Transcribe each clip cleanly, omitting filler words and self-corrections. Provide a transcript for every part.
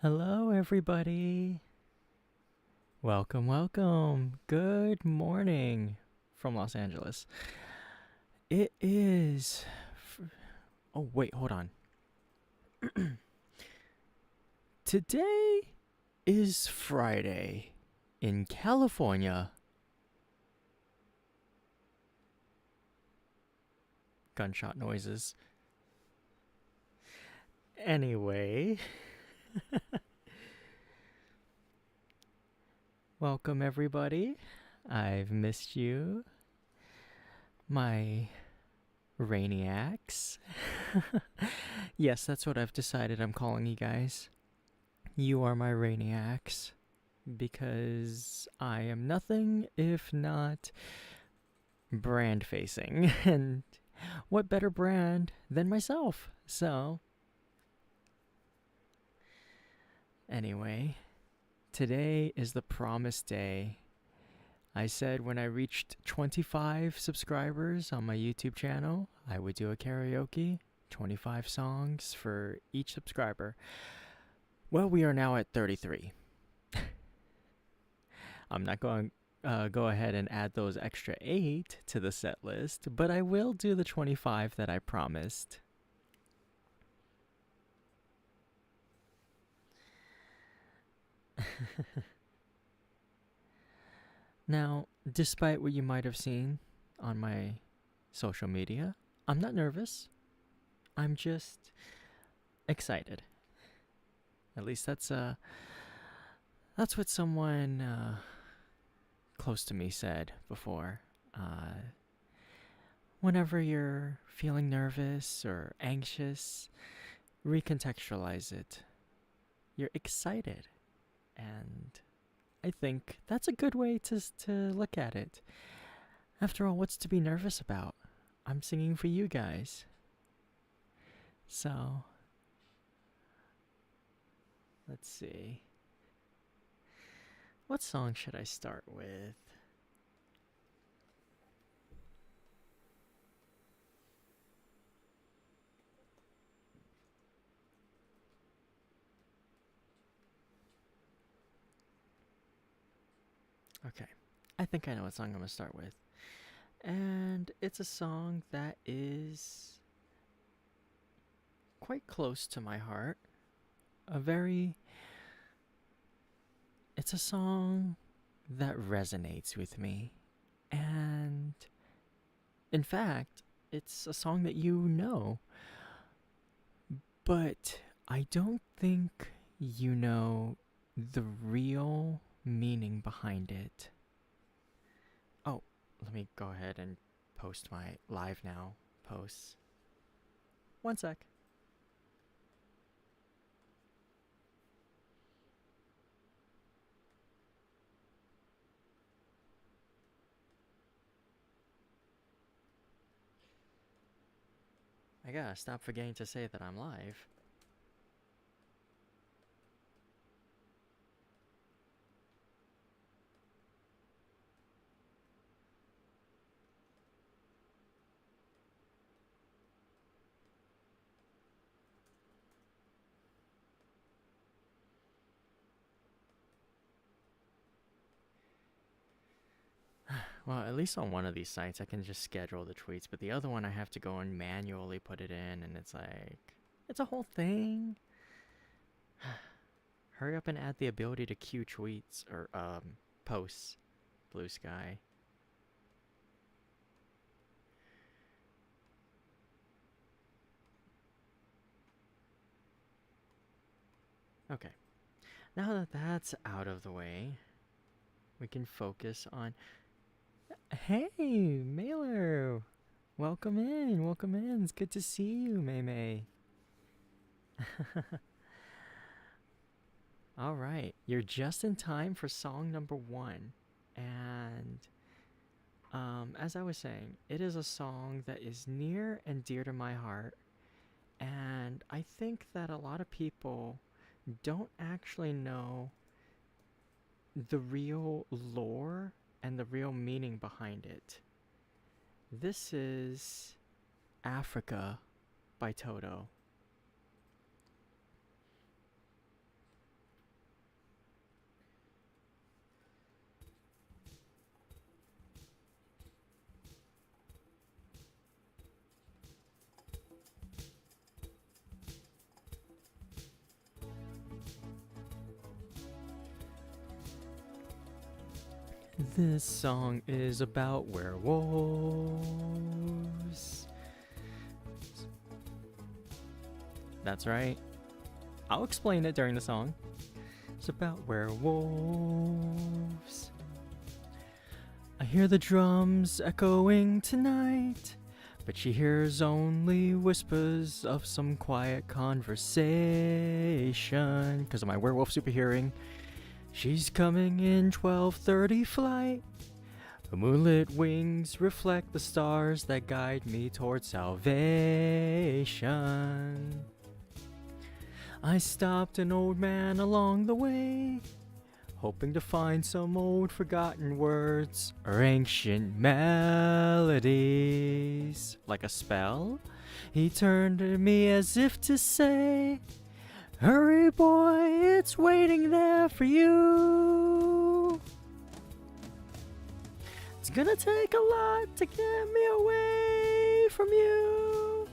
Hello, everybody. Welcome, welcome. Good morning from Los Angeles. It is... Oh, wait, hold on. Today is Friday in California. Gunshot noises. Anyway... Welcome, everybody. I've missed you, my Rainiacs. Yes, that's what I've decided I'm calling you guys. You are my Rainiacs, because I am nothing if not brand facing. And what better brand than myself? So, anyway, today is the promised day. I said when I reached 25 subscribers on my YouTube channel, I would do a karaoke, 25 songs for each subscriber. Well, we are now at 33. I'm not going to go ahead and add those extra 8 to the set list, but I will do the 25 that I promised. Now, despite what you might have seen on my social media, I'm not nervous. I'm just excited. At least that's what someone close to me said before. Whenever you're feeling nervous or anxious, recontextualize it. You're excited. And I think that's a good way to look at it. After all, what's to be nervous about? I'm singing for you guys. So, let's see. What song should I start with? Okay, I think I know what song I'm gonna start with. And it's a song that is quite close to my heart. It's a song that resonates with me. And in fact, it's a song that you know. But I don't think you know the real meaning behind it. Oh, let me go ahead and post my live now posts. One sec. I gotta stop forgetting to say that I'm live. Well, at least on one of these sites I can just schedule the tweets, but the other one I have to go and manually put it in, and it's like, it's a whole thing. Hurry up and add the ability to queue tweets or posts, Blue Sky. Okay, now that that's out of the way, we can focus on. Hey, Mailer! Welcome in, welcome in. It's good to see you, May May. All right, you're just in time for song number 1. And as I was saying, it is a song that is near and dear to my heart. And I think that a lot of people don't actually know the real lore and the real meaning behind it. This is Africa by Toto. This song is about werewolves. That's right. I'll explain it during the song. It's about werewolves. I hear the drums echoing tonight, but she hears only whispers of some quiet conversation. 'Cause of my werewolf super hearing. She's coming in 12:30 flight. Her moonlit wings reflect the stars that guide me towards salvation. I stopped an old man along the way, hoping to find some old forgotten words or ancient melodies. Like a spell, he turned to me as if to say, "Hurry, boy, it's waiting there for you. It's gonna take a lot to get me away from you.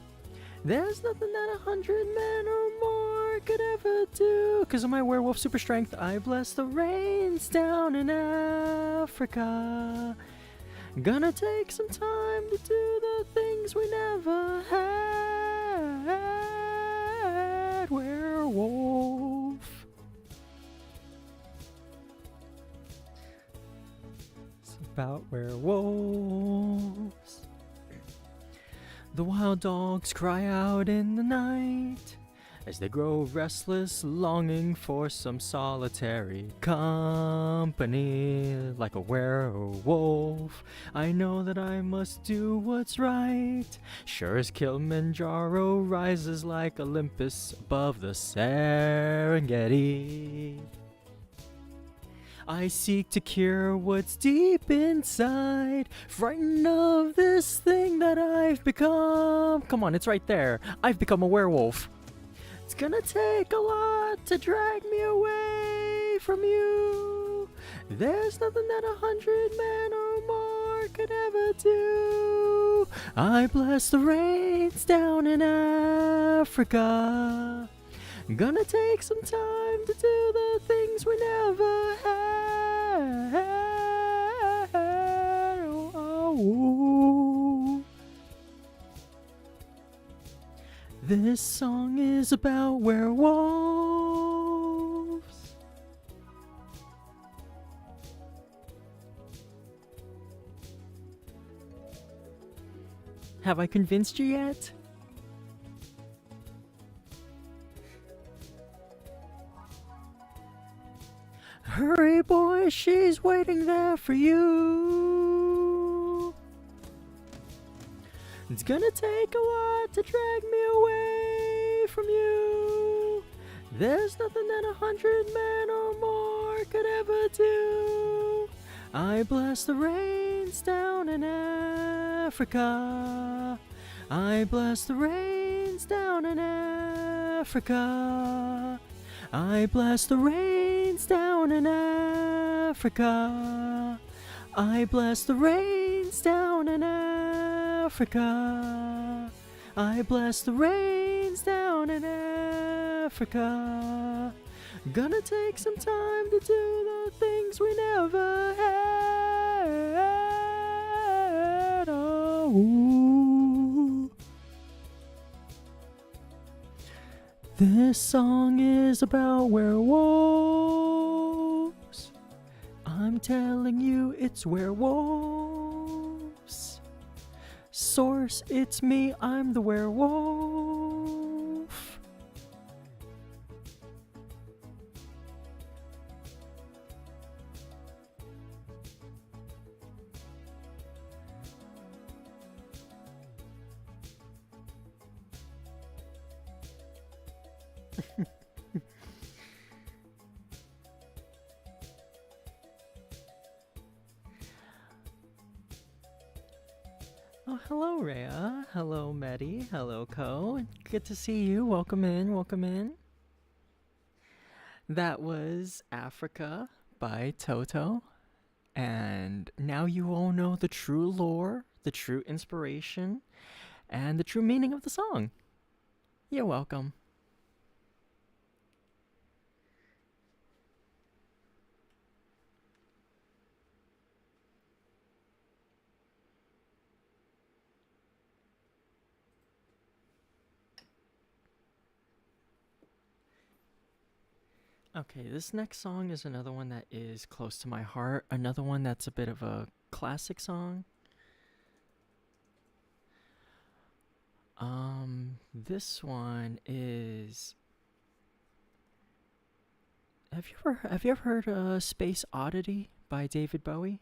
There's nothing that 100 men or more could ever do. 'Cause of my werewolf super strength, I bless the rains down in Africa. Gonna take some time to do the things we never had. Werewolf." It's about werewolves. The wild dogs cry out in the night as they grow restless, longing for some solitary company. Like a werewolf, I know that I must do what's right. Sure as Kilimanjaro rises like Olympus above the Serengeti. I seek to cure what's deep inside, frightened of this thing that I've become. Come on, it's right there. I've become a werewolf. It's gonna take a lot to drag me away from you. There's nothing that 100 men or more could ever do. I bless the rains down in Africa. Gonna take some time to do the things we never had. Oh. This song is about werewolves. Have I convinced you yet? Hurry, boy, she's waiting there for you. It's gonna take a lot to drag me away from you. There's nothing that 100 men or more could ever do. I bless the rains down in Africa. I bless the rains down in Africa. I bless the rains down in Africa. I bless the rains down in Africa. I bless the rains down in Africa. Gonna take some time to do the things we never had. Oh. This song is about werewolves. I'm telling you, it's werewolves. Source, it's me, I'm the werewolf. Oh, hello, Rhea. Hello, Medi. Hello, Ko. Good to see you. Welcome in. Welcome in. That was Africa by Toto. And now you all know the true lore, the true inspiration, and the true meaning of the song. You're welcome. Okay, this next song is another one that is close to my heart. Another one that's a bit of a classic song. This one is. Have you ever heard Space Oddity by David Bowie?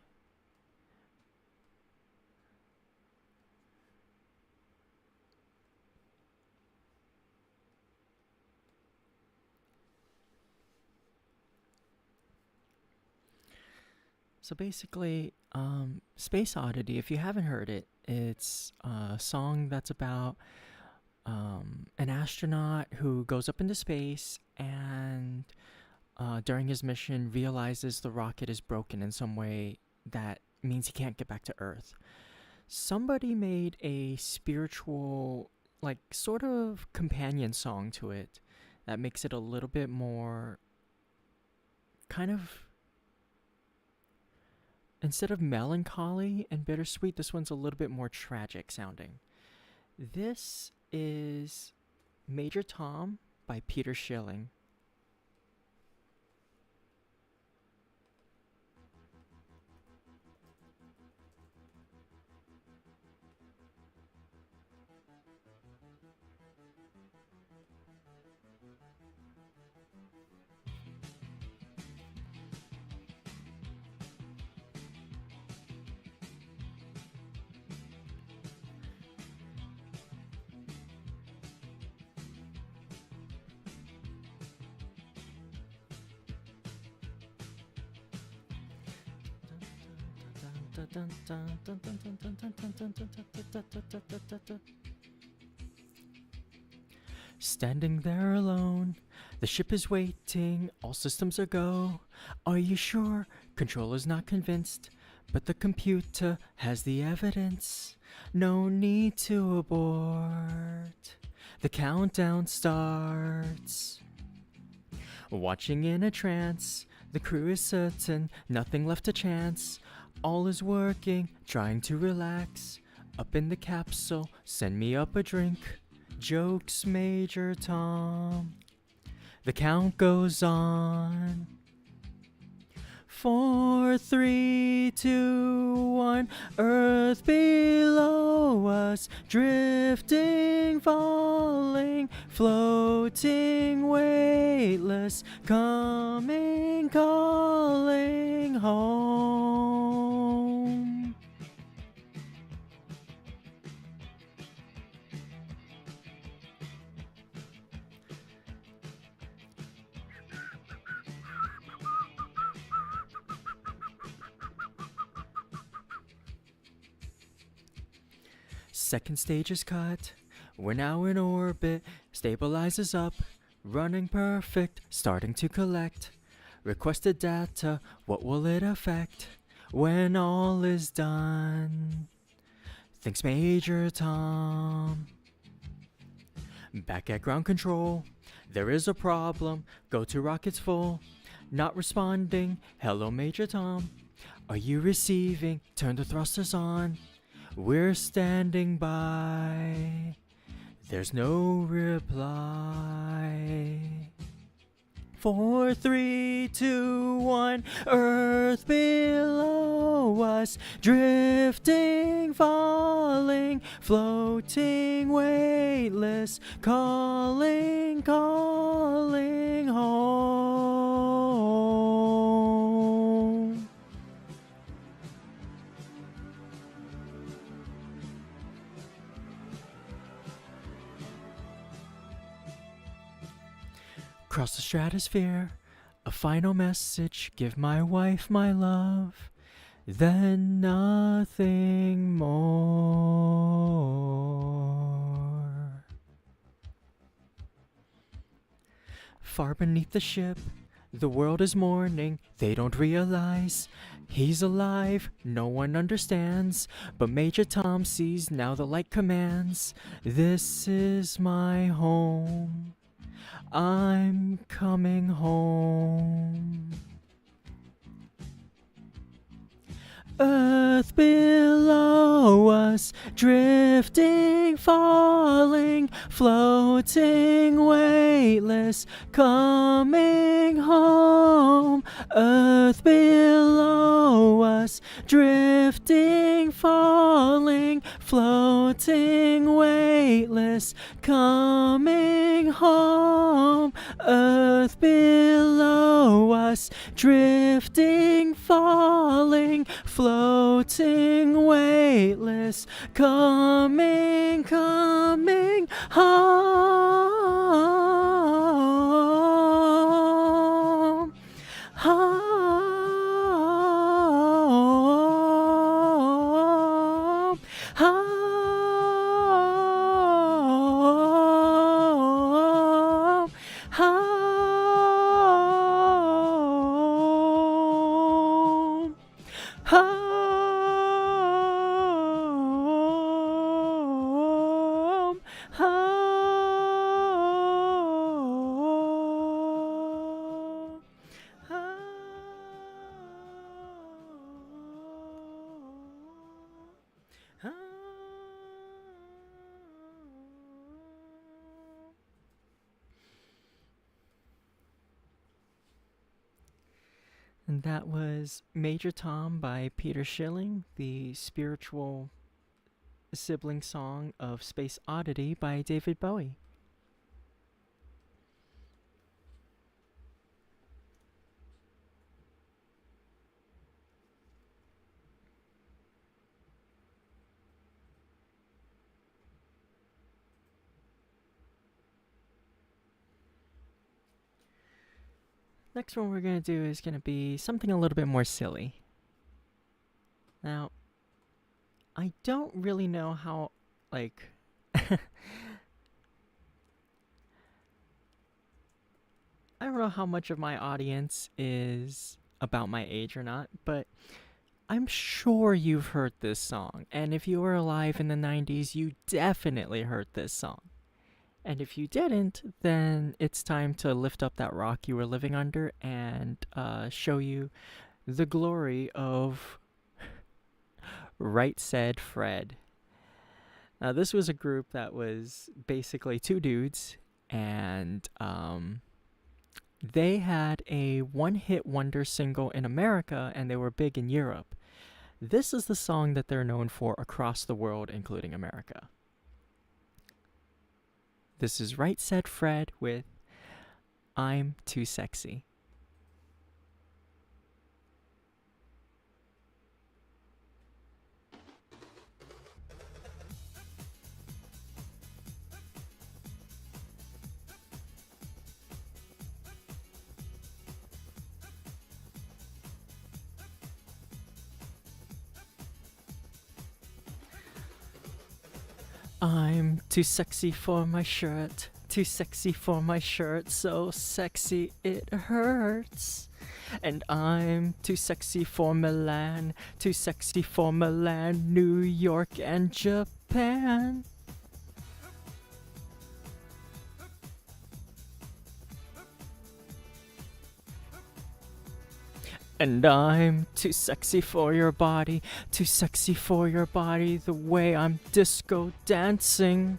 So basically, Space Oddity, if you haven't heard it, it's a song that's about an astronaut who goes up into space and during his mission realizes the rocket is broken in some way that means he can't get back to Earth. Somebody made a spiritual, like, sort of companion song to it that makes it a little bit more kind of. Instead of melancholy and bittersweet, this one's a little bit more tragic sounding. This is Major Tom by Peter Schilling. Standing there alone, the ship is waiting, all systems are go. Are you sure? Controller's not convinced, but the computer has the evidence. No need to abort. The countdown starts. Watching in a trance, the crew is certain, nothing left to chance. All is working, trying to relax. Up in the capsule, send me up a drink. Jokes, Major Tom. The count goes on. 4, 3, 2, 1. Earth below us, drifting, falling, floating, weightless, coming, calling home. Second stage is cut. We're now in orbit. Stabilizes up. Running perfect. Starting to collect. Requested data. What will it affect when all is done? Thanks, Major Tom. Back at ground control. There is a problem. Go to rockets full. Not responding. Hello, Major Tom. Are you receiving? Turn the thrusters on. We're standing by. There's no reply. 4, 3, 2, 1. Earth below us, drifting, falling, floating, weightless, calling, calling home. Cross the stratosphere, a final message, give my wife my love, then nothing more. Far beneath the ship, the world is mourning, they don't realize he's alive, no one understands, but Major Tom sees now the light commands. This is my home. I'm coming home. Earth below us, drifting, falling, floating, weightless, coming home. Earth below us, drifting, falling, floating, weightless, coming home. Earth below us, drifting, falling, floating, weightless, coming, coming home. Home. Home. Home. Home. And that was Major Tom by Peter Schilling, the spiritual sibling song of Space Oddity by David Bowie. Next one we're going to do is going to be something a little bit more silly. Now, I don't really know how, like... I don't know how much of my audience is about my age or not, but I'm sure you've heard this song. And if you were alive in the 90s, you definitely heard this song. And if you didn't, then it's time to lift up that rock you were living under and show you the glory of Right Said Fred. Now, this was a group that was basically two dudes, and they had a one-hit wonder single in America, and they were big in Europe. This is the song that they're known for across the world, including America. This is Right Said Fred with I'm Too Sexy. I'm too sexy for my shirt, too sexy for my shirt, so sexy it hurts. And I'm too sexy for Milan, too sexy for Milan, New York, and Japan. And I'm too sexy for your body, too sexy for your body, the way I'm disco dancing.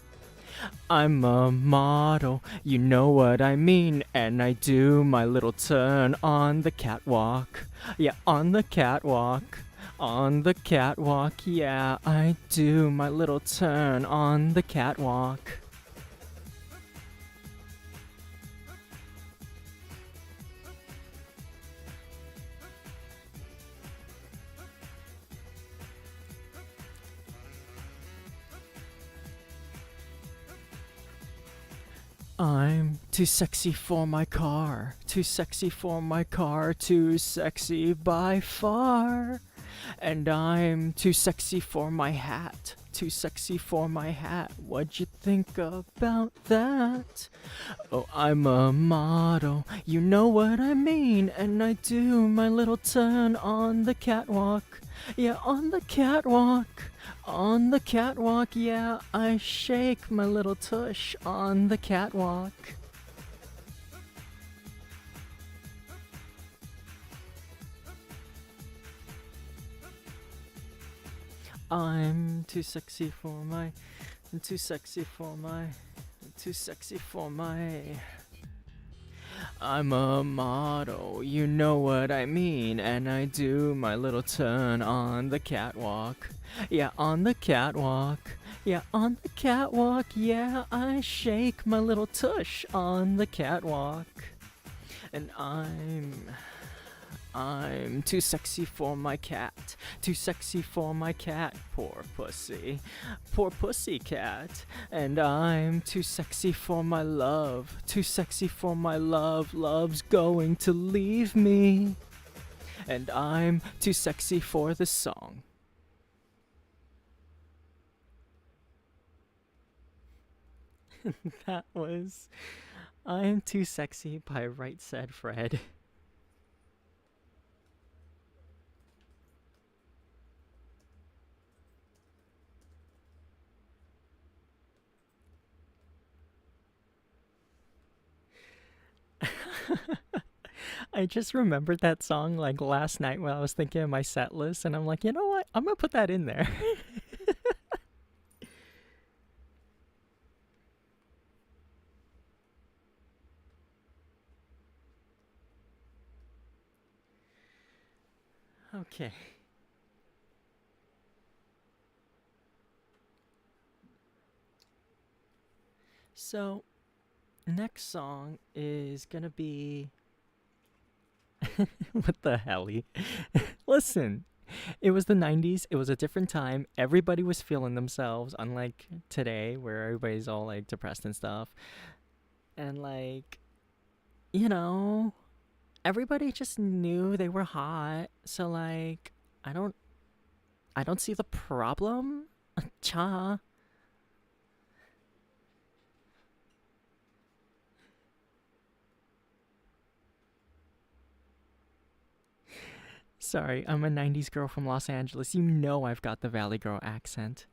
I'm a model, you know what I mean, and I do my little turn on the catwalk. Yeah, on the catwalk. On the catwalk, yeah, I do my little turn on the catwalk. I'm too sexy for my car, too sexy for my car, too sexy by far. And I'm too sexy for my hat, too sexy for my hat. What'd you think about that? Oh, I'm a model, you know what I mean, and I do my little turn on the catwalk. Yeah, on the catwalk. On the catwalk, yeah, I shake my little tush on the catwalk. I'm too sexy for my, too sexy for my, too sexy for my. I'm a model, you know what I mean, and I do my little turn on the catwalk. Yeah, on the catwalk. Yeah, on the catwalk, yeah, I shake my little tush on the catwalk. And I'm too sexy for my cat, too sexy for my cat, poor pussy cat. And I'm too sexy for my love, too sexy for my love, love's going to leave me. And I'm too sexy for the song. That was I'm Too Sexy by Right Said Fred. I just remembered that song like last night when I was thinking of my set list, and I'm like, you know what? I'm gonna put that in there. Okay. So, next song is gonna be. What the hell? Listen, it was the 90s. It was a different time. Everybody was feeling themselves, unlike today, where everybody's all like depressed and stuff. And like, you know, everybody just knew they were hot. So like, I don't, I don't see the problem. Cha. Sorry, I'm a 90s girl from Los Angeles. You know I've got the Valley Girl accent.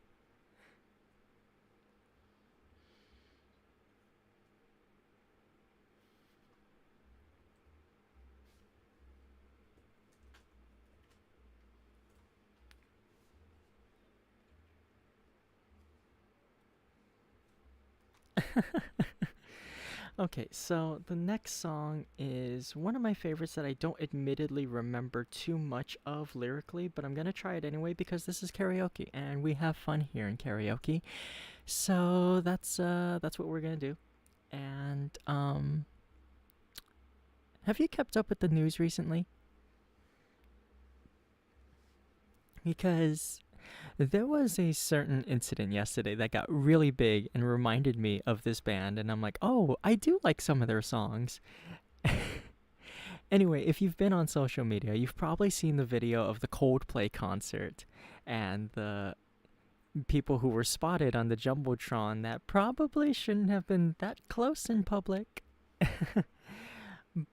Okay, so the next song is one of my favorites that I don't admittedly remember too much of lyrically, but I'm gonna try it anyway because this is karaoke and we have fun here in karaoke. So that's what we're gonna do. And have you kept up with the news recently? Because there was a certain incident yesterday that got really big and reminded me of this band, and I'm like, oh, I do like some of their songs. Anyway, if you've been on social media, you've probably seen the video of the Coldplay concert and the people who were spotted on the Jumbotron that probably shouldn't have been that close in public.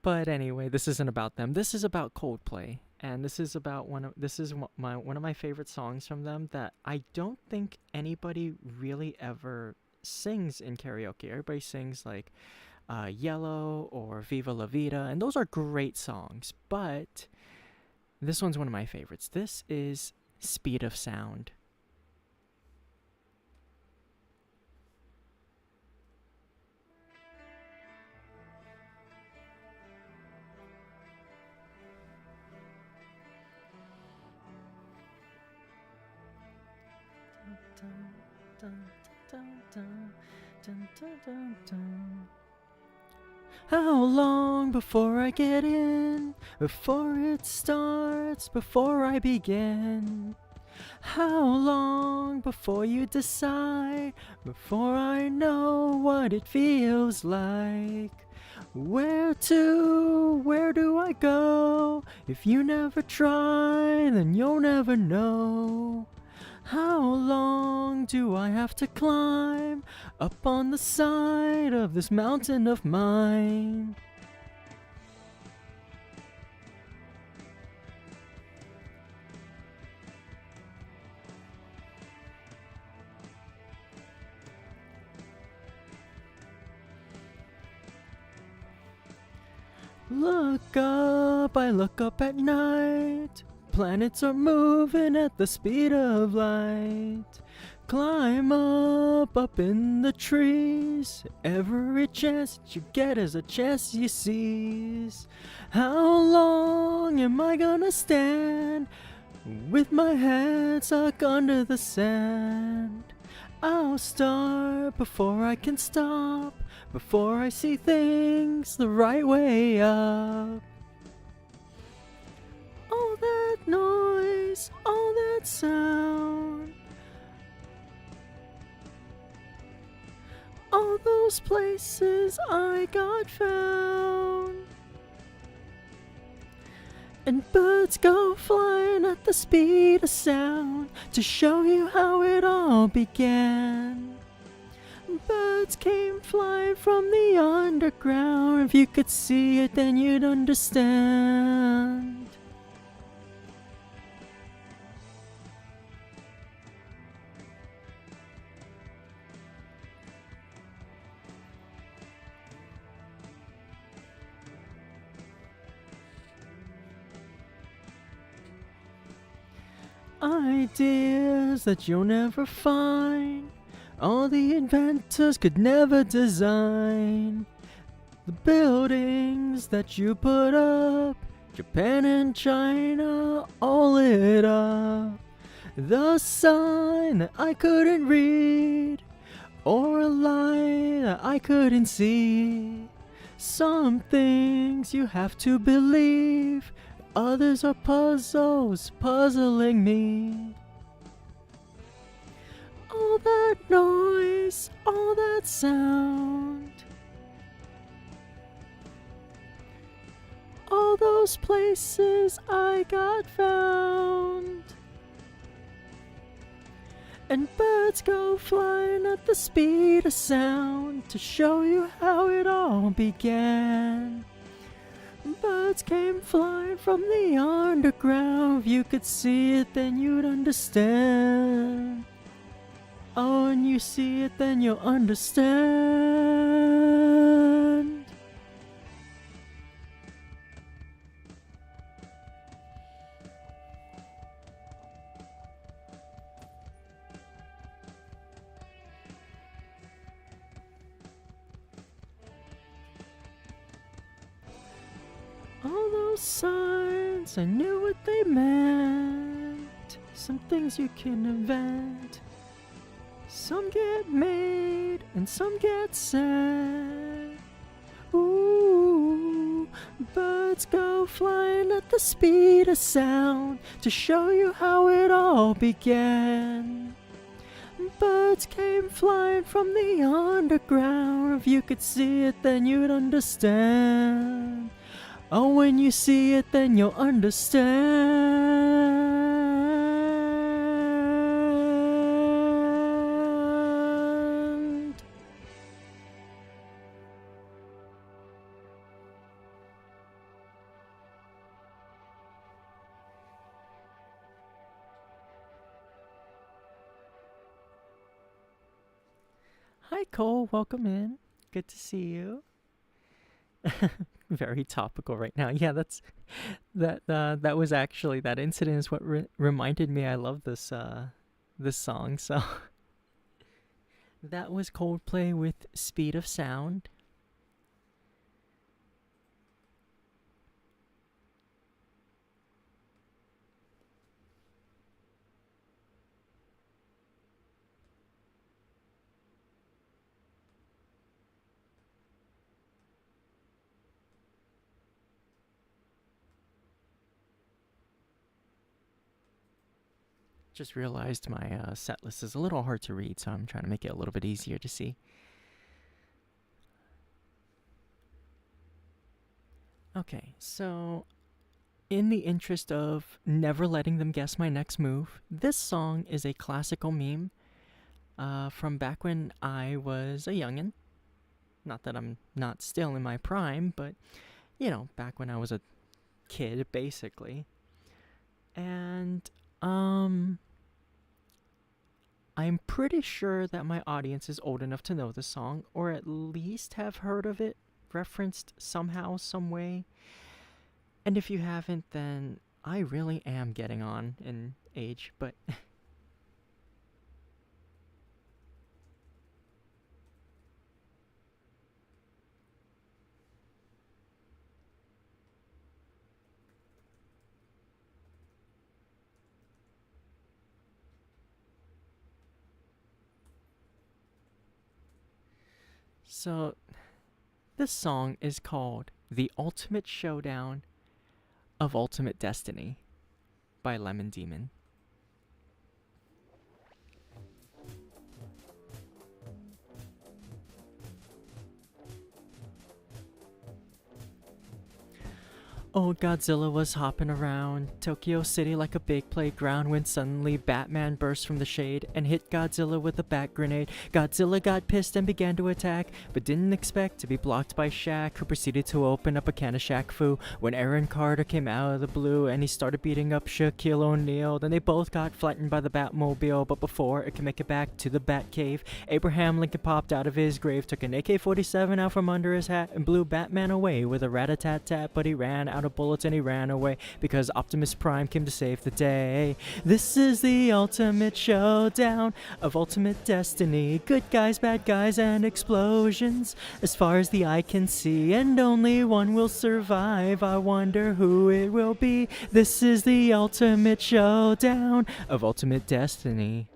But anyway, this isn't about them. This is about Coldplay, and this is about one of my favorite songs from them that I don't think anybody really ever sings in karaoke. Everybody sings like Yellow or Viva La Vida, and those are great songs, but this one's one of my favorites. This is Speed of Sound. How long before I get in? Before it starts, before I begin? How long before you decide? Before I know what it feels like? Where do I go? If you never try, then you'll never know. How long do I have to climb up on the side of this mountain of mine? I look up at night. Planets are moving at the speed of light. Climb up in the trees. Every chance you get is a chance you seize. How long am I gonna stand with my head stuck under the sand? I'll start before I can stop, before I see things the right way up. All that noise, all that sound, all those places I got found. And birds go flying at the speed of sound to show you how it all began. Birds came flying from the underground. If you could see it, then you'd understand. Ideas that you'll never find, all the inventors could never design. The buildings that you put up, Japan and China all lit up. The sign that I couldn't read, or a light that I couldn't see. Some things you have to believe, others are puzzles puzzling me. All that noise, all that sound, all those places I got found. And birds go flying at the speed of sound to show you how it all began. Birds came flying from the underground. If you could see it, then you'd understand. Oh, when you see it, then you'll understand. All those signs, I knew what they meant. Some things you can invent. Some get made and some get sent. Ooh, birds go flying at the speed of sound to show you how it all began. Birds came flying from the underground. If you could see it, then you'd understand. Oh, when you see it, then you'll understand. Hi, Cole. Welcome in. Good to see you. Very topical right now. Yeah, that was actually, that incident is what reminded me I love this song. So that was Coldplay with Speed of Sound. Just realized my set list is a little hard to read, so I'm trying to make it a little bit easier to see. Okay, so in the interest of never letting them guess my next move, this song is a classical meme from back when I was a youngin'. Not that I'm not still in my prime, but, you know, back when I was a kid, basically. And, I'm pretty sure that my audience is old enough to know the song, or at least have heard of it referenced somehow, some way. And if you haven't, then I really am getting on in age, but so this song is called The Ultimate Showdown of Ultimate Destiny by Lemon Demon. Old Godzilla was hopping around Tokyo City like a big playground when suddenly Batman burst from the shade and hit Godzilla with a bat grenade. Godzilla got pissed and began to attack, but didn't expect to be blocked by Shaq, who proceeded to open up a can of Shaq Fu when Aaron Carter came out of the blue and he started beating up Shaquille O'Neal. Then they both got flattened by the Batmobile, but before it could make it back to the Batcave, Abraham Lincoln popped out of his grave, took an AK-47 out from under his hat, and blew Batman away with a rat-a-tat-tat, but he ran out of bullets and he ran away because Optimus Prime came to save the day. This is the ultimate showdown of ultimate destiny. Good guys, bad guys, and explosions as far as the eye can see, and only one will survive. I wonder who it will be. This is the ultimate showdown of ultimate destiny.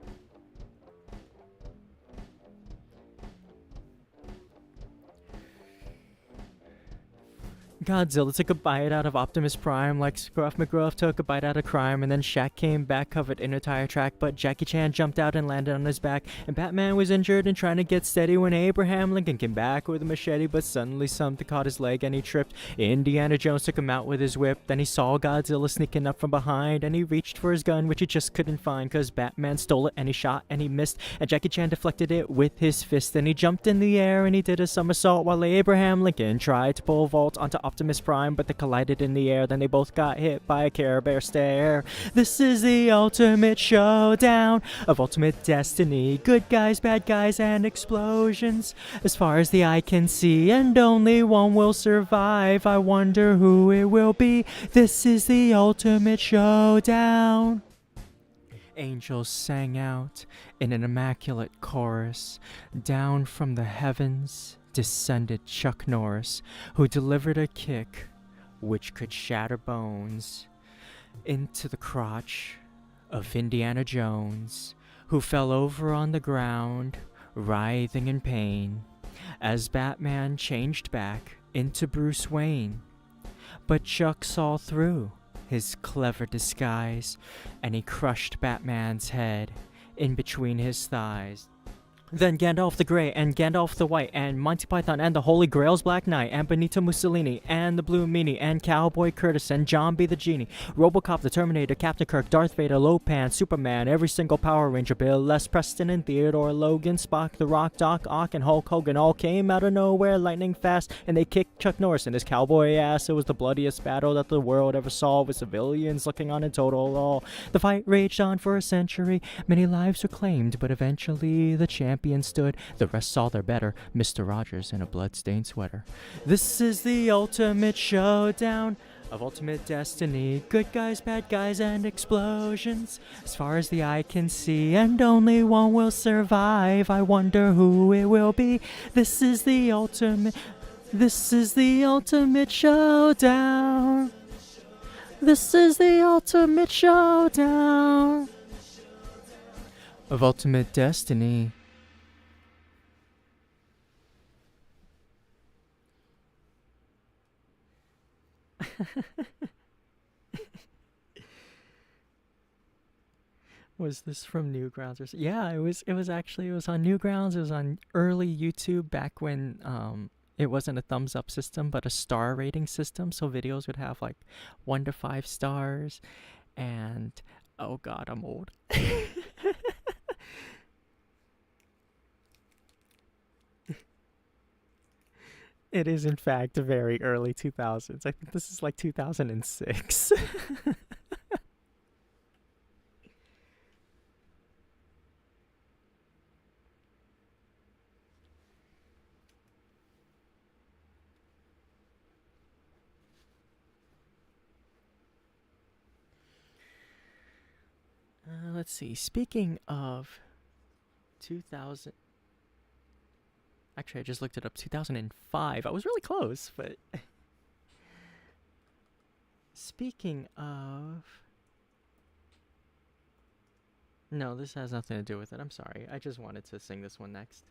Godzilla took a bite out of Optimus Prime like Scruff McGruff took a bite out of crime, and then Shaq came back covered in a tire track, but Jackie Chan jumped out and landed on his back, and Batman was injured and trying to get steady when Abraham Lincoln came back with a machete, but suddenly something caught his leg and he tripped. Indiana Jones took him out with his whip, then he saw Godzilla sneaking up from behind, and he reached for his gun, which he just couldn't find cause Batman stole it, and he shot and he missed, and Jackie Chan deflected it with his fist, then he jumped in the air and he did a somersault while Abraham Lincoln tried to pole vault onto Optimus Prime, but they collided in the air. Then they both got hit by a Care Bear stare. This is the ultimate showdown of ultimate destiny. Good guys, bad guys, and explosions. As far as the eye can see, and only one will survive. I wonder who it will be. This is the ultimate showdown. Angels sang out in an immaculate chorus. Down from the heavens descended Chuck Norris, who delivered a kick which could shatter bones into the crotch of Indiana Jones, who fell over on the ground, writhing in pain, as Batman changed back into Bruce Wayne. But Chuck saw through his clever disguise, and he crushed Batman's head in between his thighs. Then Gandalf the Grey and Gandalf the White and Monty Python and the Holy Grail's Black Knight and Benito Mussolini and the Blue Meanie and Cowboy Curtis and John B. the Genie, Robocop the Terminator, Captain Kirk, Darth Vader, Lopan, Superman, every single Power Ranger, Bill, Les Preston and Theodore Logan, Spock, The Rock, Doc Ock and Hulk Hogan all came out of nowhere lightning fast, and they kicked Chuck Norris in his cowboy ass. It was the bloodiest battle that the world ever saw, with civilians looking on in total awe. The fight raged on for a century, many lives were claimed, but eventually the champion stood. The rest saw their better, Mr. Rogers in a blood-stained sweater. This is the ultimate showdown of ultimate destiny. Good guys, bad guys, and explosions. As far as the eye can see, and only one will survive. I wonder who it will be. This is the ultimate showdown. This is the ultimate showdown of ultimate destiny. Was this from Newgrounds or yeah, it was on Newgrounds. It was on early YouTube back when it wasn't a thumbs up system but a star rating system, so videos would have like 1 to 5 stars. And oh god, I'm old. It is, in fact, very early 2000s. I think this is like 2006. Let's see. Speaking of 2000... Actually, I just looked it up. 2005. I was really close, but... Speaking of... No, this has nothing to do with it. I'm sorry. I just wanted to sing this one next.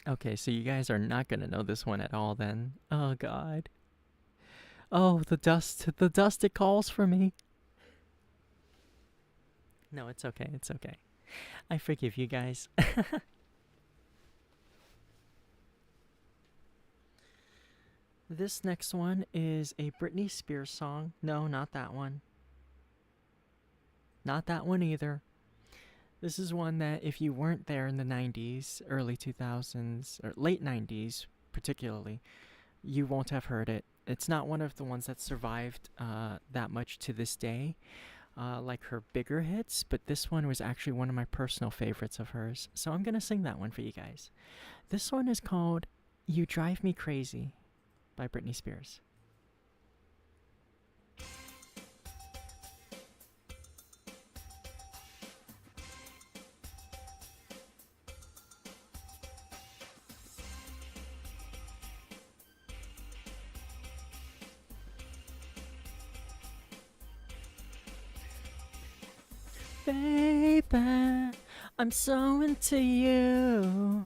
Okay, so you guys are not gonna know this one at all then. Oh god. Oh, the dust, it calls for me. No, it's okay, it's okay. I forgive you guys. This next one is a Britney Spears song. No, not that one. Not that one either. This is one that if you weren't there in the 90s, early 2000s, or late 90s particularly, you won't have heard it. It's not one of the ones that survived that much to this day, like her bigger hits, but this one was actually one of my personal favorites of hers. So I'm going to sing that one for you guys. This one is called You Drive Me Crazy by Britney Spears. Baby, I'm so into you.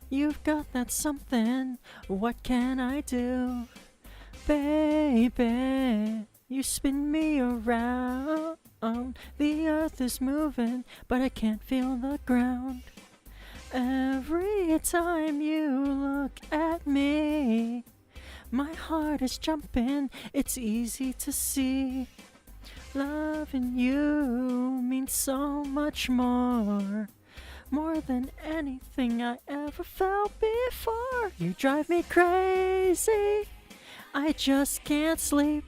You've got that something. What can I do? Baby, you spin me around. The earth is moving, but I can't feel the ground. Every time you look at me, my heart is jumping, it's easy to see. Loving you means so much more than anything I ever felt before. You drive me crazy, I just can't sleep.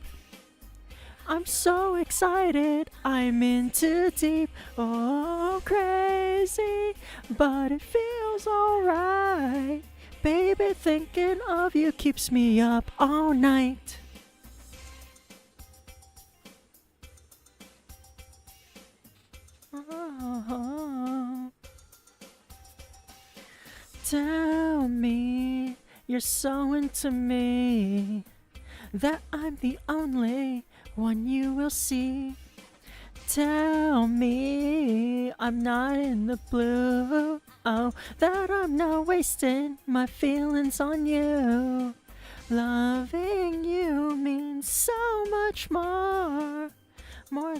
I'm so excited, I'm in too deep. Oh, crazy, but it feels alright. Baby, thinking of you keeps me up all night. Oh. Tell me you're so into me, that I'm the only one you will see. Tell me I'm not in the blue, oh, that I'm not wasting my feelings on you. Loving you means so much more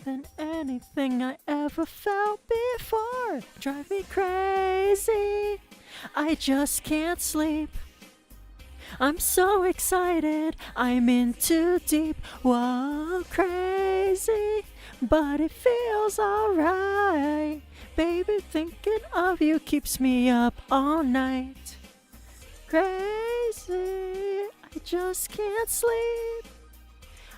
than anything I ever felt before. Drive me crazy, I just can't sleep. I'm so excited, I'm in too deep. Whoa, crazy, but it feels alright. Baby, thinking of you keeps me up all night. Crazy, I just can't sleep.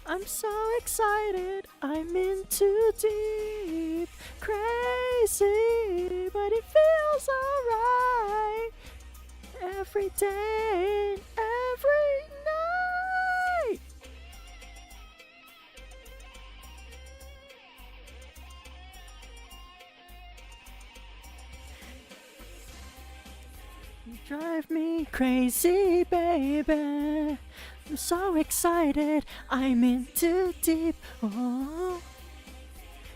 I'm so excited, I'm in too deep. Crazy, but it feels alright. Every day and every night. You drive me crazy, baby. I'm so excited, I'm in too deep. Oh,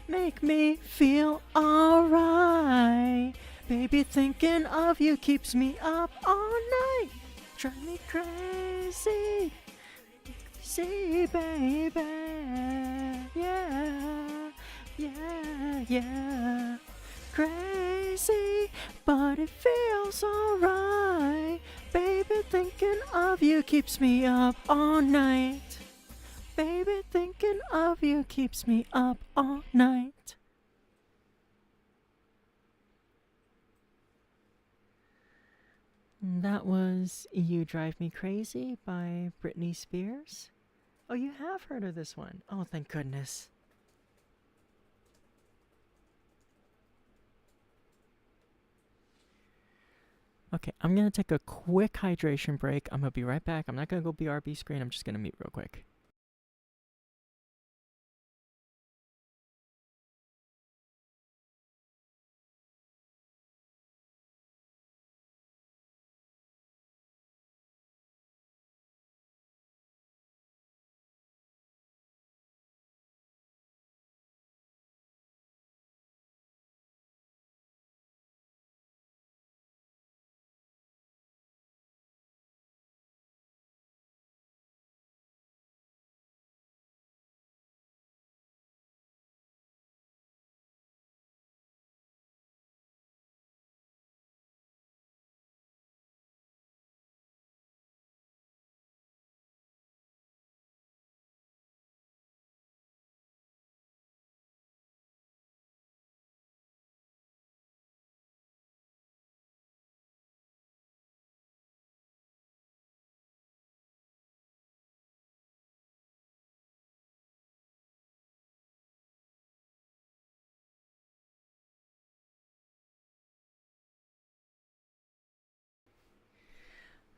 make me feel alright. Baby, thinking of you keeps me up all night. Drive me crazy, crazy, baby. Yeah, yeah, yeah. Crazy, but it feels alright. Baby, thinking of you keeps me up all night. Baby, thinking of you keeps me up all night. That was You Drive Me Crazy by Britney Spears. Oh, you have heard of this one. Oh, thank goodness. Okay, I'm going to take a quick hydration break. I'm going to be right back. I'm not going to go BRB screen. I'm just going to mute real quick.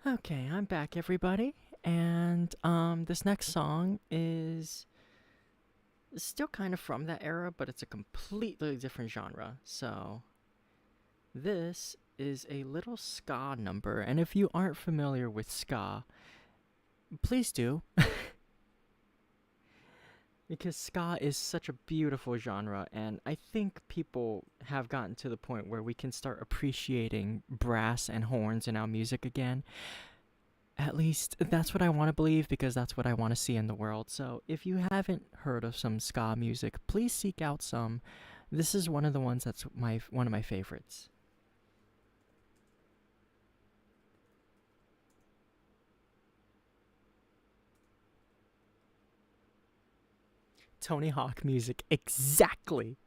Okay, I'm back, everybody. And this next song is still kind of from that era, but it's a completely different genre. So this is a little ska number, and if you aren't familiar with ska, please do. Because ska is such a beautiful genre, and I think people have gotten to the point where we can start appreciating brass and horns in our music again. At least that's what I want to believe, because that's what I want to see in the world. So if you haven't heard of some ska music, please seek out some. This is one of the ones that's one of my favorites. Tony Hawk music, exactly.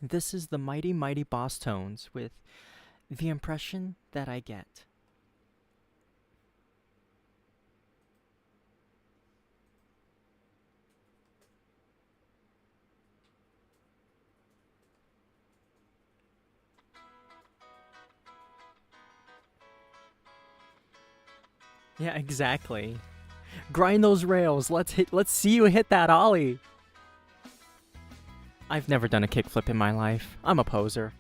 This is the Mighty Mighty Boss Tones with The Impression That I Get. Yeah, exactly. Grind those rails. Let's see you hit that ollie. I've never done a kickflip in my life. I'm a poser.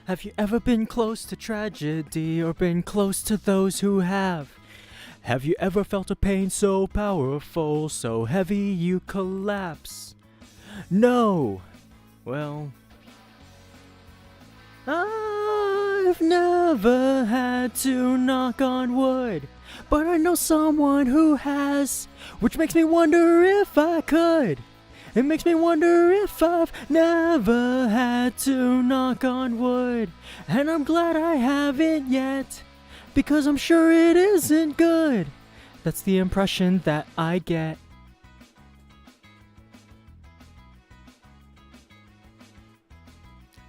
Have you ever been close to tragedy or been close to those who have? Have you ever felt a pain so powerful, so heavy you collapse? No. Well, I've never had to knock on wood, but I know someone who has, which makes me wonder if I could. It makes me wonder if I've never had to knock on wood, and I'm glad I haven't yet, because I'm sure it isn't good. That's the impression that I get.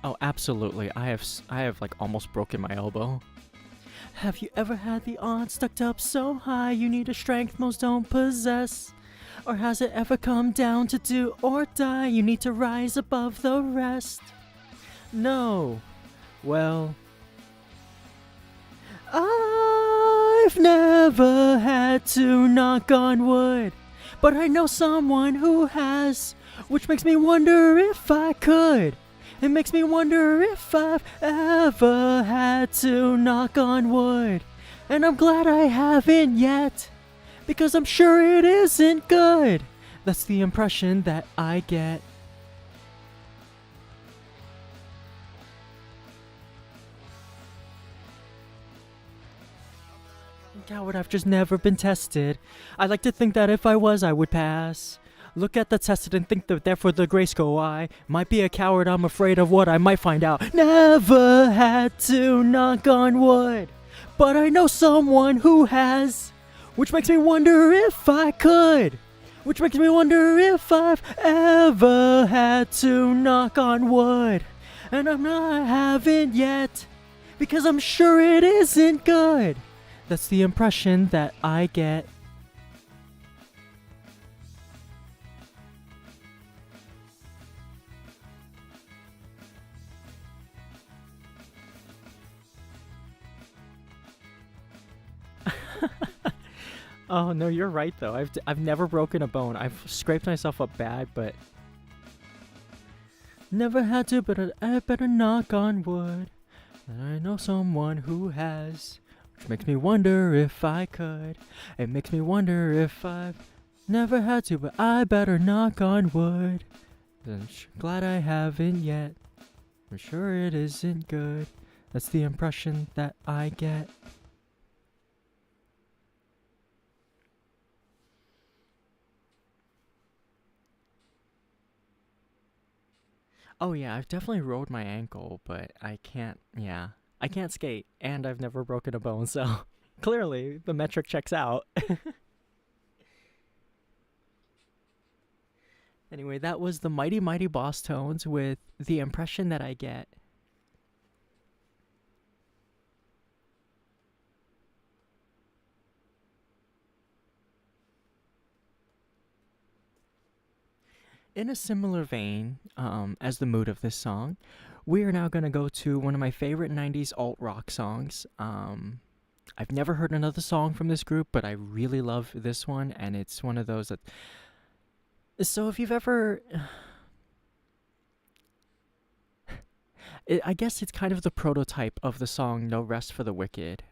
Oh, absolutely. I have like almost broken my elbow. Have you ever had the odds stuck up so high you need a strength most don't possess? Or has it ever come down to do or die? You need to rise above the rest. No. Well, I've never had to knock on wood, but I know someone who has, which makes me wonder if I could. It makes me wonder if I've ever had to knock on wood, and I'm glad I haven't yet, because I'm sure it isn't good. That's the impression that I get. Coward, I've just never been tested. I like to think that if I was, I would pass. Look at the tested and think that therefore the grace go I might be a coward, I'm afraid of what I might find out. Never had to knock on wood, but I know someone who has, which makes me wonder if I could. Which makes me wonder if I've ever had to knock on wood, and I haven't yet, because I'm sure it isn't good. That's the impression that I get. Oh no, you're right though. I've never broken a bone. I've scraped myself up bad, but never had to. But I better knock on wood, and I know someone who has, which makes me wonder if I could. It makes me wonder if I've never had to, but I better knock on wood. I'm glad I haven't yet. I'm sure it isn't good. That's the impression that I get. Oh yeah, I've definitely rolled my ankle, but I can't, yeah. I can't skate, and I've never broken a bone, so clearly the metric checks out. Anyway, that was the Mighty Mighty Boss Tones with The Impression That I Get. In a similar vein as the mood of this song, we are now going to go to one of my favorite 90s alt rock songs. I've never heard another song from this group, but I really love this one, and it's one of those that... So if you've ever... I guess it's kind of the prototype of the song No Rest for the Wicked,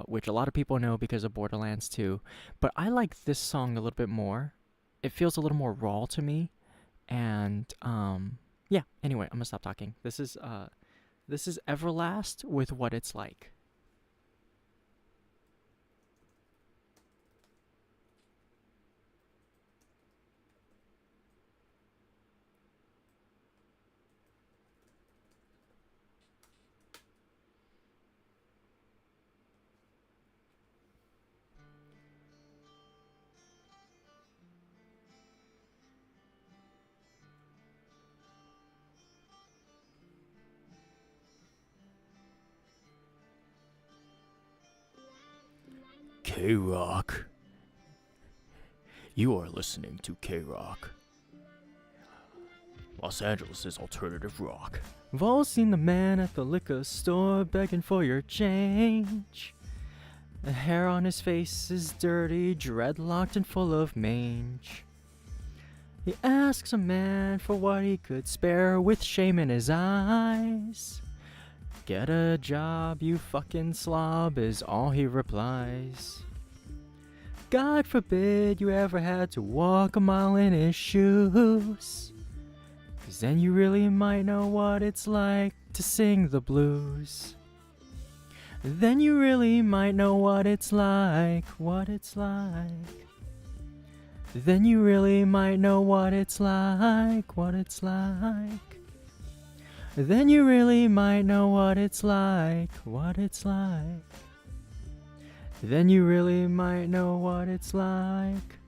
which a lot of people know because of Borderlands 2, but I like this song a little bit more. It feels a little more raw to me, And yeah, anyway, I'm gonna stop talking. This is Everlast with What It's Like. K-Rock. You are listening to K-Rock, Los Angeles' alternative rock. We've all seen the man at the liquor store begging for your change. The hair on his face is dirty, dreadlocked and full of mange. He asks a man for what he could spare with shame in his eyes. Get a job, you fucking slob, is all he replies. God forbid you ever had to walk a mile in his shoes, 'cause then you really might know what it's like to sing the blues. Then you really might know what it's like, what it's like. Then you really might know what it's like, what it's like. Then you really might know what it's like, what it's like. Then you really might know what it's like.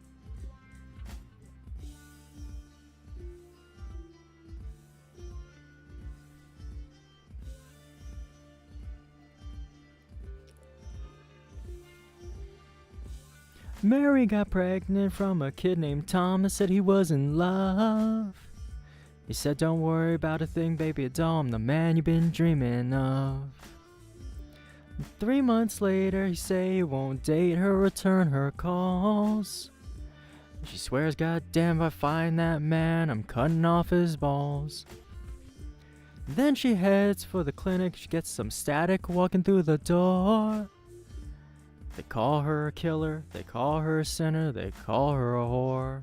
Mary got pregnant from a kid named Thomas, said he was in love. He said, don't worry about a thing, baby doll, I'm the man you've been dreaming of. 3 months later, he say he won't date her, return her calls. She swears, goddamn, if I find that man, I'm cutting off his balls. Then she heads for the clinic, she gets some static walking through the door. They call her a killer, they call her a sinner, they call her a whore.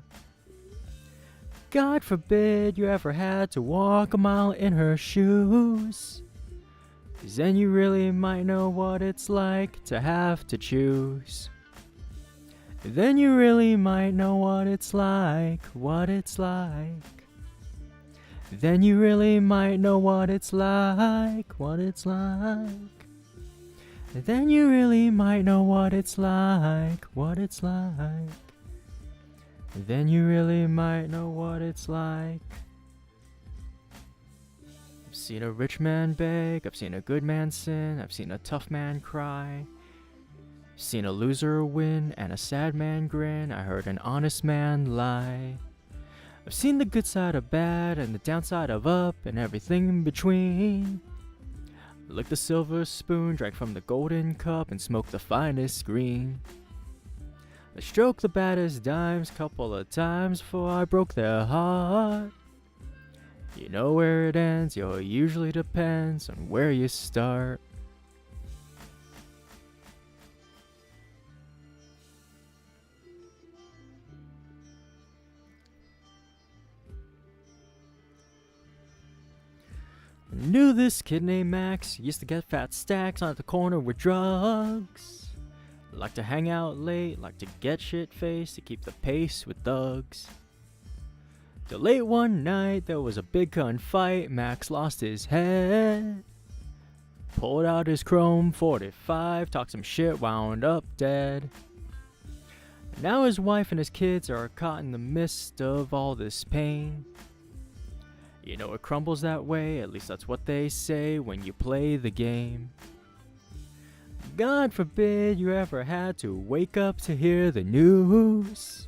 God forbid you ever had to walk a mile in her shoes, 'cause then you really might know what it's like to have to choose. Then you really might know what it's like, what it's like. Then you really might know what it's like, what it's like. Then you really might know what it's like, what it's like. Then you really might know what it's like. I've seen a rich man beg, I've seen a good man sin, I've seen a tough man cry. I've seen a loser win and a sad man grin, I heard an honest man lie. I've seen the good side of bad and the downside of up and everything in between. Licked the silver spoon, drank from the golden cup, and smoked the finest green. I stroked the baddest dimes couple of times before I broke their heart. You know where it ends, yo, it usually depends on where you start. Knew this kid named Max, used to get fat stacks on the corner with drugs. Like to hang out late, like to get shit-faced to keep the pace with thugs. Till late one night, there was a big gun fight, Max lost his head. Pulled out his chrome 45, talked some shit, wound up dead. Now his wife and his kids are caught in the midst of all this pain. You know it crumbles that way, at least that's what they say when you play the game. God forbid you ever had to wake up to hear the news,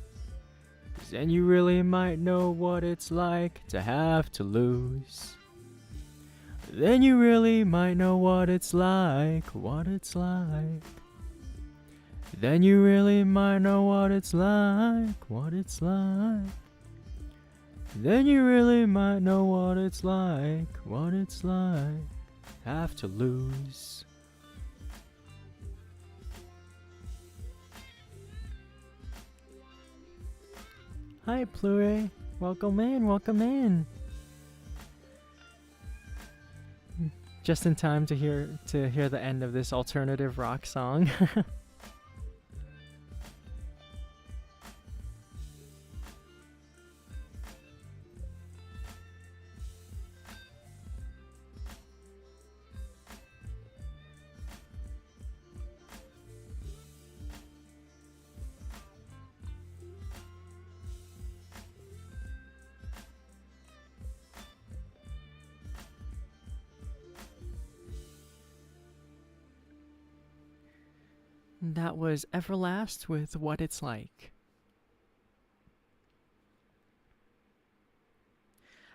'cause then you really might know what it's like to have to lose. Then you really might know what it's like, what it's like. Then you really might know what it's like, what it's like. Then you really might know what it's like, what it's like. Have to lose. Hi, Plure. Welcome in, welcome in. Just in time to hear the end of this alternative rock song. That was Everlast with What It's Like.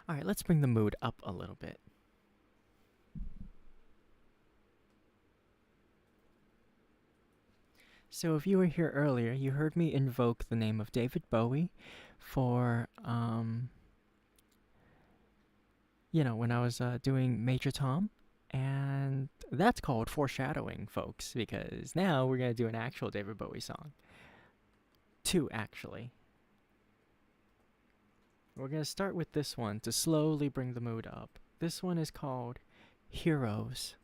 Alright, let's bring the mood up a little bit. So if you were here earlier, you heard me invoke the name of David Bowie for, when I was doing Major Tom. And that's called foreshadowing, folks, because now we're going to do an actual David Bowie song. 2, actually. We're going to start with this one to slowly bring the mood up. This one is called Heroes.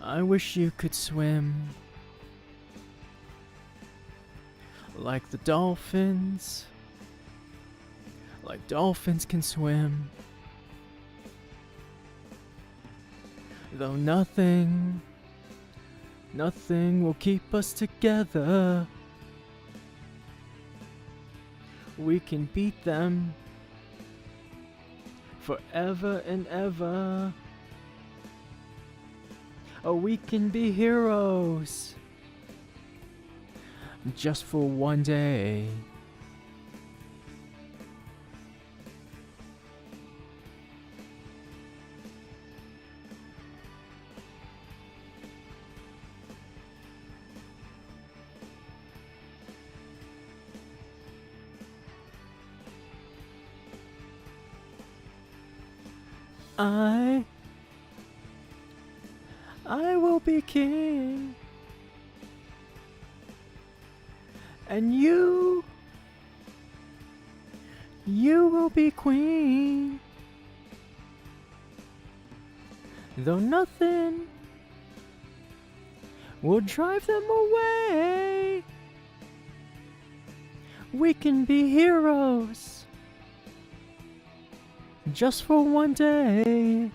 I wish you could swim like the dolphins, like dolphins can swim. Though nothing will keep us together. We can beat them forever and ever. Oh, we can be heroes just for one day. I will be king, and you will be queen. Though nothing will drive them away, we can be heroes just for one day.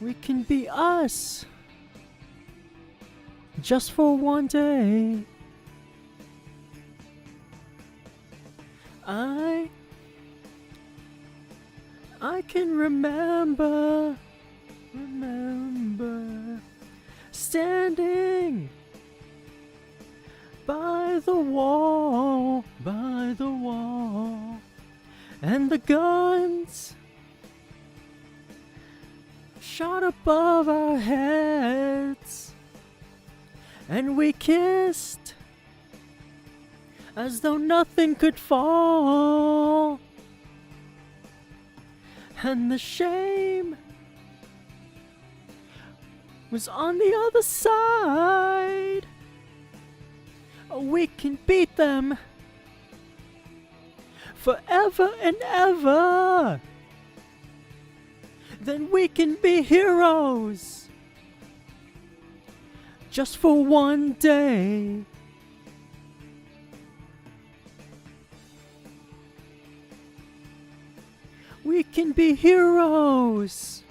We can be us just for one day. I can remember standing by the wall, and the guns shot above our heads, and we kissed as though nothing could fall, and the shame was on the other side. Oh, we can beat them forever and ever. Then we can be heroes just for one day. We can be heroes.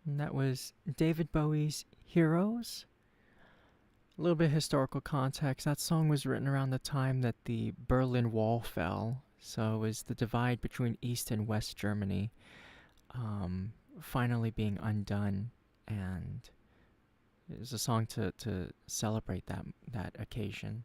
And that was David Bowie's Heroes. A little bit of historical context. That song was written around the time that the Berlin Wall fell. So it was the divide between East and West Germany finally being undone. And it was a song to celebrate that occasion.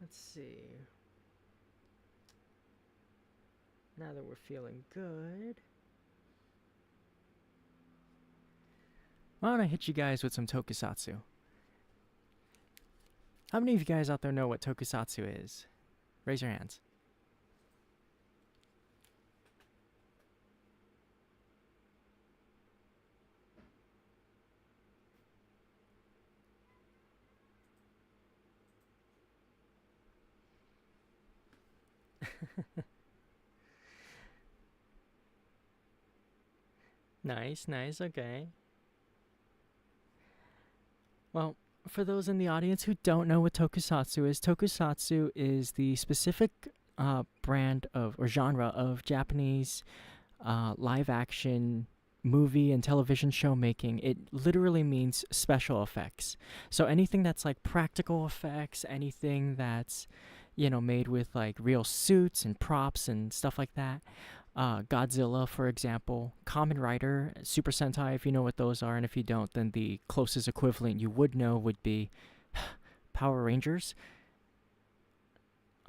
Let's see. Now that we're feeling good, why don't I hit you guys with some tokusatsu? How many of you guys out there know what tokusatsu is? Raise your hands. Nice, nice, okay. Well, for those in the audience who don't know what tokusatsu is the specific brand of or genre of Japanese live action movie and television show making. It literally means special effects. So anything that's like practical effects, anything that's, made with like real suits and props and stuff like that. Godzilla, for example, Kamen Rider, Super Sentai, if you know what those are, and if you don't, then the closest equivalent you would know would be Power Rangers.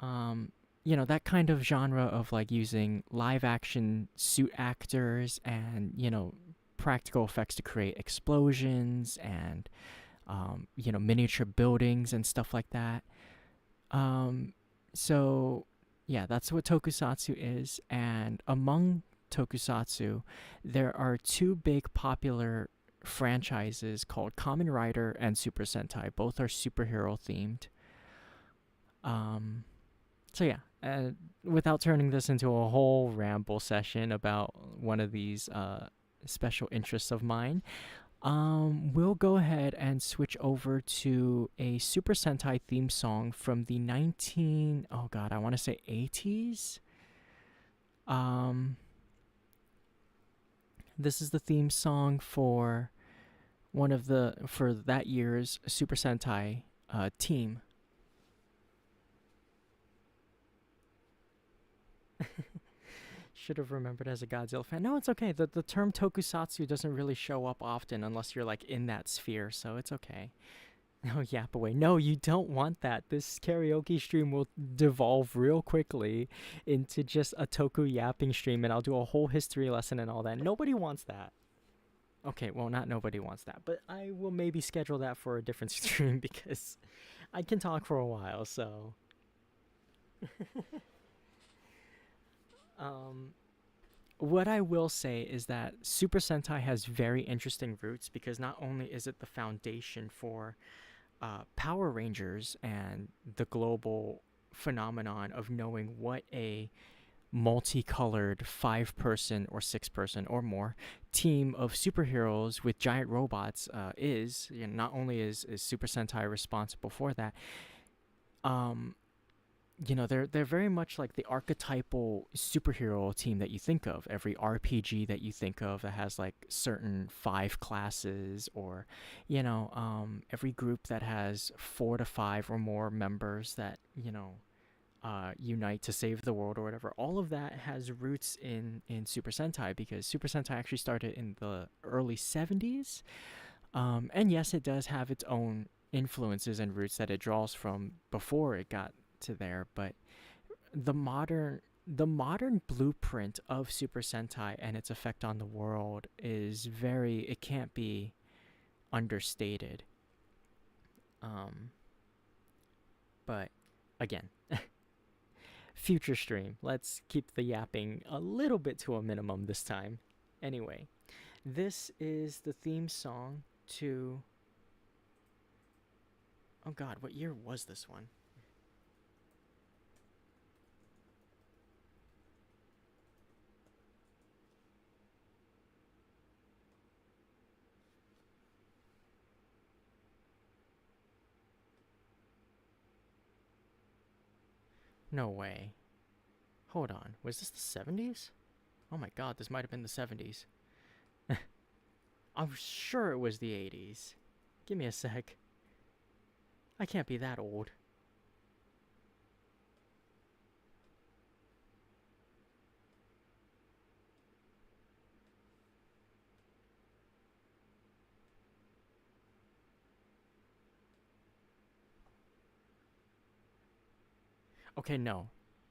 That kind of genre of like using live action suit actors and, practical effects to create explosions and, miniature buildings and stuff like that. So, yeah, that's what tokusatsu is. And among tokusatsu, there are two big popular franchises called Kamen Rider and Super Sentai. Both are superhero themed. So yeah, without turning this into a whole ramble session about one of these special interests of mine, we'll go ahead and switch over to a Super Sentai theme song from the oh god, I want to say 80s. This is the theme song for for that year's Super Sentai team. Should have remembered as a Godzilla fan. No, it's okay. The term tokusatsu doesn't really show up often unless you're like in that sphere, so it's okay. Oh, yap away. No, you don't want that. This karaoke stream will devolve real quickly into just a toku yapping stream, and I'll do a whole history lesson and all that. Nobody wants that. Okay, well, not nobody wants that, but I will maybe schedule that for a different stream because I can talk for a while, so. What I will say is that Super Sentai has very interesting roots because not only is it the foundation for Power Rangers and the global phenomenon of knowing what a multicolored 5-person or 6-person or more team of superheroes with giant robots is. Not only is Super Sentai responsible for that, they're very much like the archetypal superhero team that you think of. Every RPG that you think of that has like certain 5 classes, or every group that has 4 to 5 or more members that unite to save the world or whatever. All of that has roots in Super Sentai because Super Sentai actually started in the early 70s. And yes, it does have its own influences and roots that it draws from before it got to there, but the modern blueprint of Super Sentai and its effect on the world is it can't be understated. But again, future stream. Let's keep the yapping a little bit to a minimum this time. Anyway, this is the theme song to. Oh god, what year was this one? No way. Hold on. Was this the 70s? Oh my god, this might have been the 70s. I'm sure it was the 80s. Give me a sec. I can't be that old. Okay, no.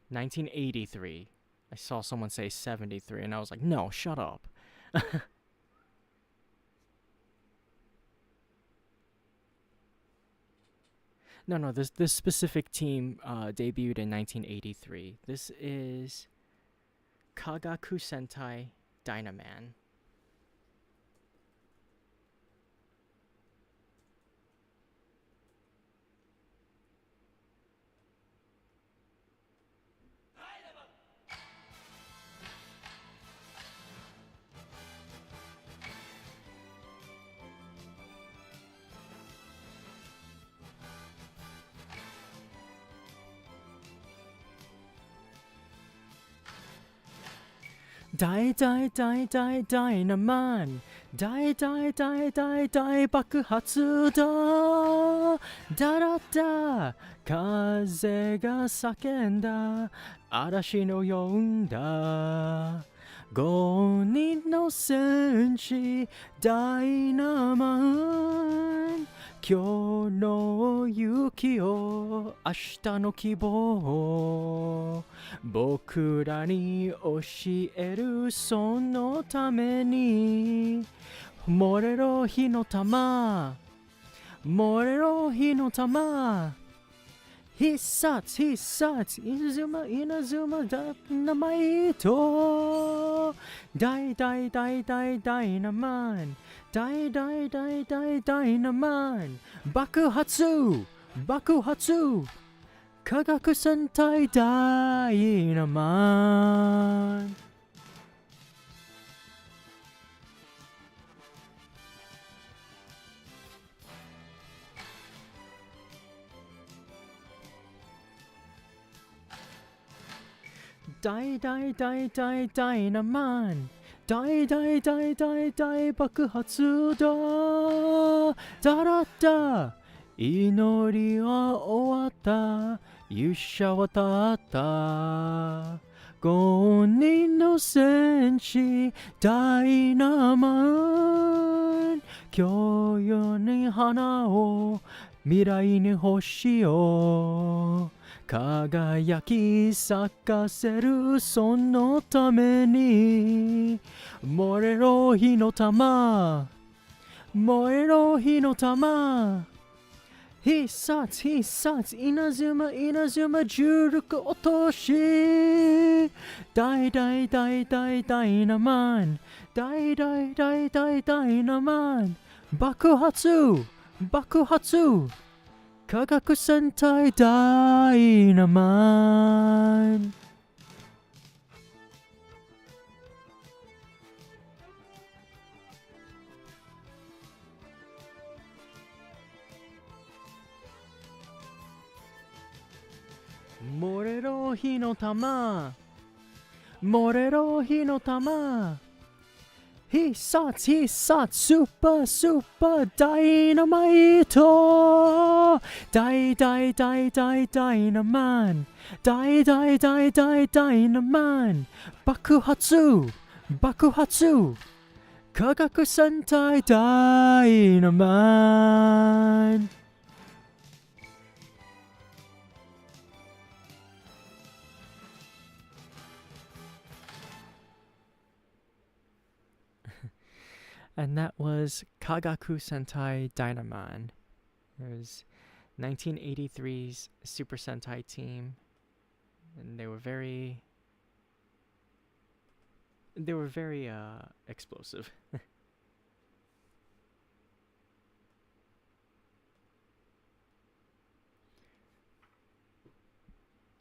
1983. I saw someone say 73, and I was like, no, shut up. No, no, this specific team debuted in 1983. This is Kagaku Sentai Dynaman. Die die die die Dynaman. Die die die die die 爆発だ。だらだ。風が叫んだ。嵐の呼んだ。5人の戦士ダイナマン。今日の雪を明日の希望僕らに教えるそのために燃えろ火の玉燃えろ火の玉必殺必殺稲妻稲妻ダイナマイト大大大大ダイナマン大大大大ダイナマン爆発爆発科学戦隊ダイナマン大大大大ダイナマン大大大大大爆発だだらだ祈りは終わった勇者は立った5人の戦士ダイナマン今日世に花を未来に星を輝き咲かせるそのために燃えろ火の玉燃えろ火の玉必殺必殺稲妻稲妻重力落とし大大大大ダイナマン大大大大ダイナマン爆発爆発科学戦隊ダイナマン燃えろ火の玉燃えろ火の玉必殺必殺スーパースーパーダイナマイト大大大大ダイナマン大大大大ダイナマン爆発爆発科学戦隊ダイナマンAnd that was Kagaku Sentai Dynaman. It was 1983's Super Sentai team. And they were very explosive.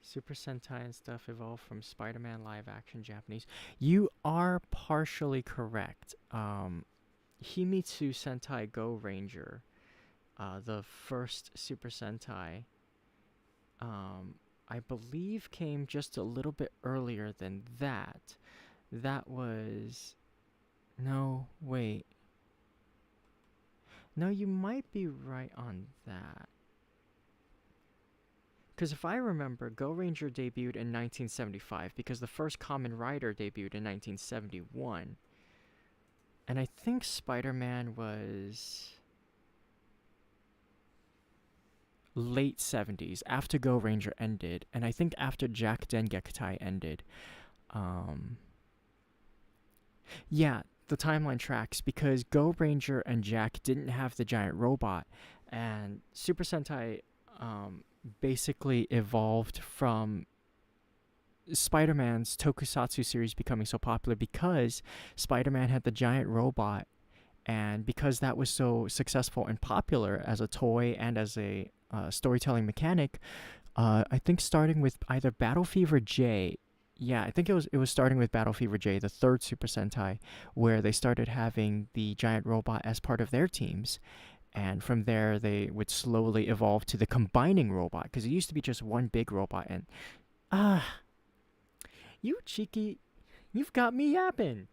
Super Sentai and stuff evolved from Spider-Man live action Japanese. You are partially correct. Himitsu Sentai Go Ranger, the first Super Sentai, I believe came just a little bit earlier than that. That was... No, wait. No, you might be right on that. Because if I remember, Go Ranger debuted in 1975 because the first Kamen Rider debuted in 1971. And I think Spider-Man was... late 70s, after Go Ranger ended, and I think after Jack Dengekitai ended. Um, yeah, the timeline tracks because Go Ranger and Jack didn't have the giant robot, and Super Sentai basically evolved from Spider-Man's tokusatsu series becoming so popular because Spider-Man had the giant robot, and because that was so successful and popular as a toy and as a storytelling mechanic, I think starting with either Battle Fever J, yeah, I think it was starting with Battle Fever J, the third Super Sentai, where they started having the giant robot as part of their teams. And from there, they would slowly evolve to the combining robot, because it used to be just one big robot. And ah, you cheeky, you've got me yapping.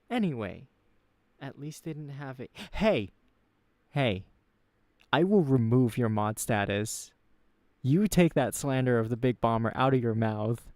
Anyway, at least they didn't have it. Hey, I will remove your mod status. You take that slander of the Big Bomber out of your mouth.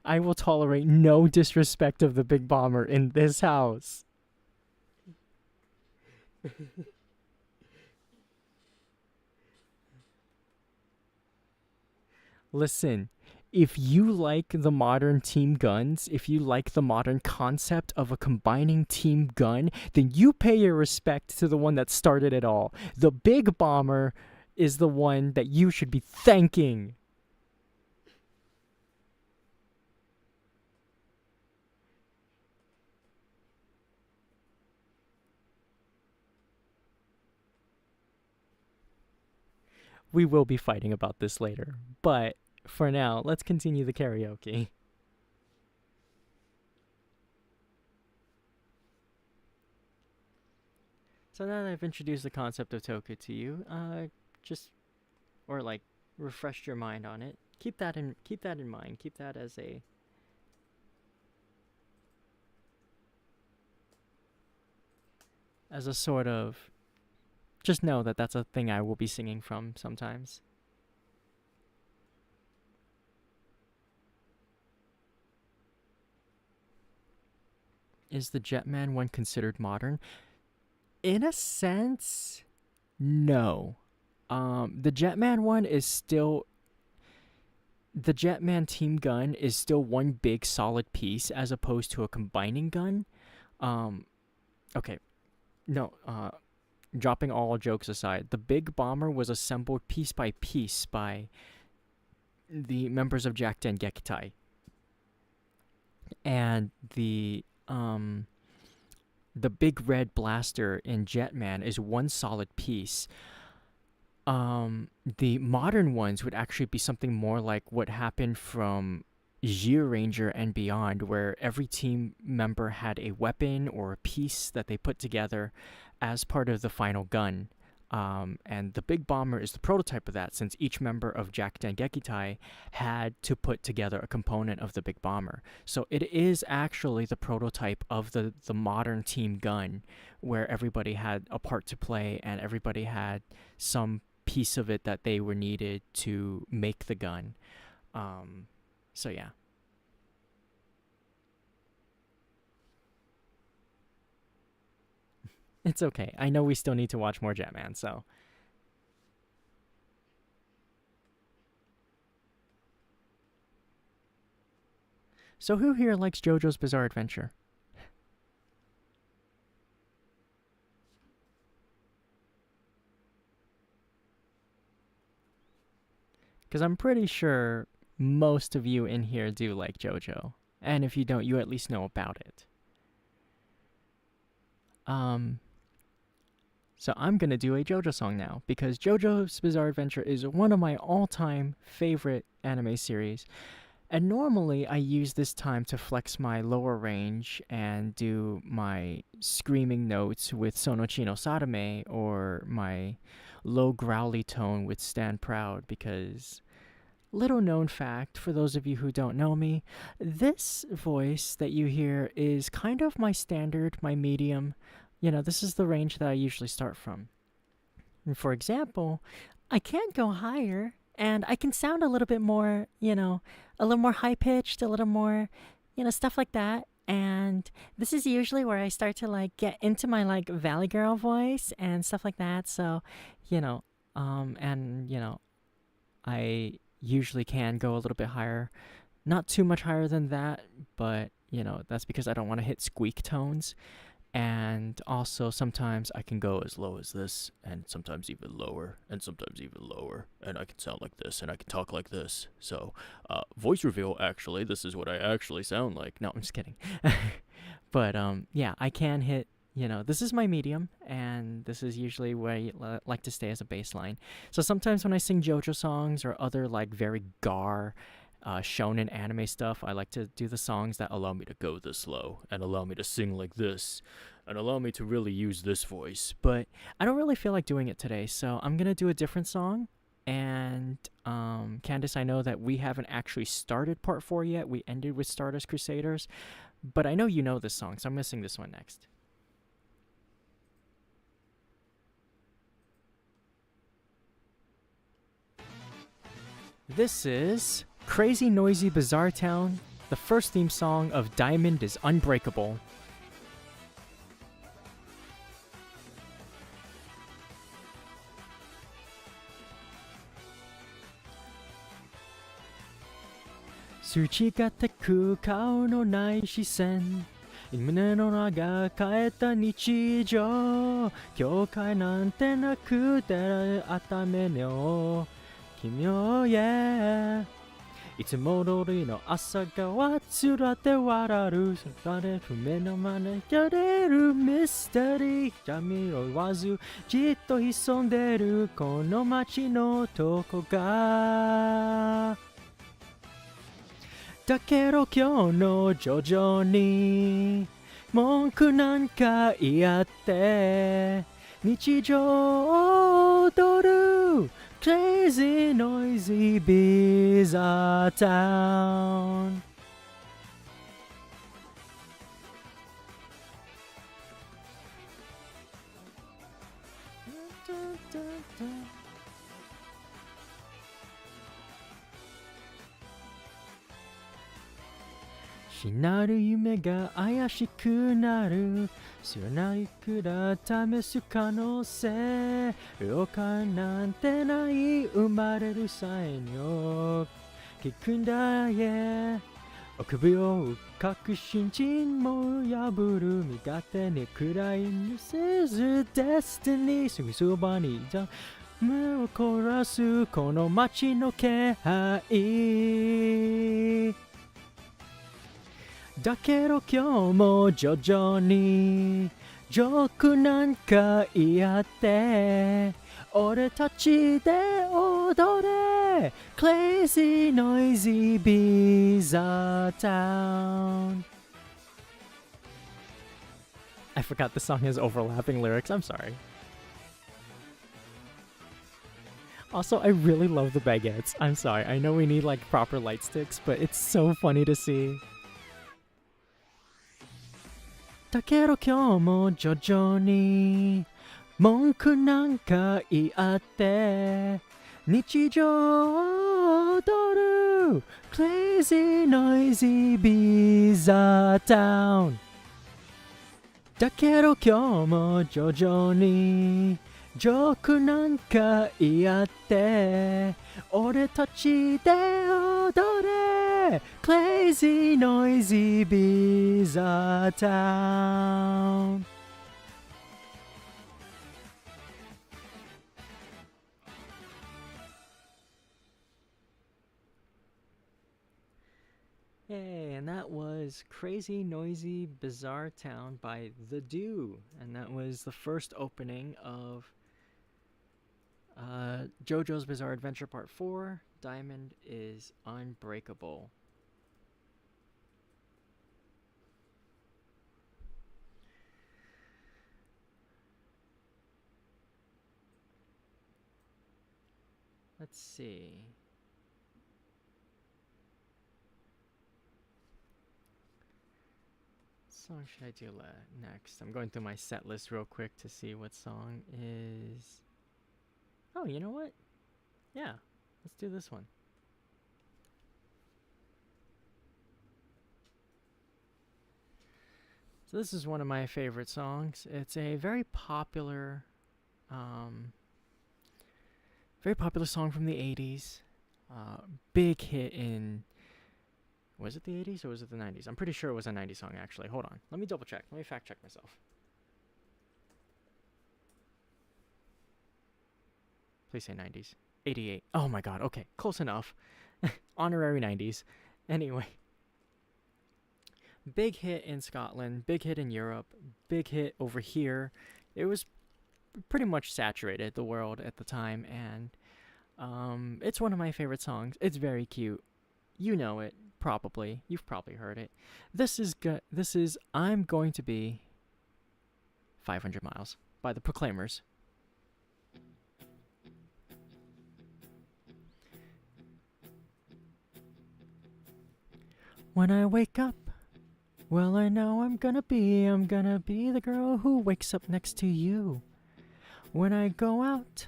I will tolerate no disrespect of the Big Bomber in this house. Listen, if you like the modern team guns, if you like the modern concept of a combining team gun, then you pay your respect to the one that started it all. The Big Bomber is the one that you should be thanking. We will be fighting about this later, but for now, let's continue the karaoke. So now that I've introduced the concept of Toku to you, just or like refreshed your mind on it. Keep that in mind. Keep that as a sort of, just know that that's a thing I will be singing from sometimes. Is the Jetman one considered modern? In a sense, no. The Jetman one is still, the Jetman team gun is still one big solid piece as opposed to a combining gun. Um, okay, no. Dropping all jokes aside, the Big Bomber was assembled piece by piece by the members of Jack Dengekitai, and the big red blaster in Jetman is one solid piece. The modern ones would actually be something more like what happened from Ranger and beyond, where every team member had a weapon or a piece that they put together as part of the final gun. And the Big Bomber is the prototype of that, since each member of Jack Dengekitai had to put together a component of the Big Bomber. So it is actually the prototype of the modern team gun, where everybody had a part to play and everybody had some piece of it that they were needed to make the gun. So yeah. It's okay. I know we still need to watch more Jetman, so. So who here likes JoJo's Bizarre Adventure? Because I'm pretty sure most of you in here do like JoJo. And if you don't, you at least know about it. So I'm going to do a JoJo song now, because JoJo's Bizarre Adventure is one of my all-time favorite anime series. And normally I use this time to flex my lower range and do my screaming notes with Sonochi no Sarame, or my low growly tone with Stand Proud, because little known fact for those of you who don't know me, this voice that you hear is kind of my standard, my medium. this is the range that I usually start from. And for example, I can go higher and I can sound a little bit more, a little more high pitched, a little more, stuff like that. And this is usually where I start to like get into my like Valley Girl voice and stuff like that. So, you know, and I usually can go a little bit higher, not too much higher than that, but that's because I don't want to hit squeak tones. And also sometimes I can go as low as this, and sometimes even lower, and sometimes even lower, and I can sound like this, and I can talk like this. So, voice reveal, actually, this is what I actually sound like. No, I'm just kidding. But, yeah, I can hit, this is my medium, and this is usually where I like to stay as a baseline. So sometimes when I sing JoJo songs or other, like, very shonen anime stuff, I like to do the songs that allow me to go this low and allow me to sing like this and allow me to really use this voice. But I don't really feel like doing it today, so I'm gonna do a different song. And Candace, I know that we haven't actually started part 4 yet. We ended with Stardust Crusaders, but I know you know this song, so I'm gonna sing this one next. This is Crazy Noisy Bizarre Town, the first theme song of Diamond is Unbreakable.すり違ってく顔のない視線胸の中変えた日常境界なんてなくて頭の奇妙へいつも通りの朝がつらって笑るそばで目の真似やれるミステリー闇を言わずじっと潜んでるこの街のどこがだけど今日の徐々に文句なんか言い合って日常を踊る Crazy noisy bizarre town しなる夢が怪しくなる知らないくら試す可能性了解なんてない生まれる際に聞くんだよ臆病確信心も破る身勝手に暗いにせずデスティニーすぐそばにいた目を凝らすこの街の気配だけど今日も徐々にジョークなんか言い合って俺たちで踊れ Crazy noisy bizarre town I forgot the song has overlapping lyrics, I'm sorry. Also, I really love the baguettes. I'm sorry, I know we need like proper light sticks, but it's so funny to see. だけど今日も徐々に文句なんか言い合って日常を踊る Crazy noisy bizarre town だけど今日も徐々にジョークなんか言い合って俺たちで踊れ Crazy noisy bizarre town Yay, and that was Crazy Noisy Bizarre Town by The Do. And that was the first opening of JoJo's Bizarre Adventure Part 4, Diamond is Unbreakable. Let's see. song should I do next? I'm going through my set list real quick to see what song is. Oh, you know what? Yeah, let's do this one. So this is one of my favorite songs. It's a very popular song from the 80s. Big hit in, was it the 80s or was it the 90s? I'm pretty sure it was a 90s song, actually. Hold on. Let me double check. Let me fact check myself. Please say 90s. 88. Oh my god. Okay. Close enough. Honorary 90s. Anyway. Big hit in Scotland. Big hit in Europe. Big hit over here. It was pretty much saturated the world at the time, and it's one of my favorite songs. It's very cute. You know it, probably. You've probably heard it. This is I'm Going to Be 500 Miles by the Proclaimers. When I wake up, well, I know I'm gonna be the girl who wakes up next to you. When I go out,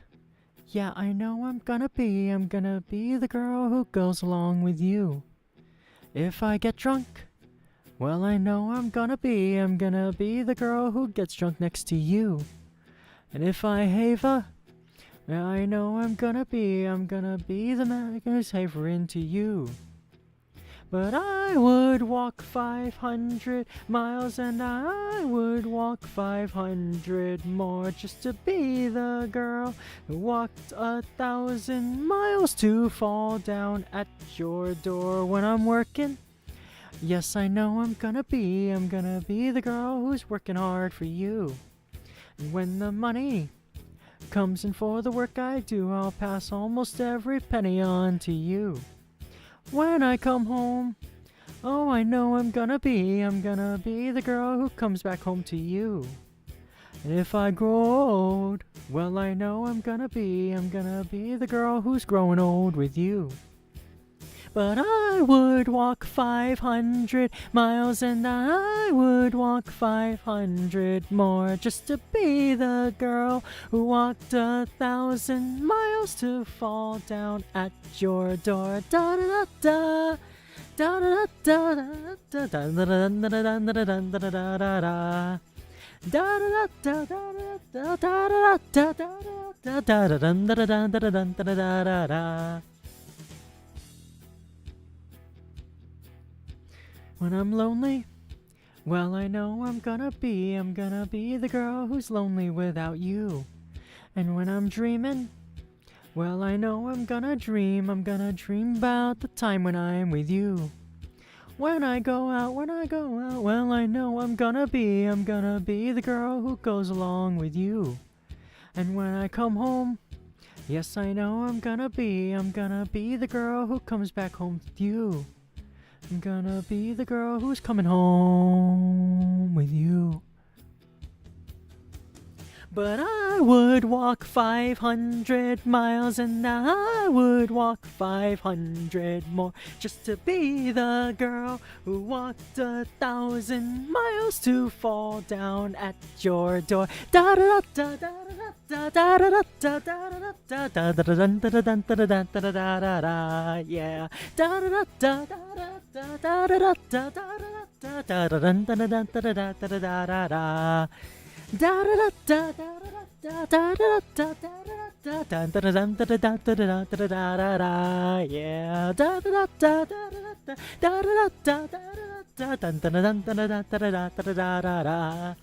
yeah, I know I'm gonna be the girl who goes along with you. If I get drunk, well, I know I'm gonna be the girl who gets drunk next to you. And if I haver, yeah, I know I'm gonna be the man who's havering to you. But I would walk 500 miles and I would walk 500 more just to be the girl who walked 1,000 miles to fall down at your door when I'm working. Yes, I know I'm gonna be the girl who's working hard for you. And when the money comes in for the work I do, I'll pass almost every penny on to you. When I come home, oh, I know I'm gonna be the girl who comes back home to you. And if I grow old, well, I know I'm gonna be the girl who's growing old with you. But I would walk 500 miles and I would walk 500 more just to be the girl who walked 1,000 miles to fall down at your door. Da da da da da da da da da da da da da da da. When I'm lonely, well, I know I'm gonna be the girl who's lonely without you. And when I'm dreaming, well, I know I'm gonna dream about the time when I'm with you. When I go out, well, I know I'm gonna be the girl who goes along with you. And when I come home, yes, I know I'm gonna be the girl who comes back home with you. I'm gonna be the girl who's coming home with you. But I would walk 500 miles and I would walk 500 more just to be the girl who walked 1,000 miles to fall down at your door. Da da da da da da da da da da da da da da, yeah. Da da da da da da da da da da da da da. Da da da da da da da da da da, yeah. Da da da da da da da.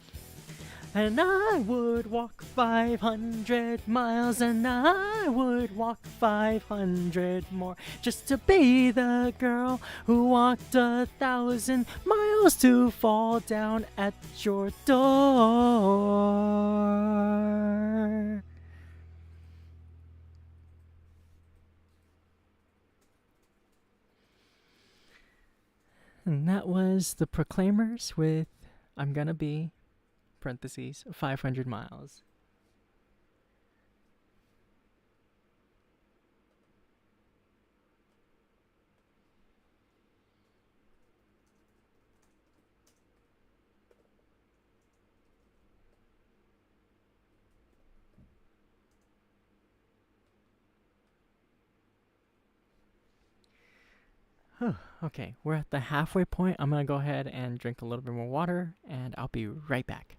And I would walk 500 miles and I would walk 500 more just to be the girl who walked 1,000 miles to fall down at your door. And that was the Proclaimers with I'm Gonna Be parentheses 500 miles. Okay, we're at the halfway point. I'm gonna go ahead and drink a little bit more water, and I'll be right back.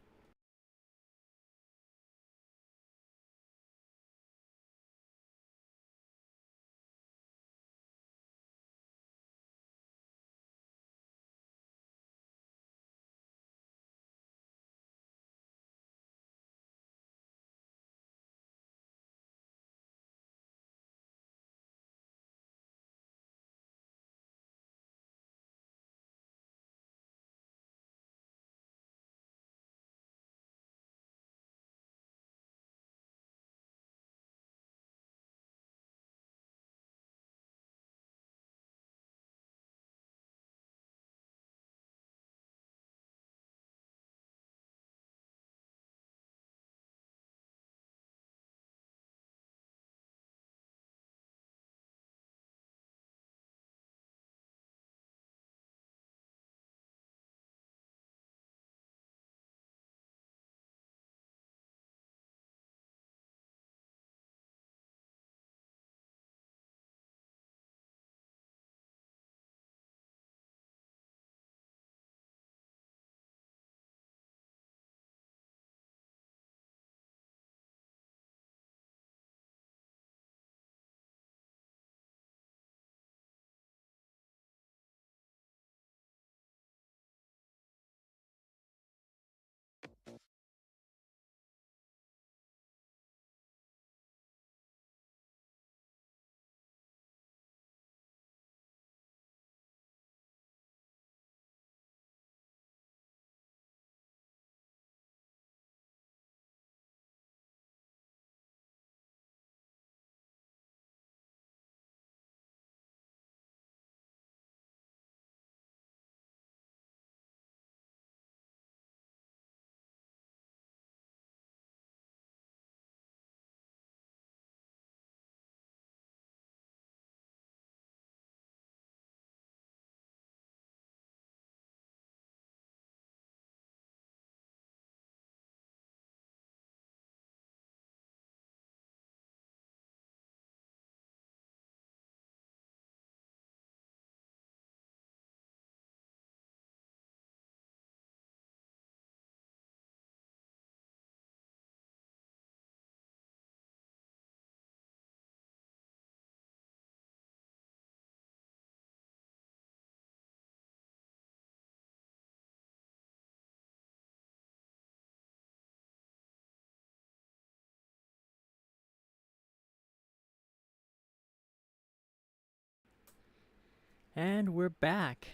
And we're back.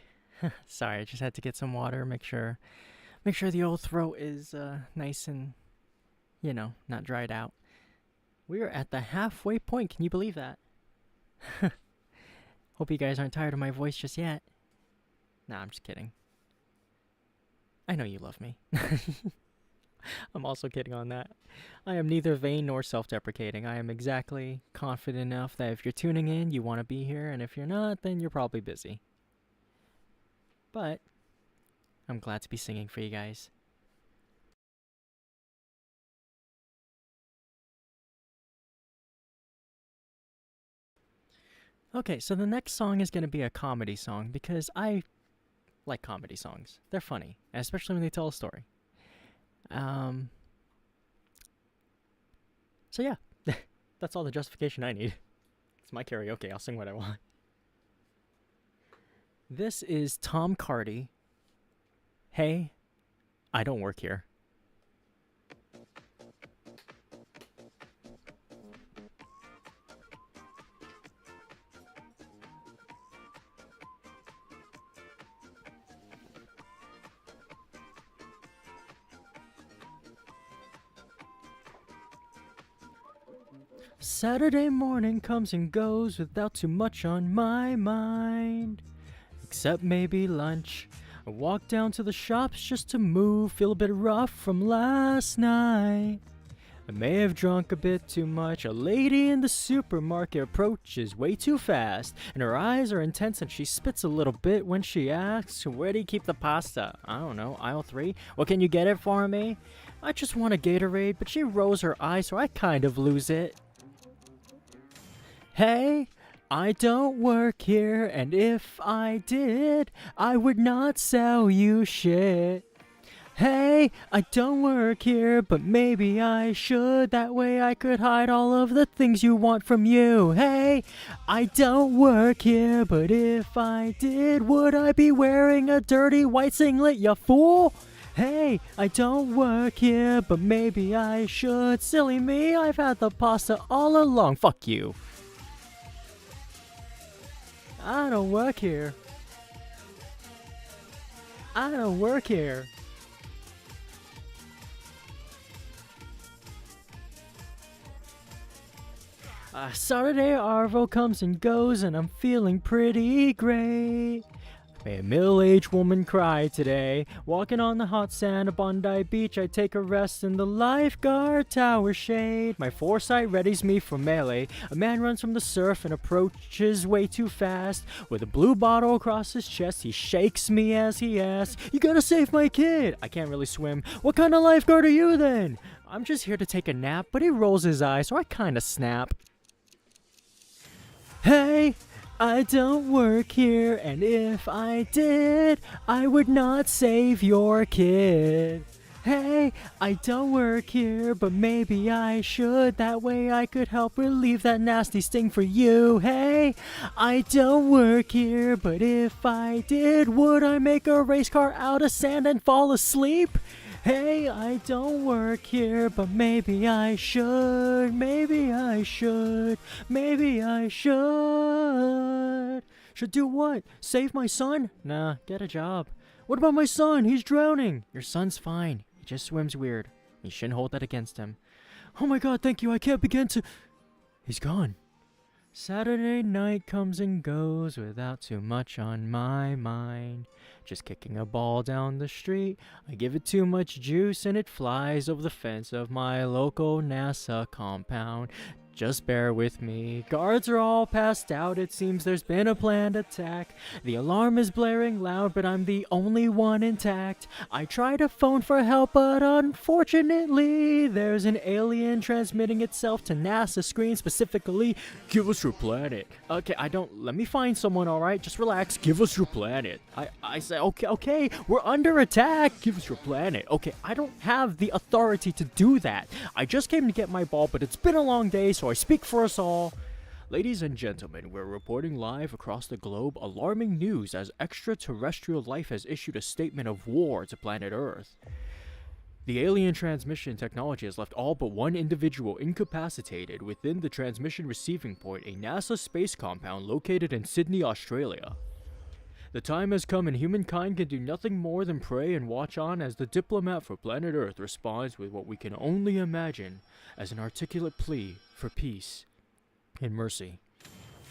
Sorry, I just had to get some water, make sure the old throat is nice and, not dried out. We're at the halfway point. Can you believe that? Hope you guys aren't tired of my voice just yet. Nah, I'm just kidding. I know you love me. I'm also kidding on that. I am neither vain nor self-deprecating. I am exactly confident enough that if you're tuning in, you want to be here, and if you're not, then you're probably busy. But I'm glad to be singing for you guys. Okay, so the next song is going to be a comedy song because I like comedy songs. They're funny, especially when they tell a story. So yeah, that's all the justification I need. It's my karaoke. I'll sing what I want. This is Tom Cardy. Hey, I don't work here. Saturday morning comes and goes without too much on my mind. Except maybe lunch. I walk down to the shops just to move, feel a bit rough from last night. I may have drunk a bit too much. A lady in the supermarket approaches way too fast, and her eyes are intense and she spits a little bit when she asks, "Where do you keep the pasta?" I don't know, aisle 3? Well, can you get it for me? I just want a Gatorade, but she rolls her eyes so I kind of lose it. Hey, I don't work here, and if I did, I would not sell you shit. Hey, I don't work here, but maybe I should. That way I could hide all of the things you want from you. Hey, I don't work here, but if I did, would I be wearing a dirty white singlet, you fool? Hey, I don't work here, but maybe I should. Silly me, I've had the pasta all along. Fuck you. I don't work here. I don't work here. Saturday Arvo comes and goes, and I'm feeling pretty great. A middle-aged woman cried today. Walking on the hot sand of Bondi Beach, I take a rest in the lifeguard tower shade. My foresight readies me for melee. A man runs from the surf and approaches way too fast. With a blue bottle across his chest, he shakes me as he asks, "You gotta save my kid." I can't really swim. "What kind of lifeguard are you then?" "I'm just here to take a nap," but he rolls his eyes, so I kinda snap. Hey, I don't work here, and if I did, I would not save your kid. Hey, I don't work here, but maybe I should. That way I could help relieve that nasty sting for you. Hey, I don't work here, but if I did, would I make a race car out of sand and fall asleep? Hey, I don't work here, but maybe I should. Maybe I should. Maybe I should. Should do what? Save my son? Nah, get a job. What about my son? He's drowning. Your son's fine. He just swims weird. You shouldn't hold that against him. Oh my god, thank you. I can't begin to... He's gone. Saturday night comes and goes without too much on my mind. Just kicking a ball down the street. I give it too much juice and it flies over the fence of my local NASA compound. Just bear with me. Guards are all passed out. It seems there's been a planned attack. The alarm is blaring loud, but I'm the only one intact. I try to phone for help, but unfortunately, there's an alien transmitting itself to NASA screen, specifically, "Give us your planet." Okay, let me find someone, alright? Just relax. Give us your planet. I say, okay, we're under attack. Give us your planet. Okay, I don't have the authority to do that. I just came to get my ball, but it's been a long day, so I speak for us all. Ladies and gentlemen, we're reporting live across the globe alarming news as extraterrestrial life has issued a statement of war to planet Earth. The alien transmission technology has left all but one individual incapacitated within the transmission receiving point, a NASA space compound located in Sydney, Australia. The time has come and humankind can do nothing more than pray and watch on as the diplomat for planet Earth responds with what we can only imagine as an articulate plea for peace and mercy.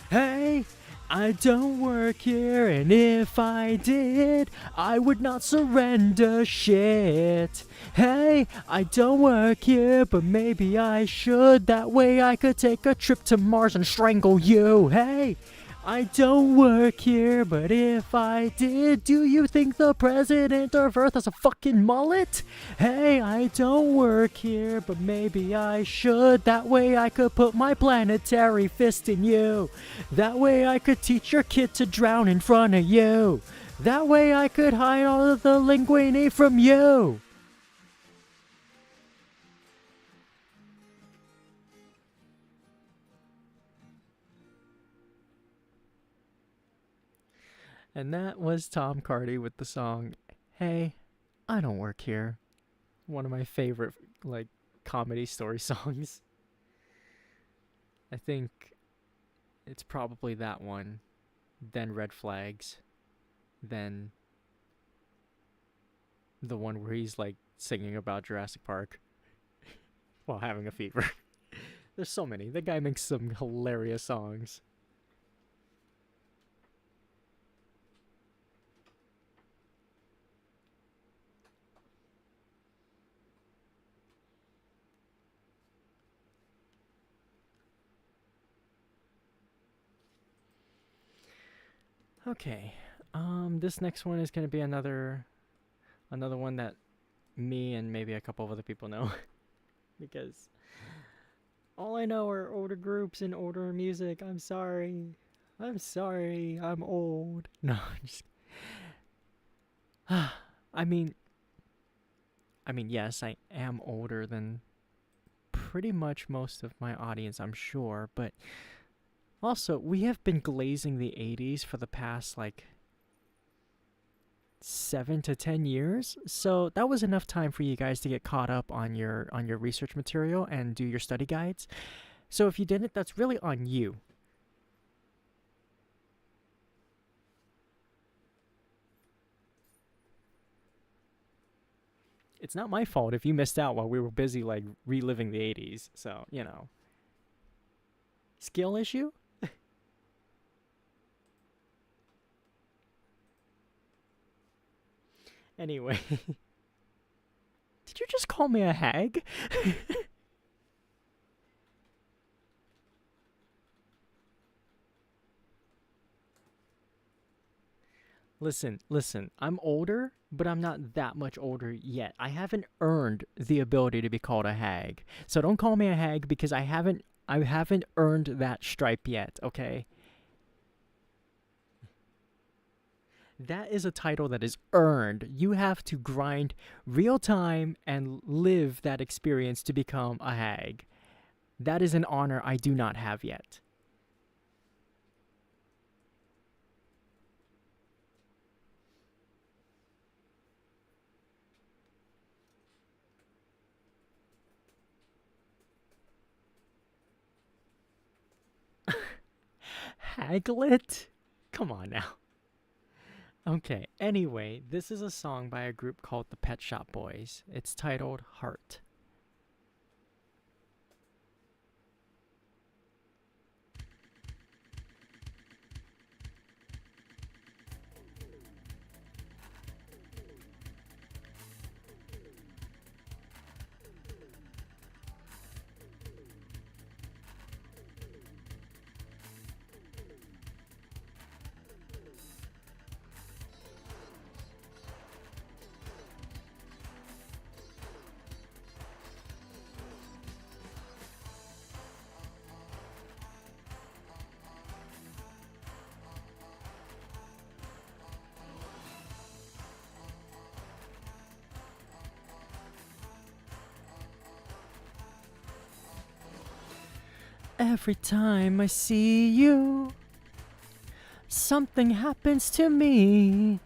Hey, I don't work here, and if I did, I would not surrender shit. Hey, I don't work here, but maybe I should. That way I could take a trip to Mars and strangle you. Hey, I don't work here, but if I did, do you think the president of Earth has a fucking mullet? Hey, I don't work here, but maybe I should. That way I could put my planetary fist in you. That way I could teach your kid to drown in front of you. That way I could hide all of the linguine from you. And that was Tom Cardy with the song, "Hey, I Don't Work Here." One of my favorite, comedy story songs. I think it's probably that one, then Red Flags, then the one where he's, singing about Jurassic Park while having a fever. There's so many. The guy makes some hilarious songs. Okay, this next one is gonna be another one that me and maybe a couple of other people know, because all I know are older groups and older music. I'm sorry. I'm sorry, I'm old. No, I'm just. I mean, yes, I am older than pretty much most of my audience, I'm sure, but also, we have been glazing the 80s for the past, like, 7 to 10 years. So that was enough time for you guys to get caught up on your research material and do your study guides. So if you didn't, that's really on you. It's not my fault if you missed out while we were busy like reliving the 80s. So, skill issue? Anyway, did you just call me a hag? Listen, I'm older, but I'm not that much older yet. I haven't earned the ability to be called a hag. So don't call me a hag because I haven't earned that stripe yet, okay? That is a title that is earned. You have to grind real time and live that experience to become a hag. That is an honor I do not have yet. Haglet? Come on now. Okay, anyway, this is a song by a group called the Pet Shop Boys. It's titled Heart. Every time I see you, something happens to me.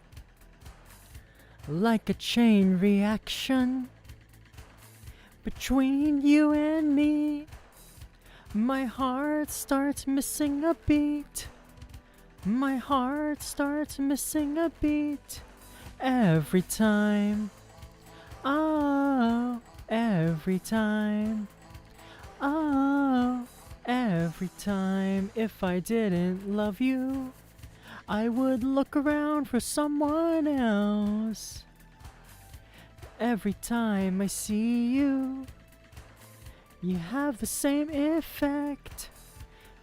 Like a chain reaction between you and me. My heart starts missing a beat. My heart starts missing a beat. Every time. Oh, every time. Oh, every time. If I didn't love you, I would look around for someone else. Every time I see you, you have the same effect.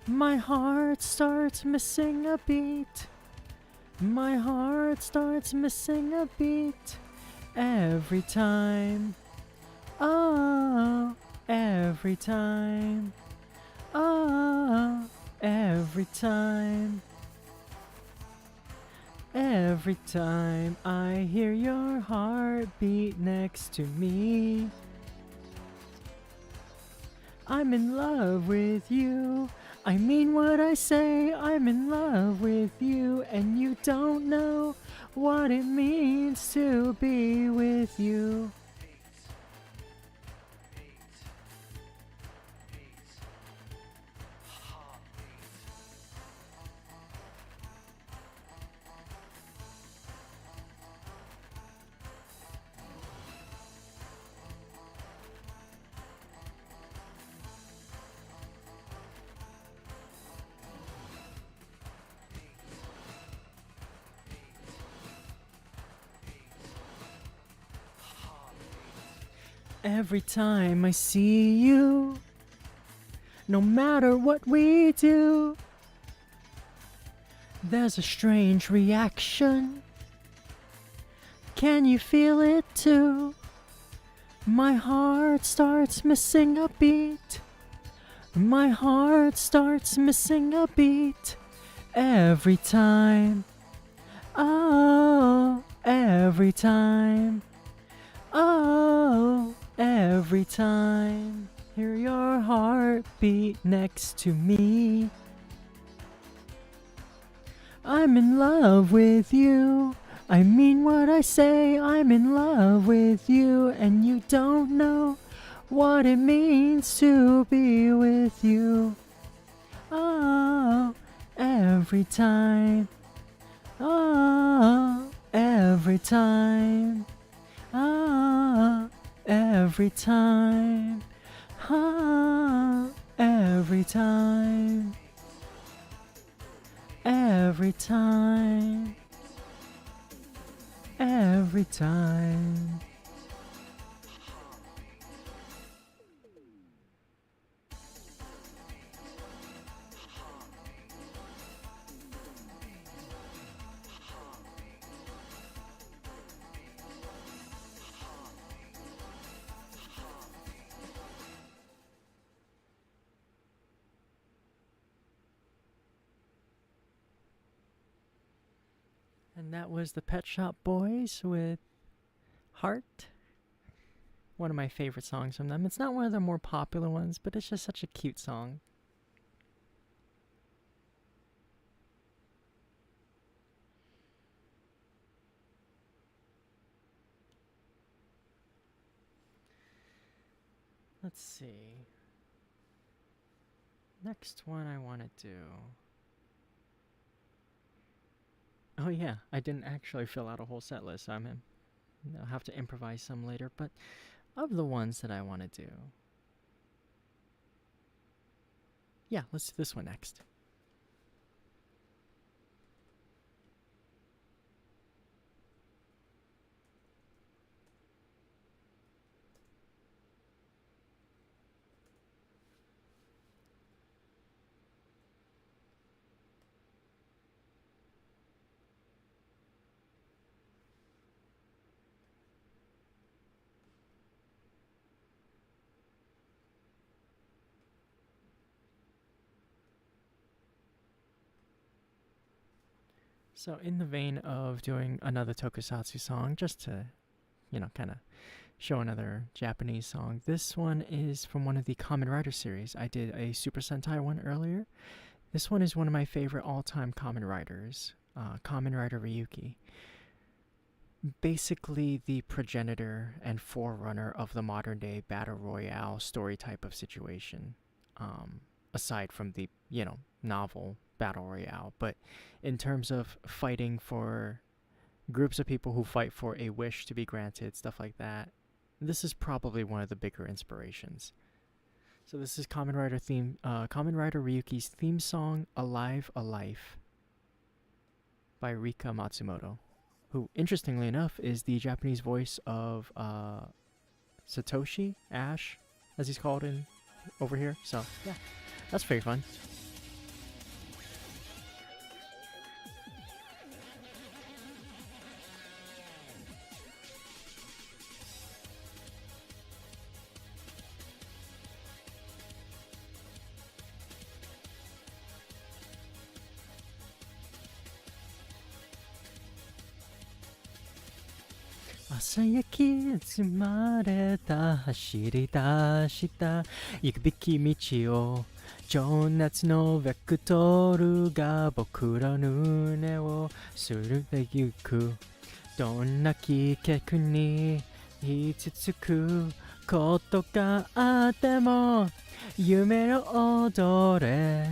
My heart starts missing a beat. My heart starts missing a beat. Every time. Oh, every time. Oh, every time. Every time I hear your heartbeat next to me, I'm in love with you. I mean what I say, I'm in love with you, and you don't know what it means to be with you. Every time I see you, no matter what we do, there's a strange reaction. Can you feel it too? My heart starts missing a beat. My heart starts missing a beat. every time. Oh, every time. Oh, every time. Hear your heartbeat next to me. I'm in love with you. I mean what I say, I'm in love with you, and you don't know what it means to be with you. Oh, every time. Oh, every time. Oh, every time. Oh, every time. Every time. Every time. And that was the Pet Shop Boys with Heart. One of my favorite songs from them. It's not one of their more popular ones, but it's just such a cute song. Let's see. Next one I want to do. Oh yeah, I didn't actually fill out a whole set list, so I'll have to improvise some later, but of the ones that I want to do. Yeah, let's do this one next. So in the vein of doing another tokusatsu song, just to, kind of show another Japanese song, this one is from one of the Kamen Rider series. I did a Super Sentai one earlier. This one is one of my favorite all-time Kamen Riders, Kamen Rider Ryuki. Basically the progenitor and forerunner of the modern-day Battle Royale story type of situation, aside from the, novel Battle Royale. But in terms of fighting for groups of people who fight for a wish to be granted, stuff like that, this is probably one of the bigger inspirations. So this is Kamen Rider Ryuki's theme song, Alive a Life, by Rika Matsumoto, who, interestingly enough, is the Japanese voice of Satoshi, Ash, as he's called over here. So, yeah, that's very fun. 朝焼き積まれた走り出した行くべき道を情熱のベクトルが僕らの胸をすでゆくどんな危険にいつつくことがあっても夢を踊れ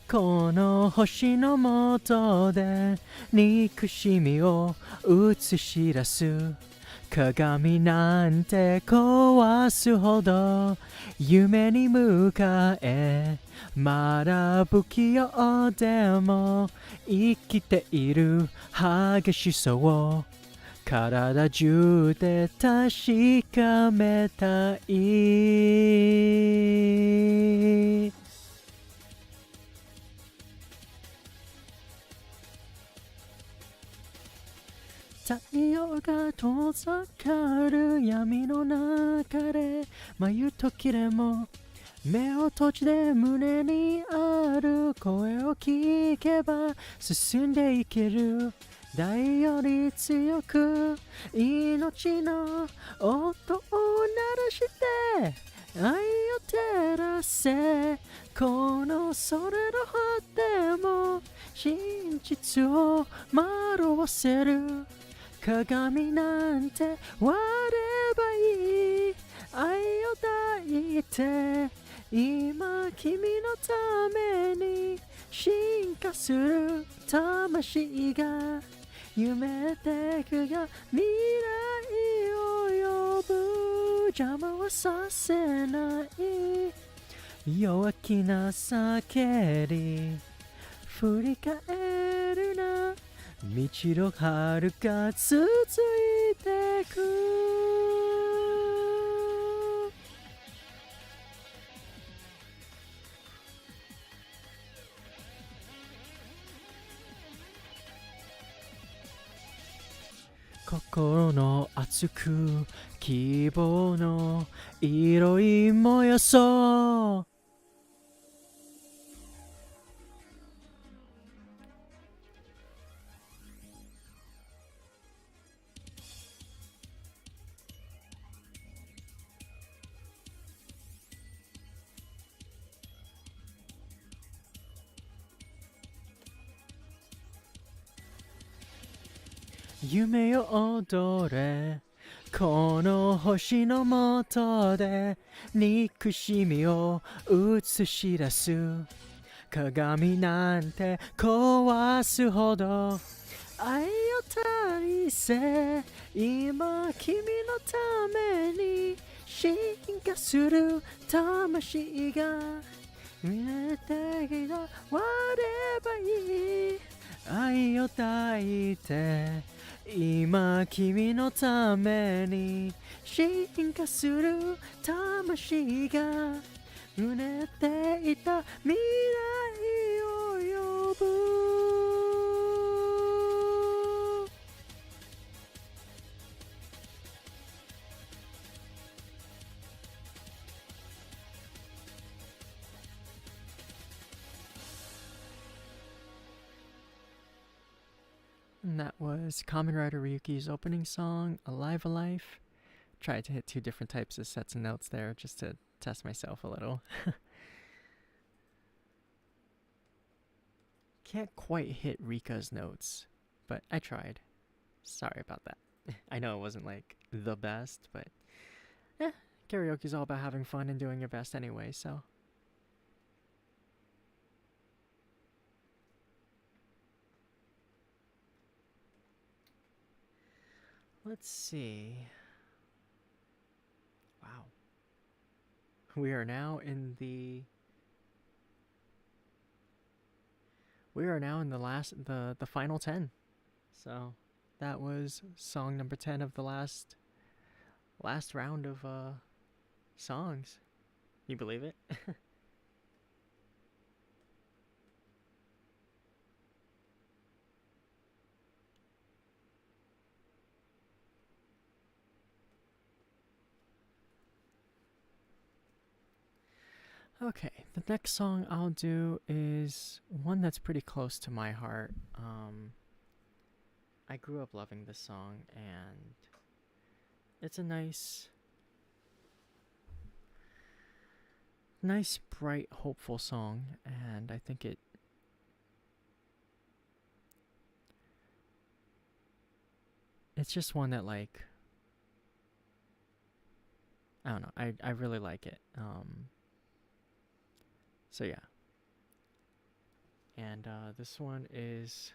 この星の下で憎しみを映し出す鏡なんて壊すほど夢に向かえまだ不器用でも生きている激しさを体中で確かめたい太陽が遠ざかる闇の中で迷う時でも目を閉じて胸にある声を聞けば進んでいける。大より強く命の音を鳴らして愛を照らせ。この空の果ても真実を惑わせる。鏡なんて割ればいい。愛を抱いて今君のために進化する魂が夢てくが未来を呼ぶ。邪魔はさせない弱気な叫び。振り返るな道の遥か続いてく。心の熱く希望の色い燃やそう。夢よ踊れこの星の下で憎しみを映し出す。鏡なんて壊すほど愛を大切。今君のために進化する魂が見てきた割ればいい。愛を抱いて今君のために進化する魂がうねっていた未来を呼ぶ。And that was Kamen Rider Ryuki's opening song, Alive Alive. Tried to hit two different types of sets of notes there just to test myself a little. Can't quite hit Rika's notes, but I tried. Sorry about that. I know it wasn't like the best, but karaoke's all about having fun and doing your best anyway, so. Let's see. Wow. We are now in the final 10. So that was song number 10 of the last round of songs. You believe it? Okay, the next song I'll do is one that's pretty close to my heart. I grew up loving this song, and it's a nice, bright, hopeful song, and I think it's just one that, like, I don't know, I really like it. So yeah. And this one is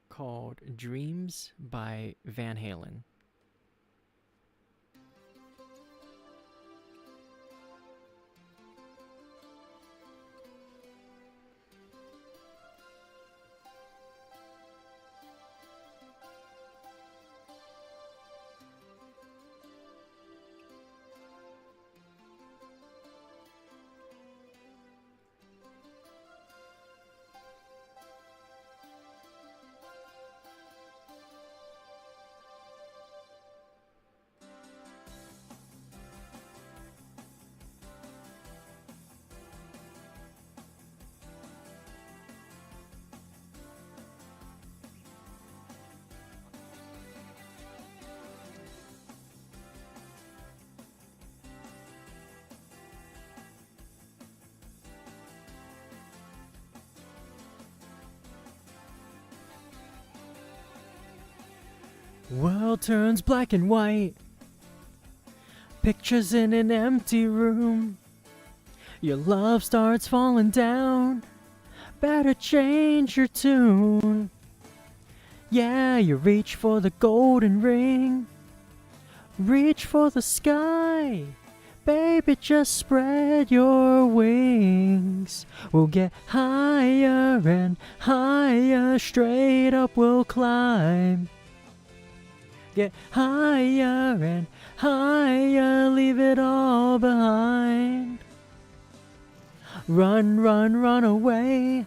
called Dreams by Van Halen. World turns black and white. Pictures in an empty room. Your love starts falling down. Better change your tune. Yeah, you reach for the golden ring. Reach for the sky. Baby, just spread your wings. We'll get higher and higher. Straight up we'll climb. Get higher and higher. Leave it all behind. Run, run, run away.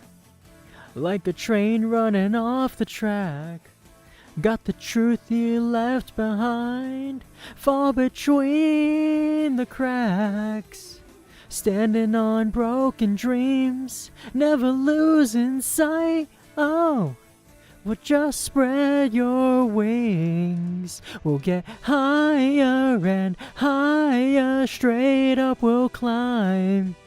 Like a train running off the track. Got the truth you left behind. Fall between the cracks. Standing on broken dreams. Never losing sight. Oh, well, just spread your wings. We'll get higher and higher. Straight up we'll climb.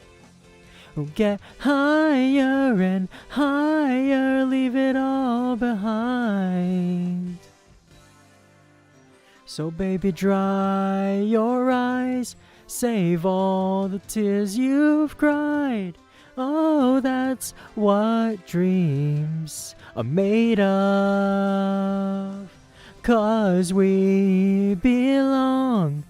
We'll get higher and higher, leave it all behind. So baby, dry your eyes, save all the tears you've cried. Oh, that's what dreams are made of. 'Cause we belong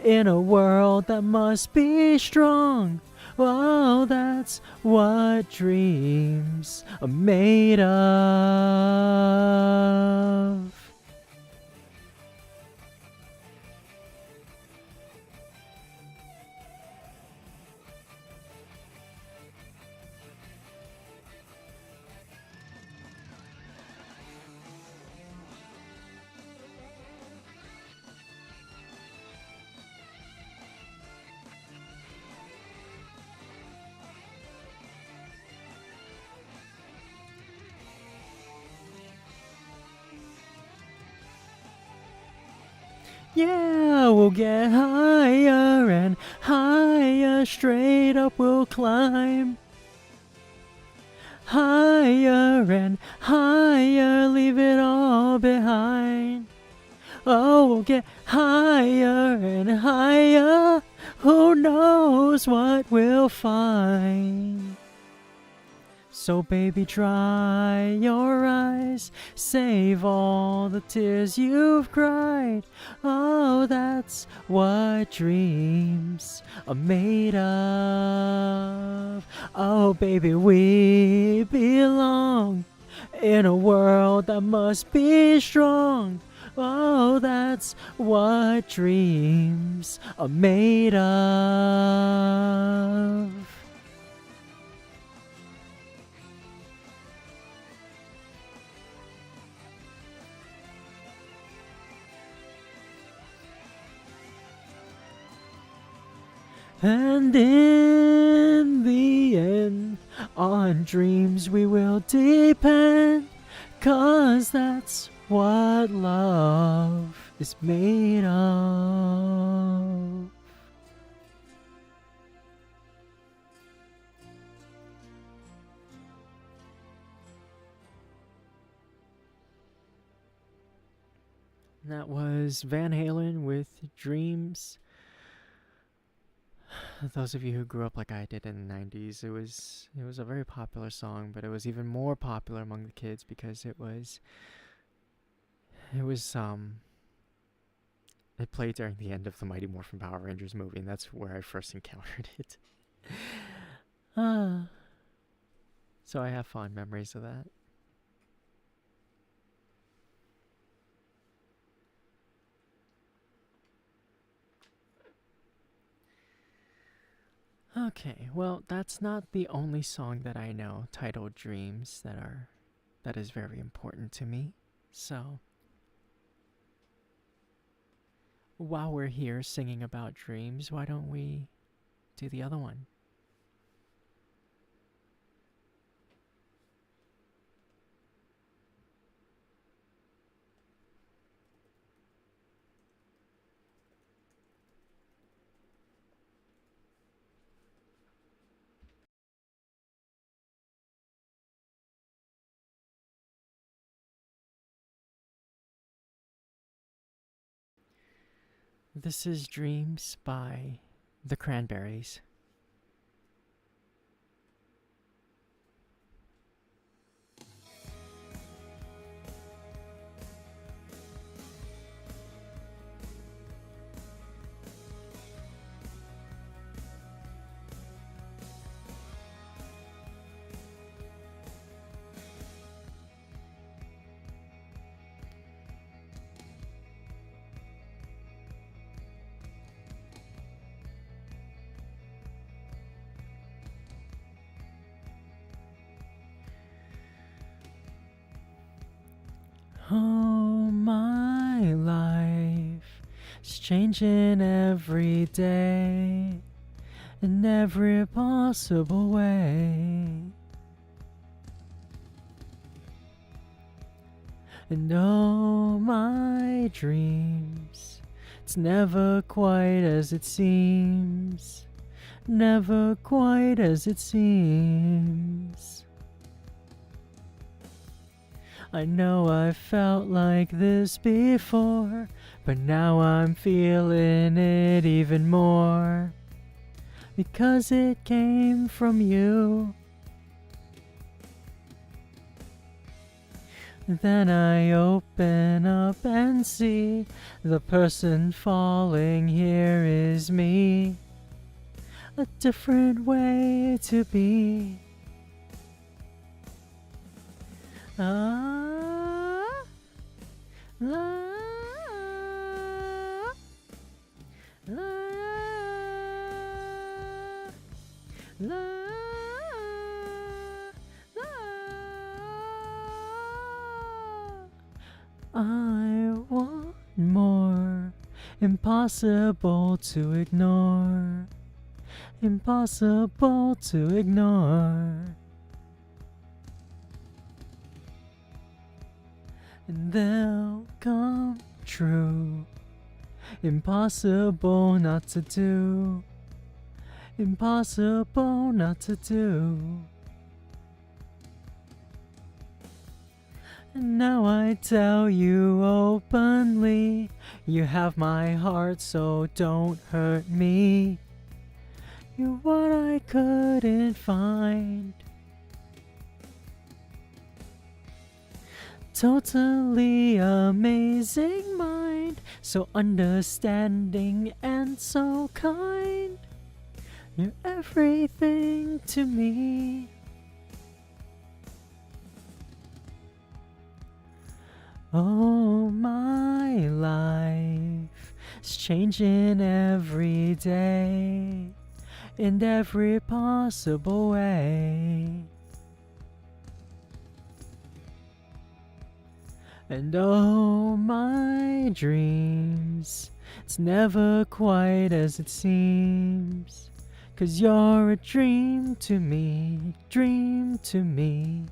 in a world that must be strong. Oh, that's what dreams are made of. Yeah, we'll get higher and higher, straight up we'll climb. Higher and higher, leave it all behind. Oh, we'll get higher and higher, who knows what we'll find. So baby, dry your eyes, save all the tears you've cried. Oh, that's what dreams are made of. Oh baby, we belong in a world that must be strong. Oh, that's what dreams are made of. And in the end, on dreams we will depend, 'cause that's what love is made of. That was Van Halen with Dreams. Those of you who grew up like I did in the 90s, it was a very popular song, but it was even more popular among the kids because it played during the end of the Mighty Morphin Power Rangers movie, and that's where I first encountered it. So I have fond memories of that. Okay, well, that's not the only song that I know titled Dreams that is very important to me. So, while we're here singing about dreams, why don't we do the other one? This is Dreams by the Cranberries. Oh, my life is changing every day in every possible way. And oh, my dreams, it's never quite as it seems, never quite as it seems. I know I felt like this before, but now I'm feeling it even more, because it came from you. Then I open up and see the person falling here is me. A different way to be. Ah, la, la, la, la. I want more. Impossible to ignore. Impossible to ignore. And they'll come true. Impossible not to do. Impossible not to do. And now I tell you openly, you have my heart, so don't hurt me. You're what I couldn't find. Totally amazing mind, so understanding and so kind. You're everything to me. Oh, my life is changing every day in every possible way. And oh, my dreams, it's never quite as it seems, 'cause you're a dream to me, dream to me.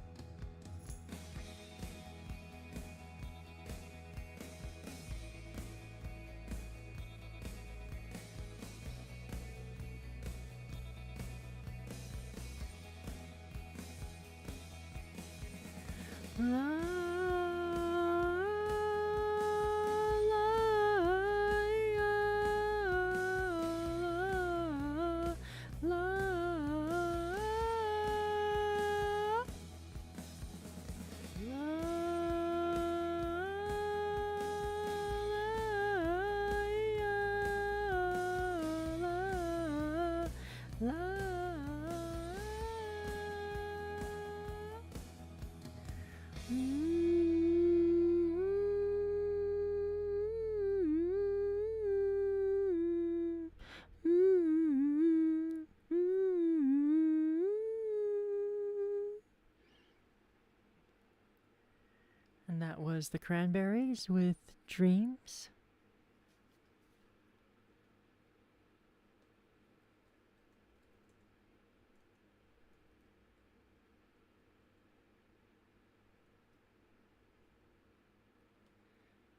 And that was the Cranberries with Dreams.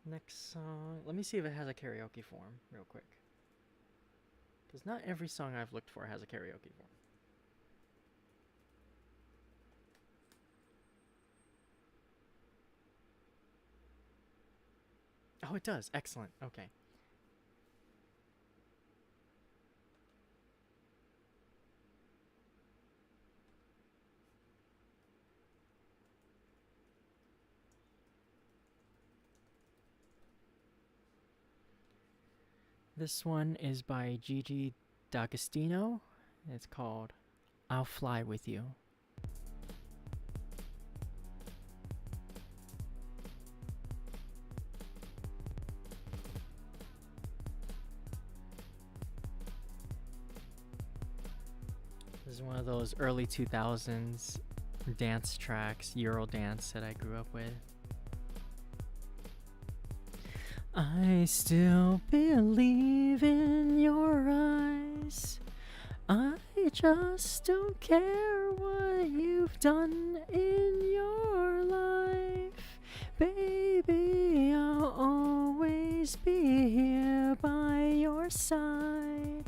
Next song, let me see if it has a karaoke form real quick. Because not every song I've looked for has a karaoke form. Oh, it does. Excellent. Okay. This one is by Gigi D'Agostino. It's called I'll Fly With You. This is one of those early 2000s dance tracks, Euro dance that I grew up with. I still believe in your eyes. I just don't care what you've done in your life. Baby, I'll always be here by your side.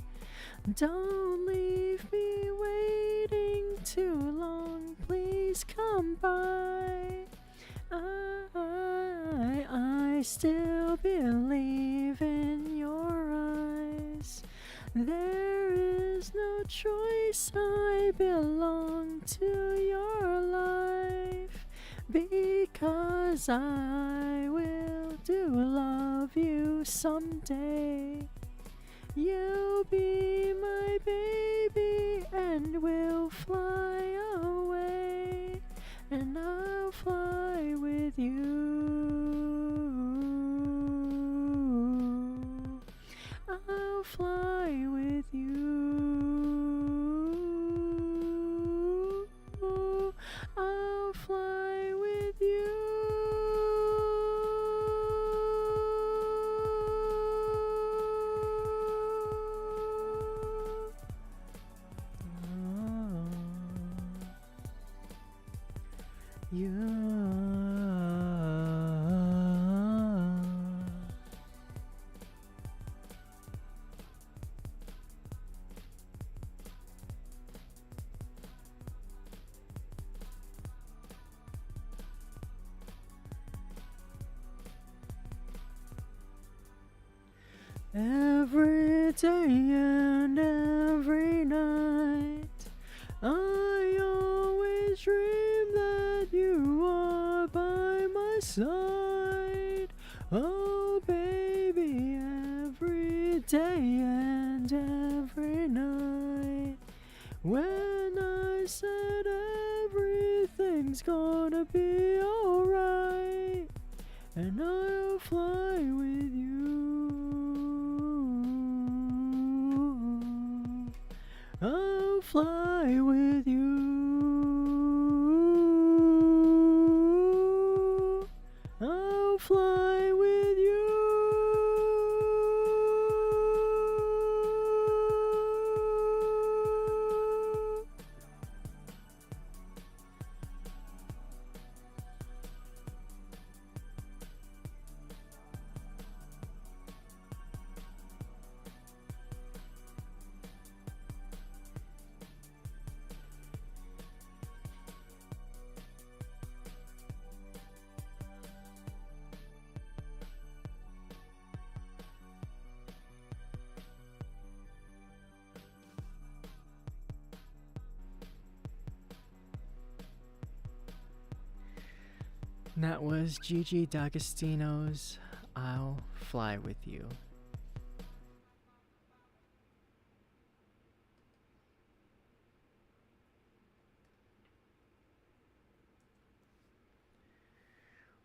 Don't leave me waiting too long. Please come by. I still believe in your eyes. There is no choice. I belong to your life because I will do love you someday. You'll be my baby and we'll fly away, and I'll fly with you. I'll fly with you. I'll fly with you. Every day and every night, I always dream that you are by my side. Oh baby, every day and every night. When I said everything's gonna be alright, and I'll fly with you. I'll fly with you. I'll fly with you. That was Gigi D'Agostino's I'll Fly With You.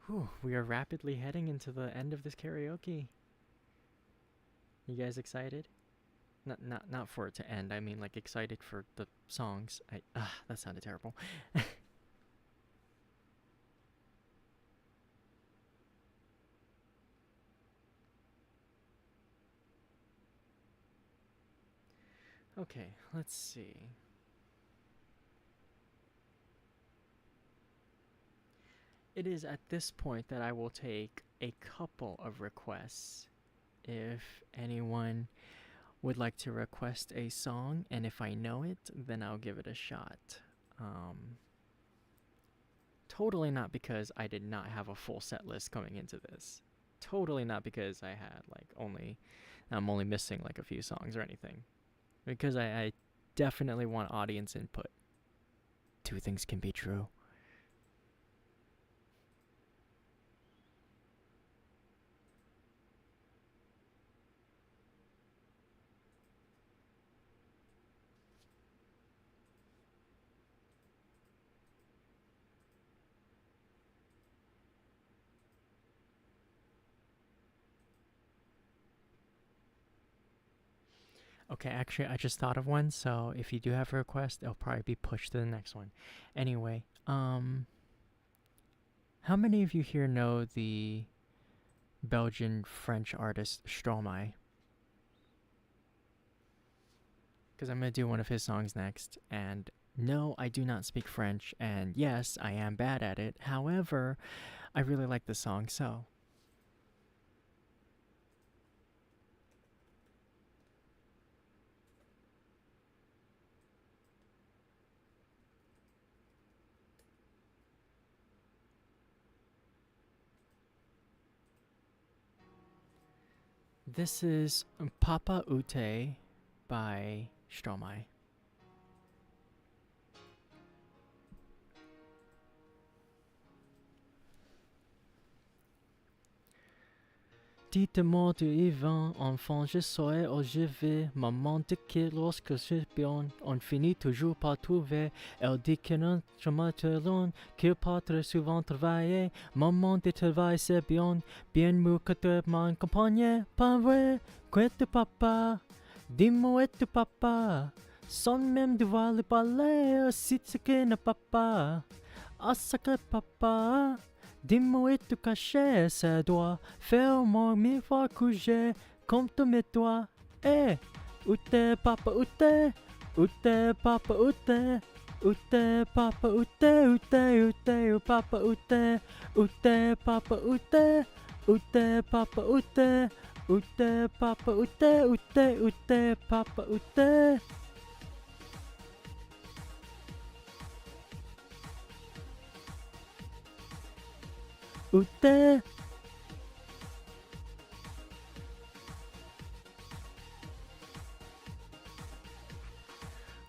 Whew, we are rapidly heading into the end of this karaoke. You guys excited? Not for it to end. I mean, like, excited for the songs. That sounded terrible. Okay, let's see. It is at this point that I will take a couple of requests. If anyone would like to request a song, and if I know it, then I'll give it a shot. Totally not because I did not have a full set list coming into this. Totally not because I had I'm only missing like a few songs or anything. Because I definitely want audience input. Two things can be true. Okay, actually, I just thought of one, so if you do have a request, it'll probably be pushed to the next one. Anyway, how many of you here know the Belgian French artist Stromae? Because I'm going to do one of his songs next. And no, I do not speak French. And yes, I am bad at it. However, I really like the song, so. This is Papa Ute by Stromae. Dites-moi d'où il vient, enfant, je saurai où je vais. Maman dit que lorsque je bien, on finit toujours par trouver. Elle dit que non, chemin te long, qu'il part très souvent travailler. Maman dit travail c'est bien, bien mieux que de m'accompagner. Pas vrai, quoi de papa? Dis-moi de papa. Sans même devoir le parler, si c'est que ne papa. Ah, sacré papa. Dis-moi tout caché, ça doit faire moins mille fois que j'ai compte mes doigts. Eh, où t'es papa, où t'es? Où t'es papa, où t'es? Où t'es papa, où t'es? Où t'es, où t'es, où papa, où t'es? Où t'es papa, où t'es? Où t'es papa, où t'es? Où t'es papa, où t'es? Où t'es, où t'es papa, où t'es? Où t'es?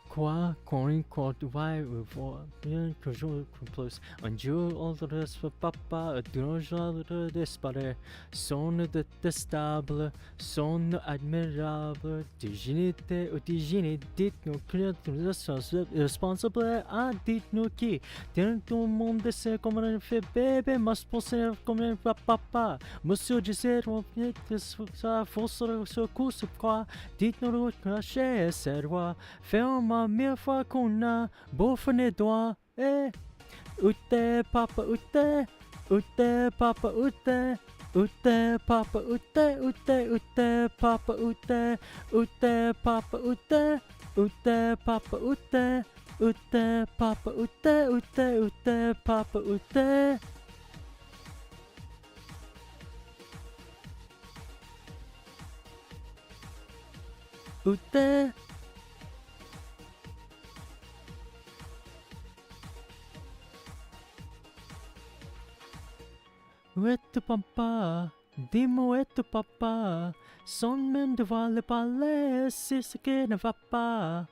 Quoi, quand tu vas voir bien que je plus un jour on reste papa, d'un jour disparaît, son détestable, son admirable, dignité ou dignité, dites-nous que nous sommes responsables, dites-nous qui, dans tout le monde sait comment on fait bébé, mais penser comme un papa, monsieur disait, on peut ça, faut se secouer, quoi, dites-nous que c'est roi, ferme mille fois qu'on a bouffé les doigts. Eh, où t'es papa, où t'es? Où t'es papa, où t'es? Où t'es papa, où t'es? Où t'es, où t'es papa, où t'es? Où t'es papa, où t'es? Où t'es papa, où t'es? Où t'es papa, où t'es? Où t'es, où t'es papa, où t'es? Où t'es? Où est papa? Dis-moi où est papa? Sans même devoir le parler, c'est ce qui ne va pas.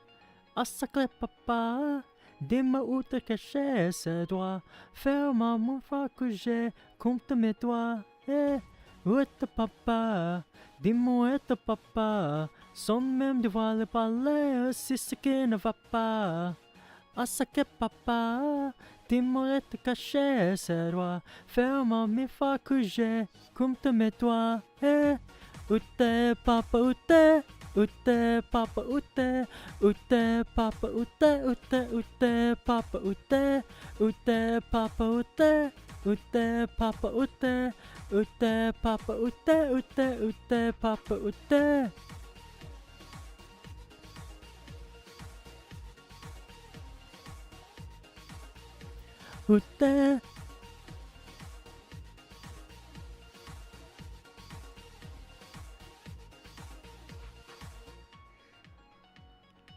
Ah sacré papa, dis-moi où te cacher, ça doit faire ma fois que j'ai compte mes doigts. Eh, où est papa? Dis-moi où est papa? Sans même devoir le parler, c'est ce qui ne va pas. Ah sacré papa, dis-moi où te cacher, ça doit faire ma fois que j'ai compte mes doigts. Eh, où t'es papa, où t'es? Où t'es papa, où t'es? Où t'es papa, où t'es? Où t'es, où t'es papa, où t'es? Où t'es papa, où t'es? Où t'es papa, où t'es? Où t'es papa, où t'es? Où t'es, où t'es papa, où t'es? Où t'es?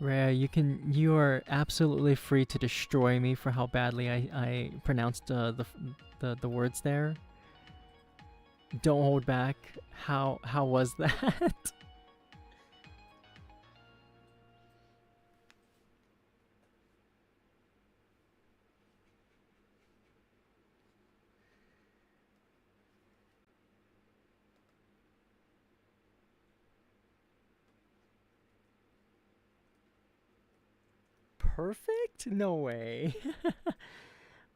Rhea, you are absolutely free to destroy me for how badly I pronounced the words there. Don't hold back. How was that? Perfect? No way.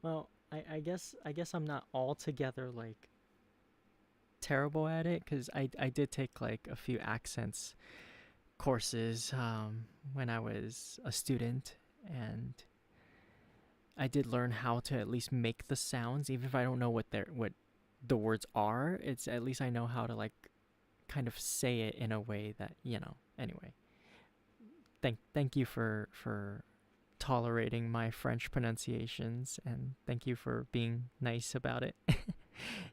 Well, I guess I'm not altogether like terrible at it because I did take like a few accents courses when I was a student, and I did learn how to at least make the sounds, even if I don't know what the words are. It's at least I know how to like kind of say it in a way that, you know. Anyway, thank you for tolerating my French pronunciations, and thank you for being nice about it.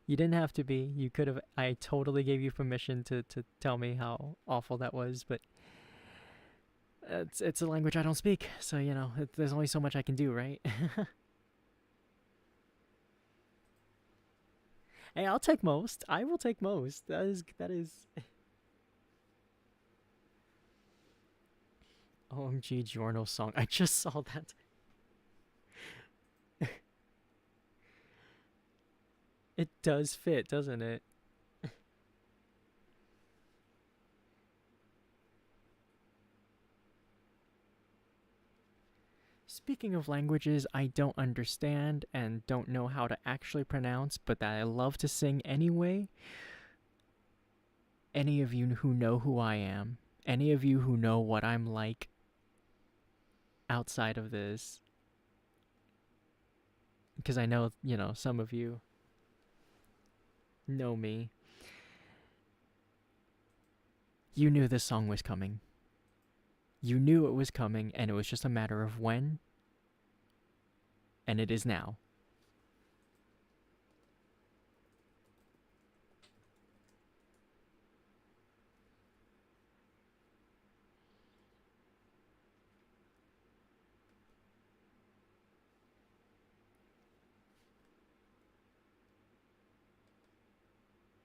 You didn't have to be. You could have. I totally gave you permission to tell me how awful that was, but it's a language I don't speak, so you know, there's only so much I can do, right? Hey, I'll take most. I will take most. That is. OMG Giorno song. I just saw that. It does fit, doesn't it? Speaking of languages I don't understand and don't know how to actually pronounce, but that I love to sing anyway, any of you who know who I am, any of you who know what I'm like outside of this, because I know, you know, some of you know me, you knew this song was coming. You knew it was coming, and it was just a matter of when, and it is now.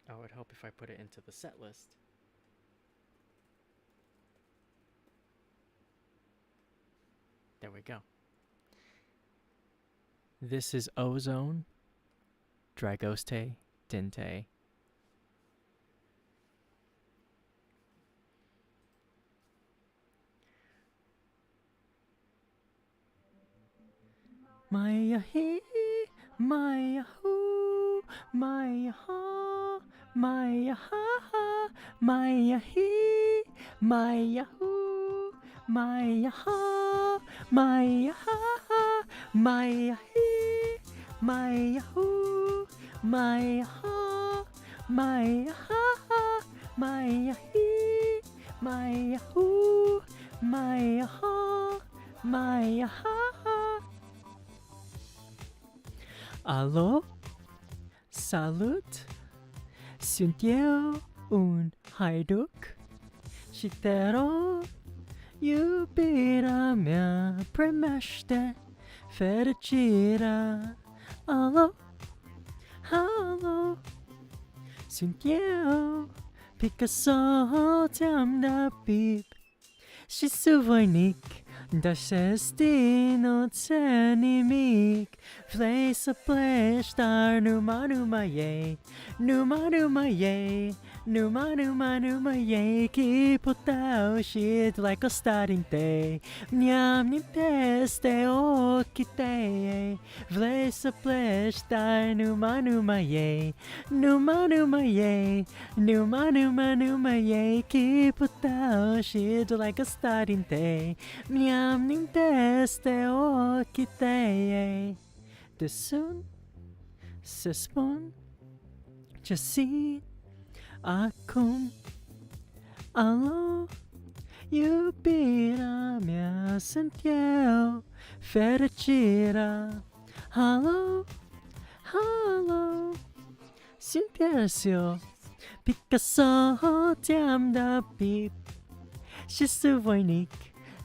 I would hope if I put it into the set list. There we go. This is Ozone, Dragoste Dinte. Maya he, Maya hu, Maya ha, Maya ha ha, Maya he, Maya hu, Maya ha, Maya ha ha, Maya he, Maya hu, Maya ha, Maya ha ha, Maya he, Maya hu, Maya ha, Maya ha ha. Allo, salut, Suntieo un hajduk, Shitero, Jubira mea premeste, Fericira. Allo, hallo, Suntieo, Picasso, Tamda Beep, Shisuvoinik, Dashestino Tsenimik, Place a place star Numa Numa Ye, Numa Numa Ye, Numa Numa Numa Ye, keep it out shit like a starting day. Nyam nim teste o kite, Place a place star Numa Numa Ye, Numa Numa Ye, Numa Numa Numa Ye, keep it out shit like a starting day. Nyam nim teste o kite. The sun, sespon, Jasin, Akum, Allo, Jubira mea Santiago, Fericira. Hallo, hallo, Sintercio, Picasso, Tamda Beep, Shisuvoinik,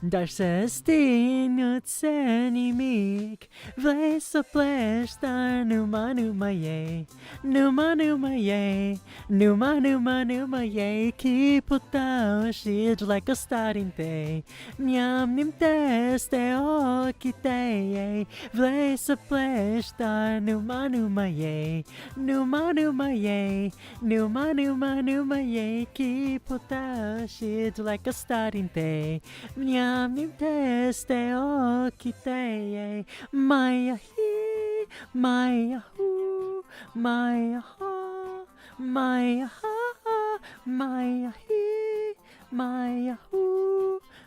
Darsestino Tsenimik, Place a place star Numa Numa Ye, Numa Numa Ye, Numa Numa Numa Ye, keep it down shit like a starting day. Nyam nim teste o kite, Place a place star Numa Numa Ye, Numa Numa Ye, Numa Numa Numa Ye, keep it down shit like a starting day. Nyam nim teste o kite, Maya he, Maya hu, Maya ha, Maya ha ha, Maya he, Maya hu.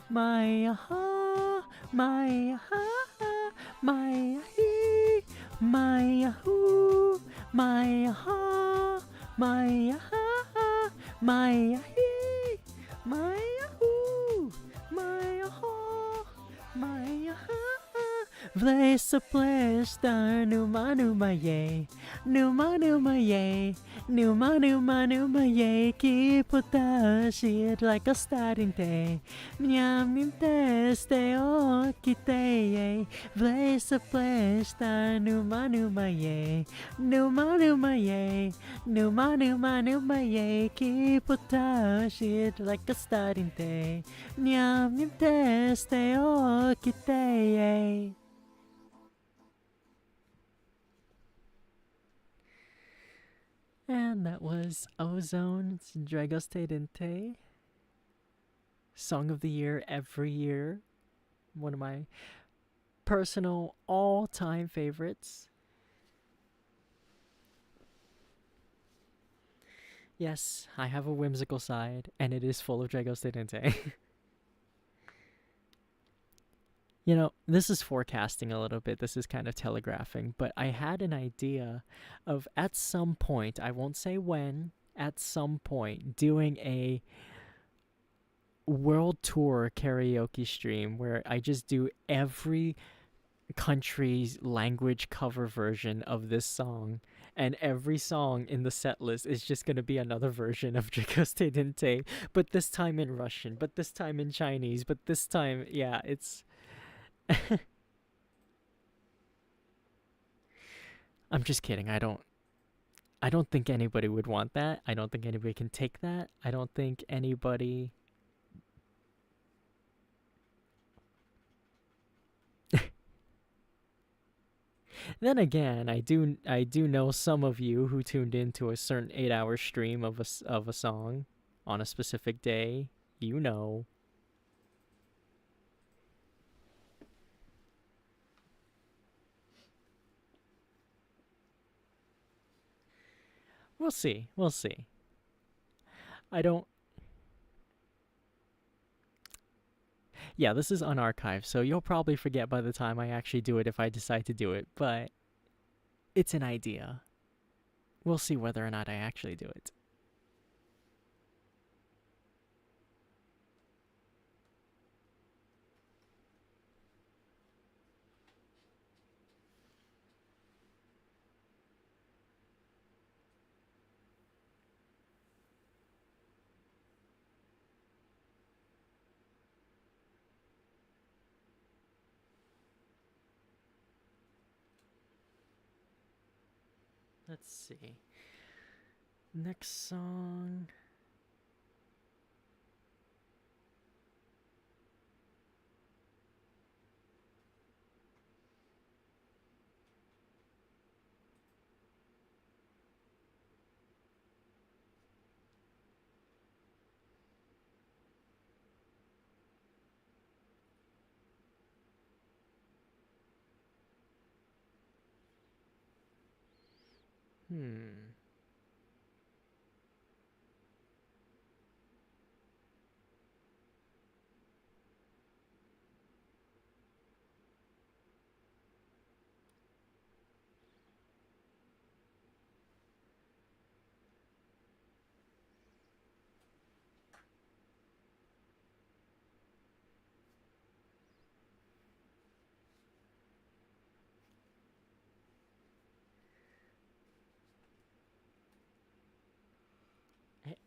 my ha, my ha, my he, my who, my ha, my ha, my he, my who, my ha, my ha. Place a place star numa numa yay, numa numa yay, numa numa numa yay. Keep it shit like a starting day. Nyam te stay o kite yay. Place a place star numa numa yay, numa numa yay, numa numa numa yay. Keep it shit like a starting day. Nyam te stay o kite yay. And that was Ozone's Dragostea Dente. Song of the Year every year. One of my personal all-time favorites. Yes, I have a whimsical side, and it is full of Dragostea Dente. You know, this is forecasting a little bit. This is kind of telegraphing, but I had an idea of at some point, I won't say when, at some point, doing a world tour karaoke stream where I just do every country's language cover version of this song, and every song in the set list is just going to be another version of Dragostea Dente, but this time in Russian, but this time in Chinese, but this time, yeah, it's... I'm just kidding. I don't think anybody would want that. I don't think anybody can take that. I don't think anybody... Then again, I do know some of you who tuned into a certain 8-hour stream of a song on a specific day. You know. We'll see. We'll see. I don't... Yeah, this is unarchived, so you'll probably forget by the time I actually do it if I decide to do it, but it's an idea. We'll see whether or not I actually do it. Let's see. Next song. Hmm.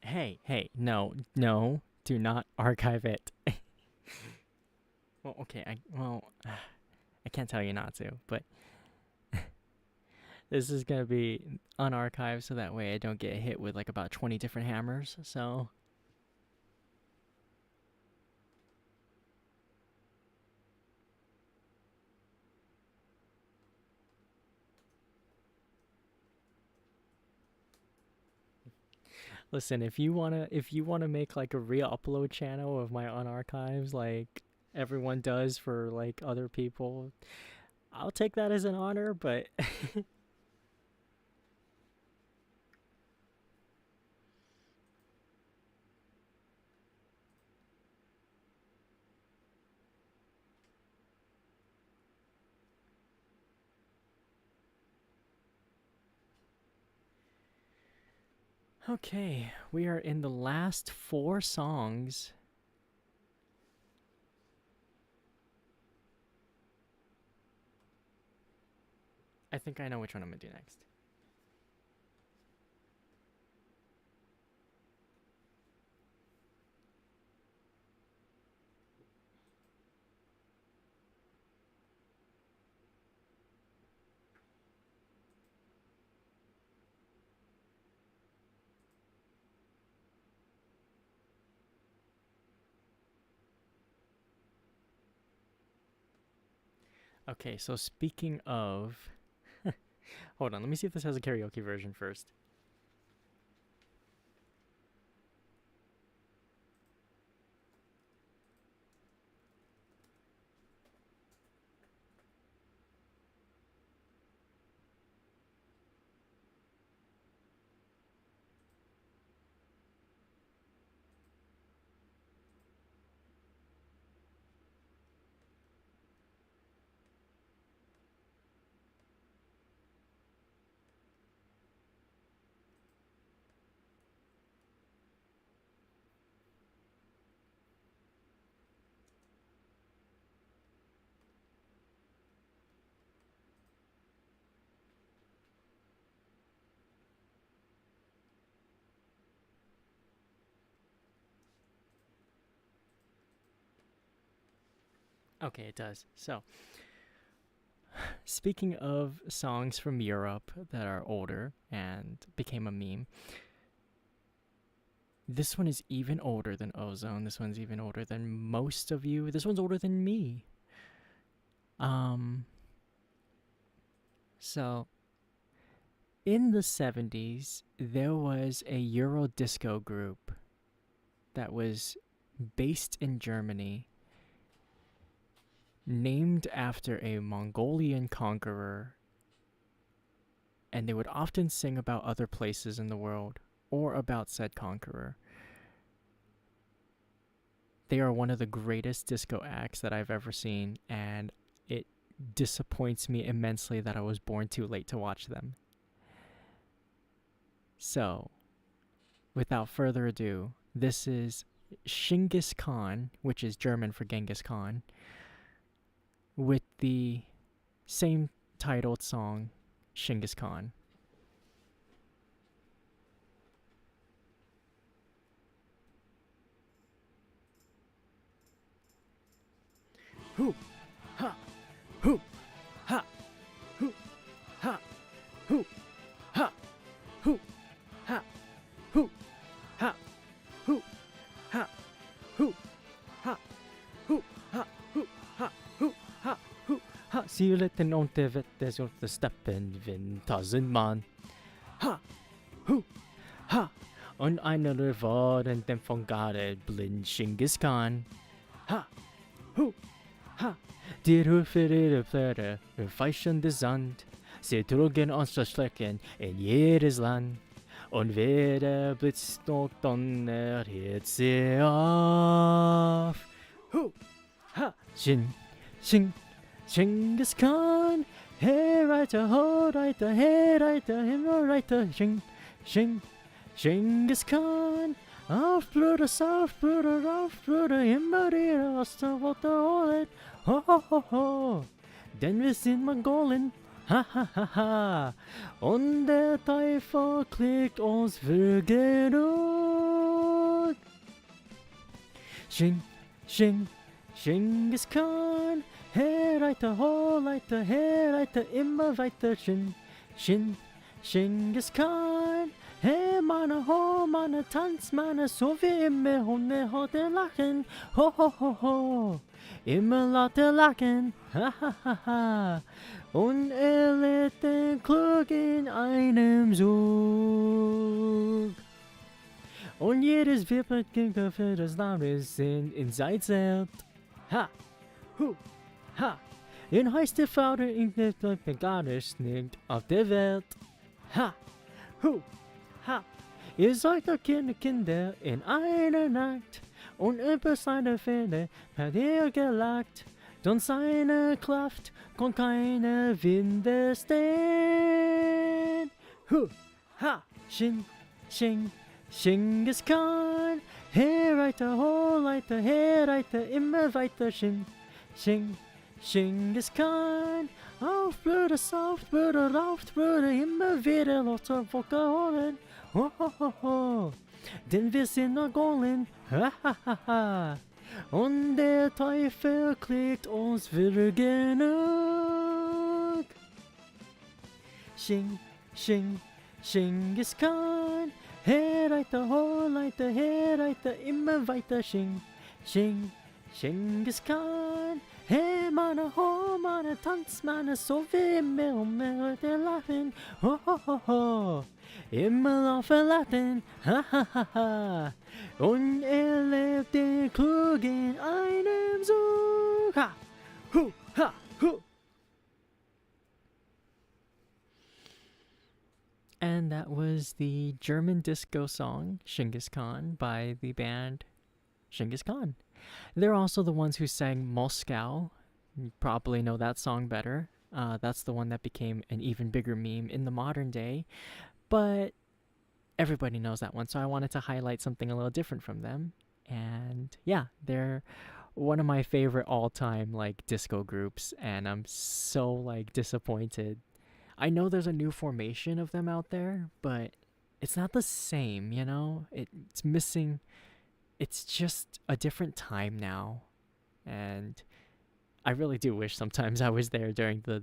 Hey, no, do not archive it. Well, okay, I can't tell you not to, but this is gonna be unarchived so that way I don't get hit with like about 20 different hammers, so... Listen, if you wanna make like a re-upload channel of my unarchives like everyone does for like other people, I'll take that as an honor, but Okay, we are in the last 4 songs. I think I know which one I'm gonna do next. Okay, so speaking of... Hold on, let me see if this has a karaoke version first. Okay, it does. So, speaking of songs from Europe that are older and became a meme, this one is even older than Ozone. This one's even older than most of you. This one's older than me. So, in the 70s, there was a Euro disco group that was based in Germany, named after a Mongolian conqueror, and they would often sing about other places in the world or about said conqueror. They are one of the greatest disco acts that I've ever seen, and it disappoints me immensely that I was born too late to watch them. So, without further ado, this is Genghis Khan, which is German for Genghis Khan, with the same titled song, Genghis Khan. Hoo, ha, hoo, ha, hoo, ha, hoo, ha, hoo, ha, hoo, ha, hoo, ha, hoo, ha, hoo, ha, hoo, ha, hoo, ha, hoo, ha. Sieleten und der Wetter und der Steppen Wind 1000 Mann. Ha, hoo, ha. Und einer war dem von Gade blind Genghis Khan. Ha, hoo, ha. Die Rufe ihrer Pferde feichen das Sand. Sie trugen uns das Schrecken in jedes Land. Und weder Blitz noch Donner hielt sie auf. Hu, ha, Genghis Khan. Hey, Reiter, ho, Reiter, hey, Reiter, Himmel, Reiter, Genghis Khan. Auf, Bruder, immer wieder aus der Worte holen. Ho, ho, ho, ho. Denn wir sind Mongolen. Ha, ha, ha, ha. Und der Teufel kriegt uns für genug. Genghis Khan. Hey, Reiter, ho, Reiter, hey, Reiter, immer weiter. Genghis Khan. Hey, meine, ho, meine, tanz, meine, so wie immer, Hunde, heute lachen. Ho, ho, ho, ho. Immer lauter lachen. Ha, ha, ha, ha. Und lädt den Klug in einem Zug. Und jedes wippert für das Landes in sein Zelt. Ha, hu, ha. In heißt der Vater in der gar nicht auf der Welt. Ha, hu, ha. Ihr seid doch Kinder in einer Nacht. Und über seine Fälle hat er gelacht. Don seine Kraft kann keine Winde stehen. Hu, ha, Genghis Khan. Here right the whole right the head right the immer right the Genghis Khan. Aufbrüder, Saftbrüder, Raftbrüder, immer wieder låter folk hållen. Ho, ho, ho, ho. Den wir sind noch golden. Ha, ha, ha, ha. Und der Teufel kriegt uns wieder genug. Genghis Khan. Här right hår right här right immer weiter Genghis Khan. Hey manne ho manne tanz manne so wie mehr der lachen. Ho ho ho ho. Immer laufen lachen. Ha ha ha ha. Und lebt den Klug in einem Zug. Ha hu ha hu. And that was the German disco song, Genghis Khan, by the band Genghis Khan. They're also the ones who sang Moscow. You probably know that song better. That's the one that became an even bigger meme in the modern day. But everybody knows that one, so I wanted to highlight something a little different from them. And yeah, they're one of my favorite all-time disco groups, and I'm so disappointed. I know there's a new formation of them out there, but it's not the same, you know? It's missing. It's just a different time now. And I really do wish sometimes I was there during the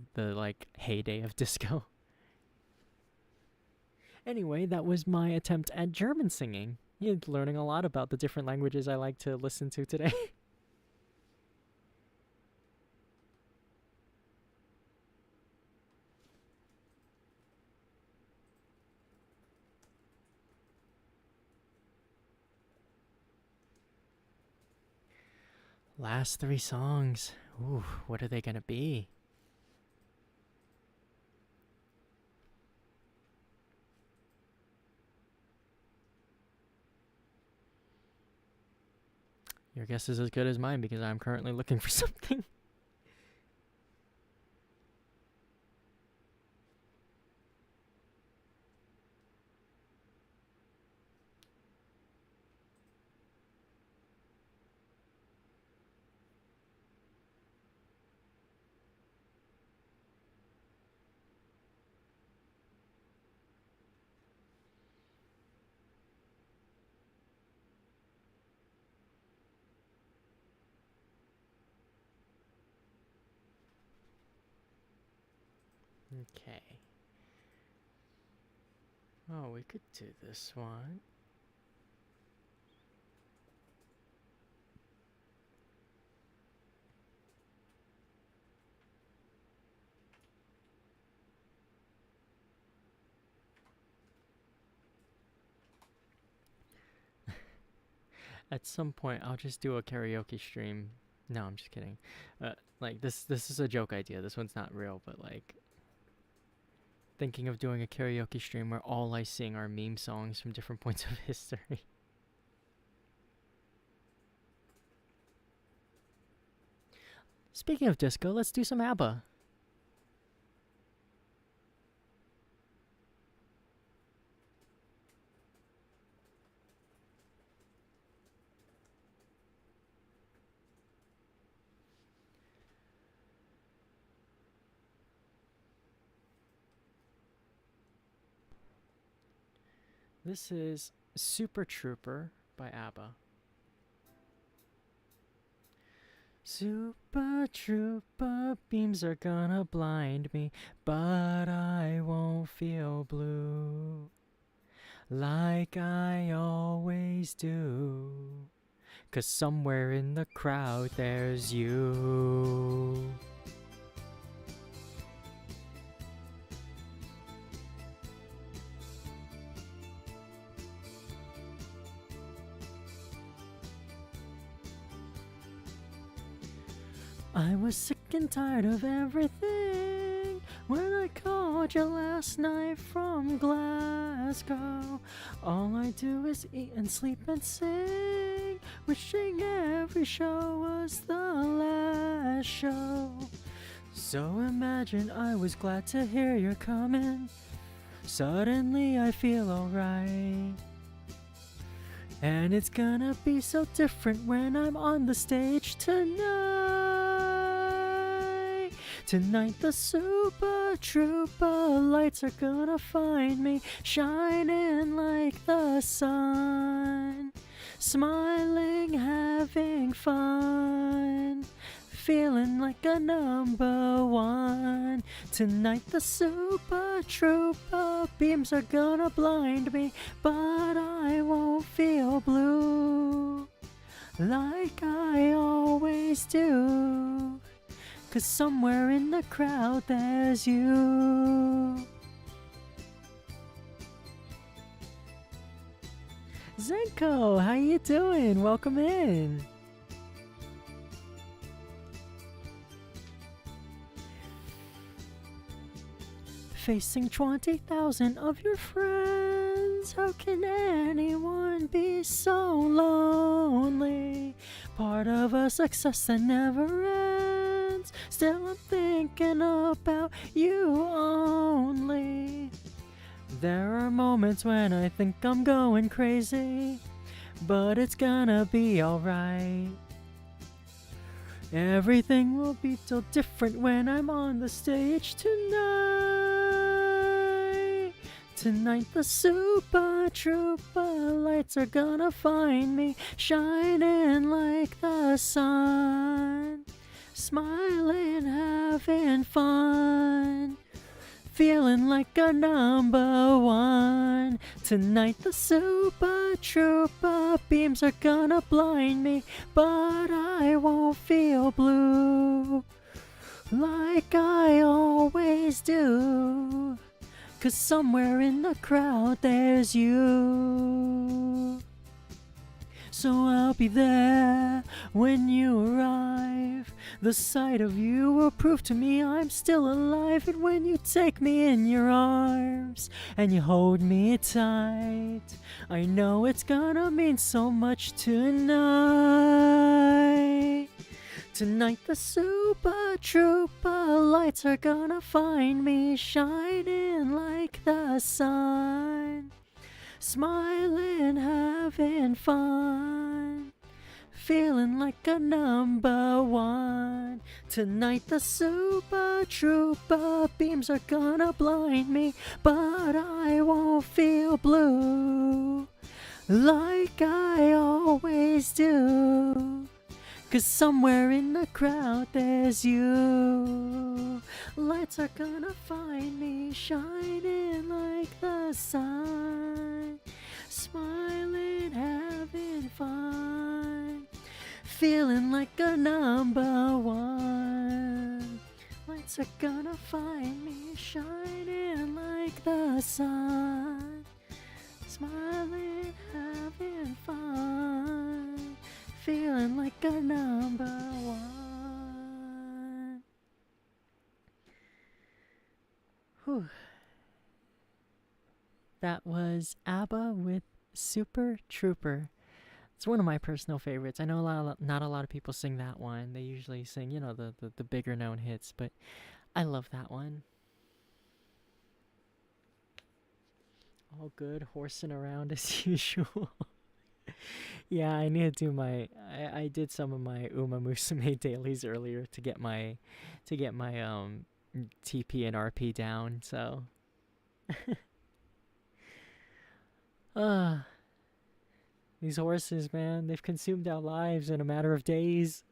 heyday of disco. Anyway, that was my attempt at German singing. You're learning a lot about the different languages I like to listen to today. Last 3 songs. Ooh, what are they gonna be? Your guess is as good as mine because I'm currently looking for something. Okay. Oh, we could do this one. At some point, I'll just do a karaoke stream. No, I'm just kidding. This is a joke idea. This one's not real, but thinking of doing a karaoke stream where all I sing are meme songs from different points of history. Speaking of disco, let's do some ABBA. This is Super Trooper by ABBA. Super Trooper beams are gonna blind me, but I won't feel blue like I always do, 'cause somewhere in the crowd there's you. I was sick and tired of everything when I called you last night from Glasgow. All I do is eat and sleep and sing, wishing every show was the last show. So imagine I was glad to hear you're coming. Suddenly I feel alright. And it's gonna be so different when I'm on the stage tonight. Tonight the Super Trooper lights are gonna find me shining like the sun, smiling, having fun, feeling like a number one. Tonight the Super Trooper beams are gonna blind me, but I won't feel blue like I always do, 'cause somewhere in the crowd there's you. Zenko, how you doing? Welcome in. Facing 20,000 of your friends, how can anyone be so lonely? Part of a success that never ends. Still I'm thinking about you only. There are moments when I think I'm going crazy, but it's gonna be alright. Everything will be so different when I'm on the stage tonight. Tonight the Super Trooper lights are gonna find me shining like the sun, smiling, having fun, feeling like a number one. Tonight the Super Trooper beams are gonna blind me, but I won't feel blue like I always do, 'cause somewhere in the crowd there's you. So I'll be there when you arrive. The sight of you will prove to me I'm still alive. And when you take me in your arms and you hold me tight, I know it's gonna mean so much tonight. Tonight the Super Trooper lights are gonna find me shining like the sun, smiling, having fun, feeling like a number one. Tonight the Super Trooper beams are gonna blind me, but I won't feel blue like I always do, 'cause somewhere in the crowd there's you. Lights are gonna find me shining like the sun, smiling, having fun, feeling like a number one. Lights are gonna find me shining like the sun, smiling, having fun, feeling like a number one. Whew. That was ABBA with Super Trooper. It's one of my personal favorites. I know not a lot of people sing that one. They usually sing, the bigger known hits, but I love that one. All good, horsing around as usual. Yeah, I need to do I did some of my Uma Musume dailies earlier to get my TP and RP down, so these horses, man, they've consumed our lives in a matter of days.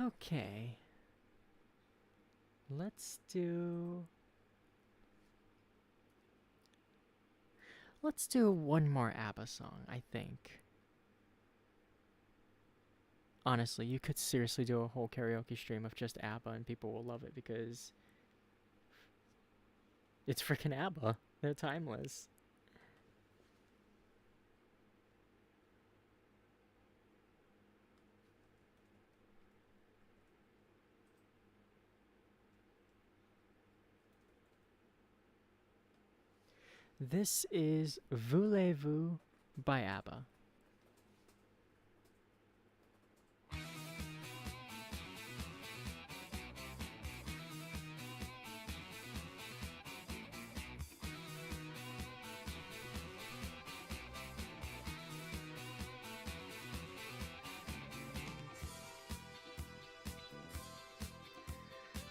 Okay. Let's do one more ABBA song, I think. Honestly, you could seriously do a whole karaoke stream of just ABBA and people will love it because it's freaking ABBA. They're timeless. This is Voulez-vous by ABBA.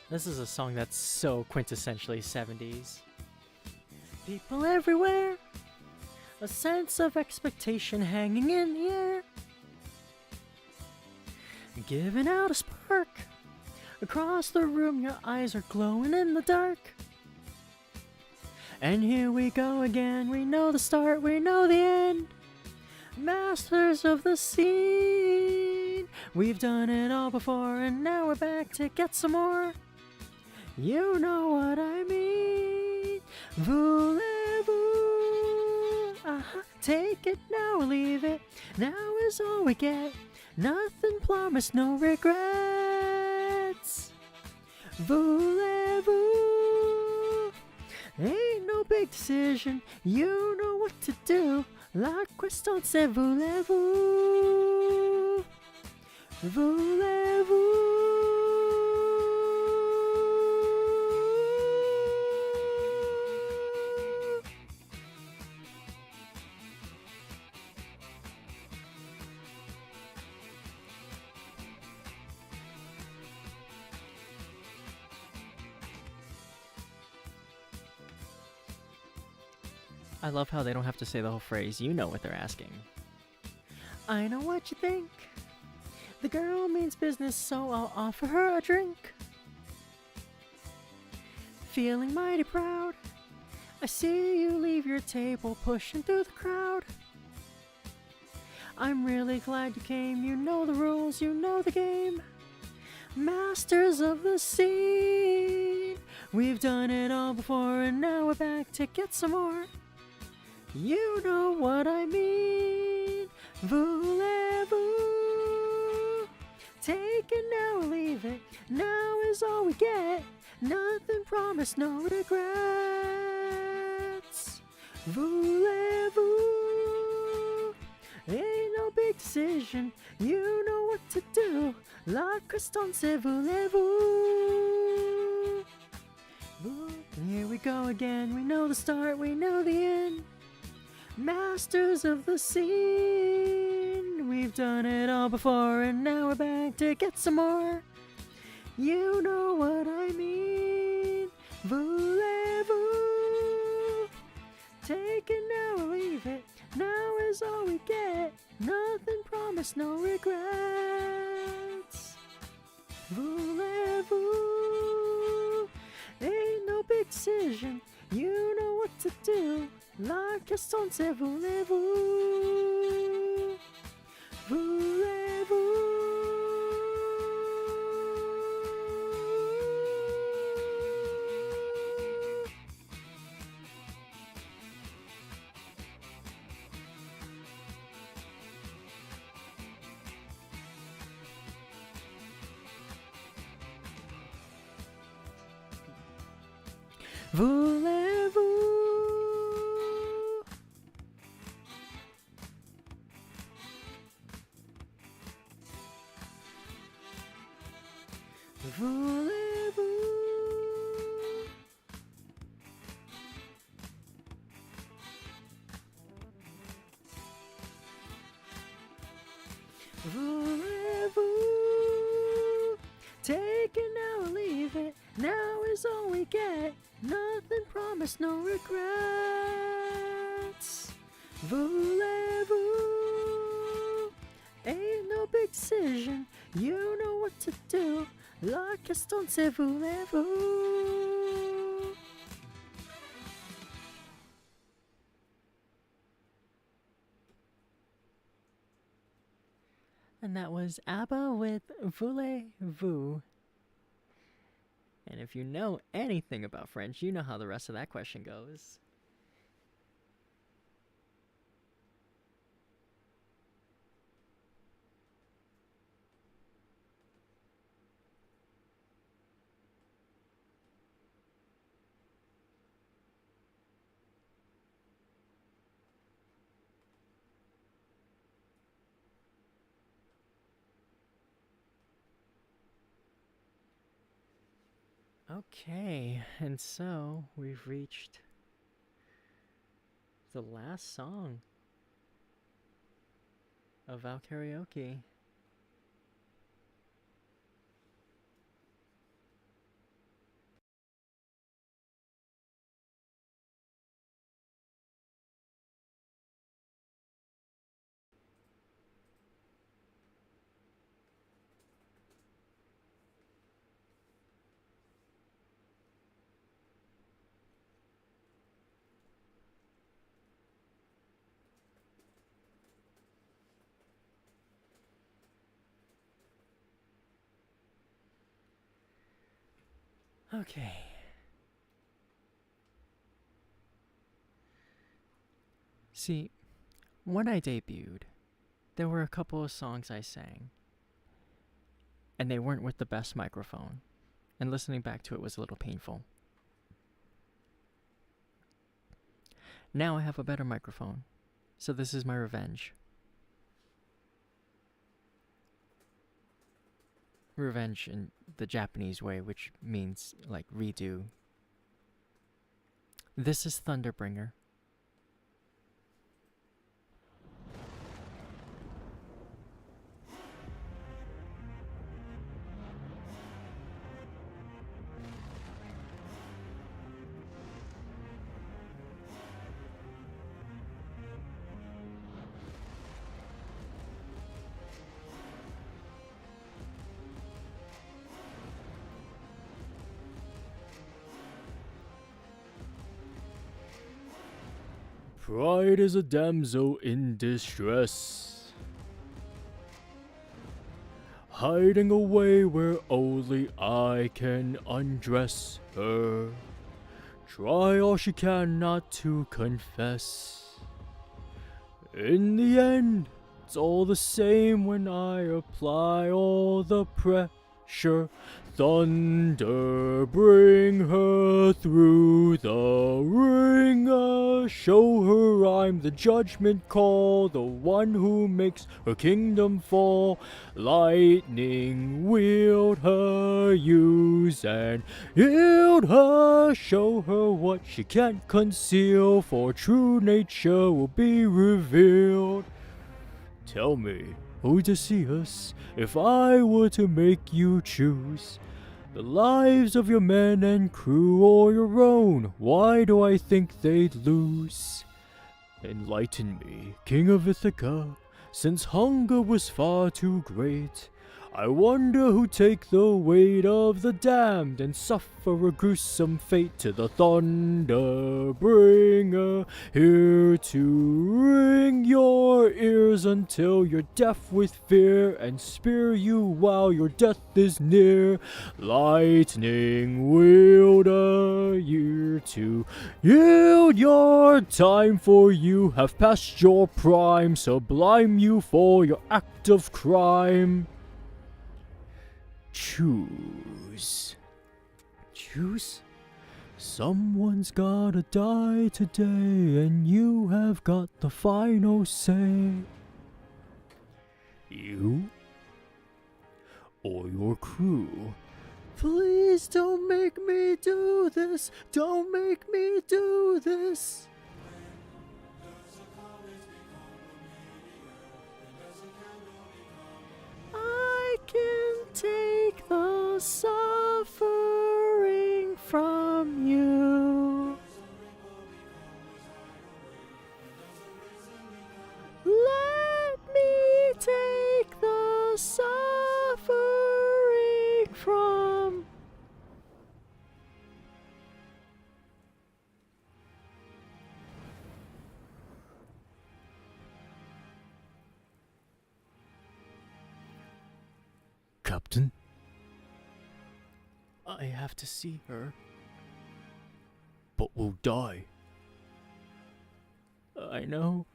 This is a song that's so quintessentially 70s. People everywhere, a sense of expectation hanging in the air, giving out a spark. Across the room, your eyes are glowing in the dark. And here we go again, we know the start, we know the end. Masters of the scene, we've done it all before, and now we're back to get some more. You know what I mean. Voulez-vous? Take it now or leave it. Now is all we get. Nothing promised, no regrets. Voulez-vous? Ain't no big decision. You know what to do. La question c'est voulez-vous? Voulez-vous? I love how they don't have to say the whole phrase. You know what they're asking. I know what you think. The girl means business, so I'll offer her a drink. Feeling mighty proud. I see you leave your table pushing through the crowd. I'm really glad you came. You know the rules, you know the game. Masters of the scene. We've done it all before, and now we're back to get some more. You know what I mean. Voulez-vous? Take it now or leave it. Now is all we get. Nothing promised, no regrets. Voulez-vous? Ain't no big decision. You know what to do. La question c'est voulez-vous? Here we go again. We know the start, we know the end. Masters of the scene. We've done it all before, and now we're back to get some more. You know what I mean. Voulez-vous? Take it now or leave it. Now is all we get. Nothing promised, no regrets. Voulez-vous? Ain't no big decision. You know what to do. La question c'est voulez-vous? Voulez-vous? Voulez-vous? Voulez-vous? Voulez-vous? Take it now or leave it. Now is all we get. Nothing promised, no regrets. Voulez-vous? Ain't no big decision. You know what to do. La question c'est voulez-vous? And that was ABBA with Voulez-vous. And if you know anything about French, you know how the rest of that question goes. Okay, and so we've reached the last song of our karaoke. Okay. See, when I debuted, there were a couple of songs I sang, and they weren't with the best microphone, and listening back to it was a little painful. Now I have a better microphone, so this is my revenge. Revenge in the Japanese way, which means like redo. This is Thunderbringer. Pride is a damsel in distress, hiding away where only I can undress her. Try all she can not to confess. In the end, it's all the same when I apply all the pressure. Thunder, bring her through the ringer. Show her I'm the judgment call, the one who makes her kingdom fall. Lightning, wield her, use and yield her. Show her what she can't conceal, for true nature will be revealed. Tell me, Odysseus, if I were to make you choose the lives of your men and crew or your own, why do I think they'd lose? Enlighten me, King of Ithaca, since hunger was far too great. I wonder who'd take the weight of the damned and suffer a gruesome fate. To the thunder bringer, here to ring your ears until you're deaf with fear, and spear you while your death is near. Lightning wielder, here to yield your time, for you have passed your prime. Sublime you for your act of crime. Choose. Choose? Someone's gotta die today, and you have got the final say. You? Or your crew? Please don't make me do this. Don't make me do this. I can take the suffering from you. Let me take the suffering from. Captain? I have to see her. But we'll die. I know.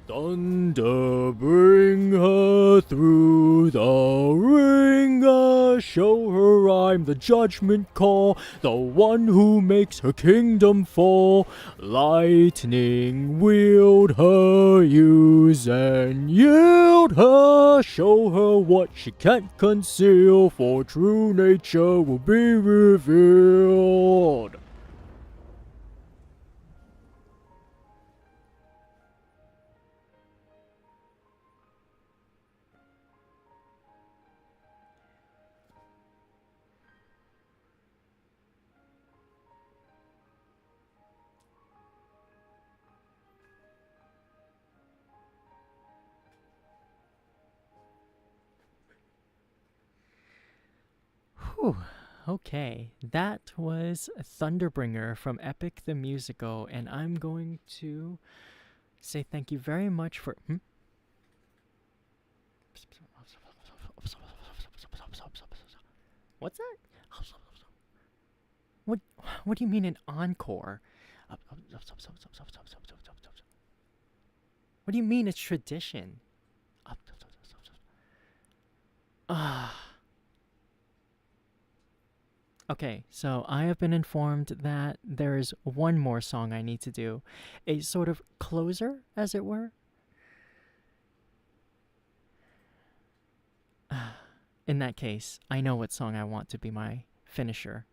Thunder, bring her through the ringer. Show show her I'm the judgment call, the one who makes her kingdom fall. Lightning wield her, use and yield her, show her what she can't conceal, for true nature will be revealed. Whew. Okay, that was Thunderbringer from Epic the Musical, and I'm going to say thank you very much for. What's that? What do you mean an encore? What do you mean it's tradition? Okay, so I have been informed that there is one more song I need to do. A sort of closer, as it were. In that case, I know what song I want to be my finisher.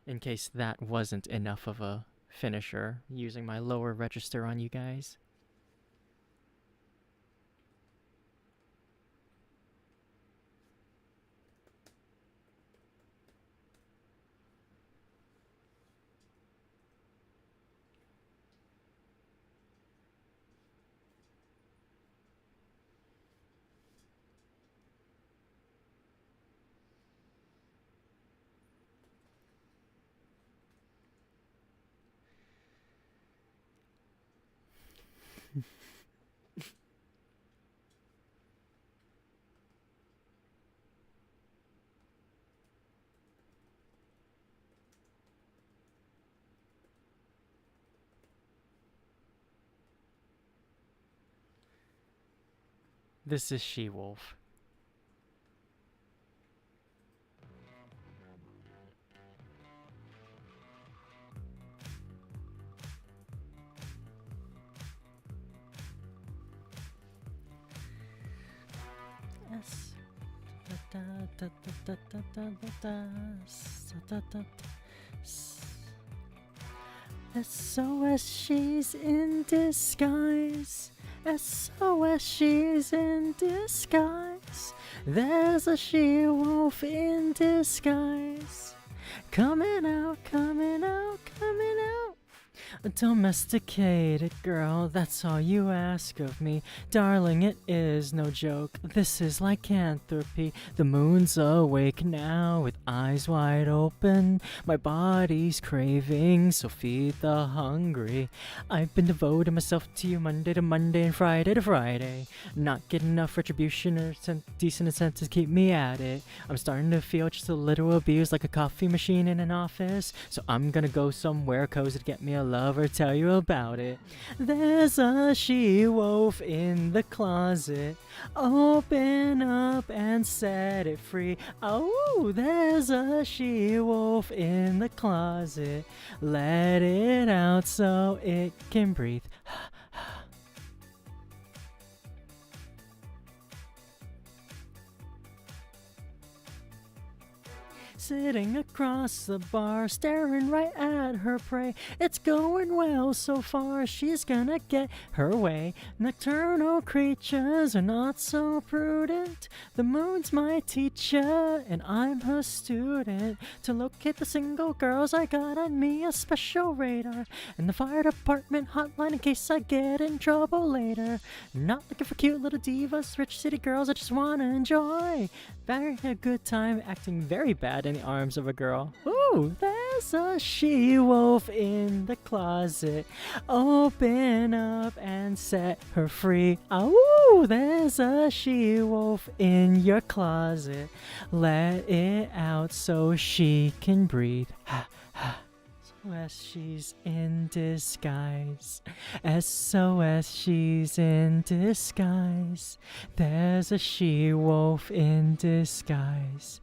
In case that wasn't enough of a finisher, using my lower register on you guys. This is She-Wolf. SOS, she's in disguise. SOS, she's in disguise. There's a she-wolf in disguise. Coming out, coming out, coming out. A domesticated girl, that's all you ask of me. Darling, it is no joke. This is lycanthropy. The moon's awake now with eyes wide open. My body's craving, so feed the hungry. I've been devoting myself to you Monday to Monday and Friday to Friday. Not getting enough retribution or decent incentives to keep me at it. I'm starting to feel just a little abused, like a coffee machine in an office. So I'm gonna go somewhere cozy to get me a lover, tell you about it. There's a she-wolf in the closet. Open up and set it free. Oh, there's a she-wolf in the closet. Let it out so it can breathe. Sitting across the bar, staring right at her prey. It's going well so far, she's gonna get her way. Nocturnal creatures are not so prudent. The moon's my teacher, and I'm her student. To locate the single girls, I got on me a special radar. And the fire department hotline in case I get in trouble later. Not looking for cute little divas, rich city girls, I just wanna enjoy. Having a good time, acting very bad in the arms of a girl. Ooh, there's a she-wolf in the closet. Open up and set her free. Ooh, there's a she-wolf in your closet. Let it out so she can breathe. SOS, she's in disguise. SOS, she's in disguise. There's a she-wolf in disguise.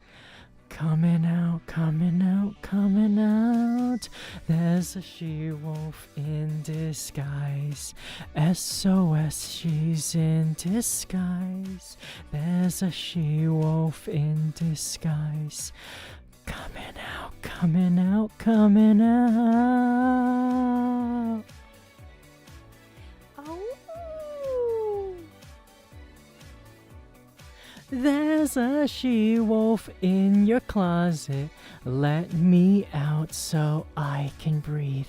Coming out, coming out, coming out. There's a she-wolf in disguise. SOS, she's in disguise. There's a she-wolf in disguise. Coming out, coming out, coming out. Oh. There's a she-wolf in your closet. Let me out so I can breathe.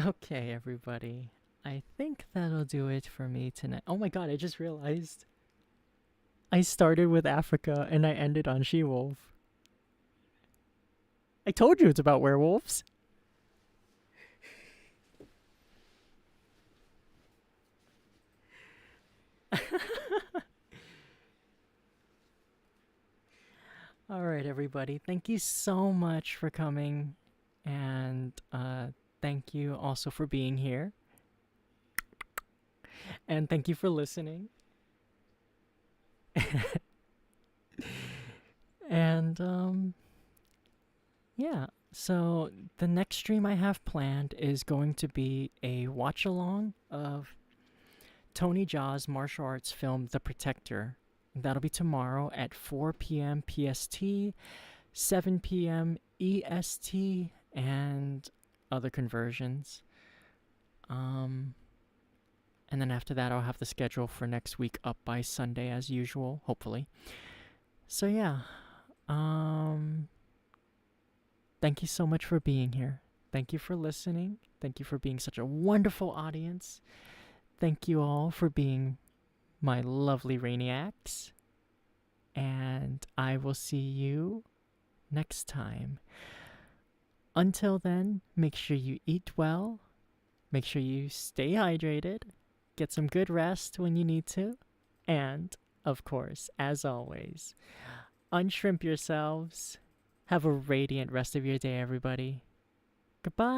Okay, everybody. I think that'll do it for me tonight. Oh my god, I just realized I started with Africa and I ended on she-wolf. I told you it's about werewolves. All right, everybody. Thank you so much for coming. And thank you also for being here. And thank you for listening. And yeah, so the next stream I have planned is going to be a watch along of Tony Jaa's martial arts film The Protector. That'll be tomorrow at 4 p.m. PST, 7 p.m. EST, and other conversions. And then after that, I'll have the schedule for next week up by Sunday as usual, hopefully. So yeah, thank you so much for being here. Thank you for listening. Thank you for being such a wonderful audience. Thank you all for being my lovely Rainiacs. And I will see you next time. Until then, make sure you eat well. Make sure you stay hydrated. Get some good rest when you need to. And, of course, as always, unshrimp yourselves. Have a radiant rest of your day, everybody. Goodbye.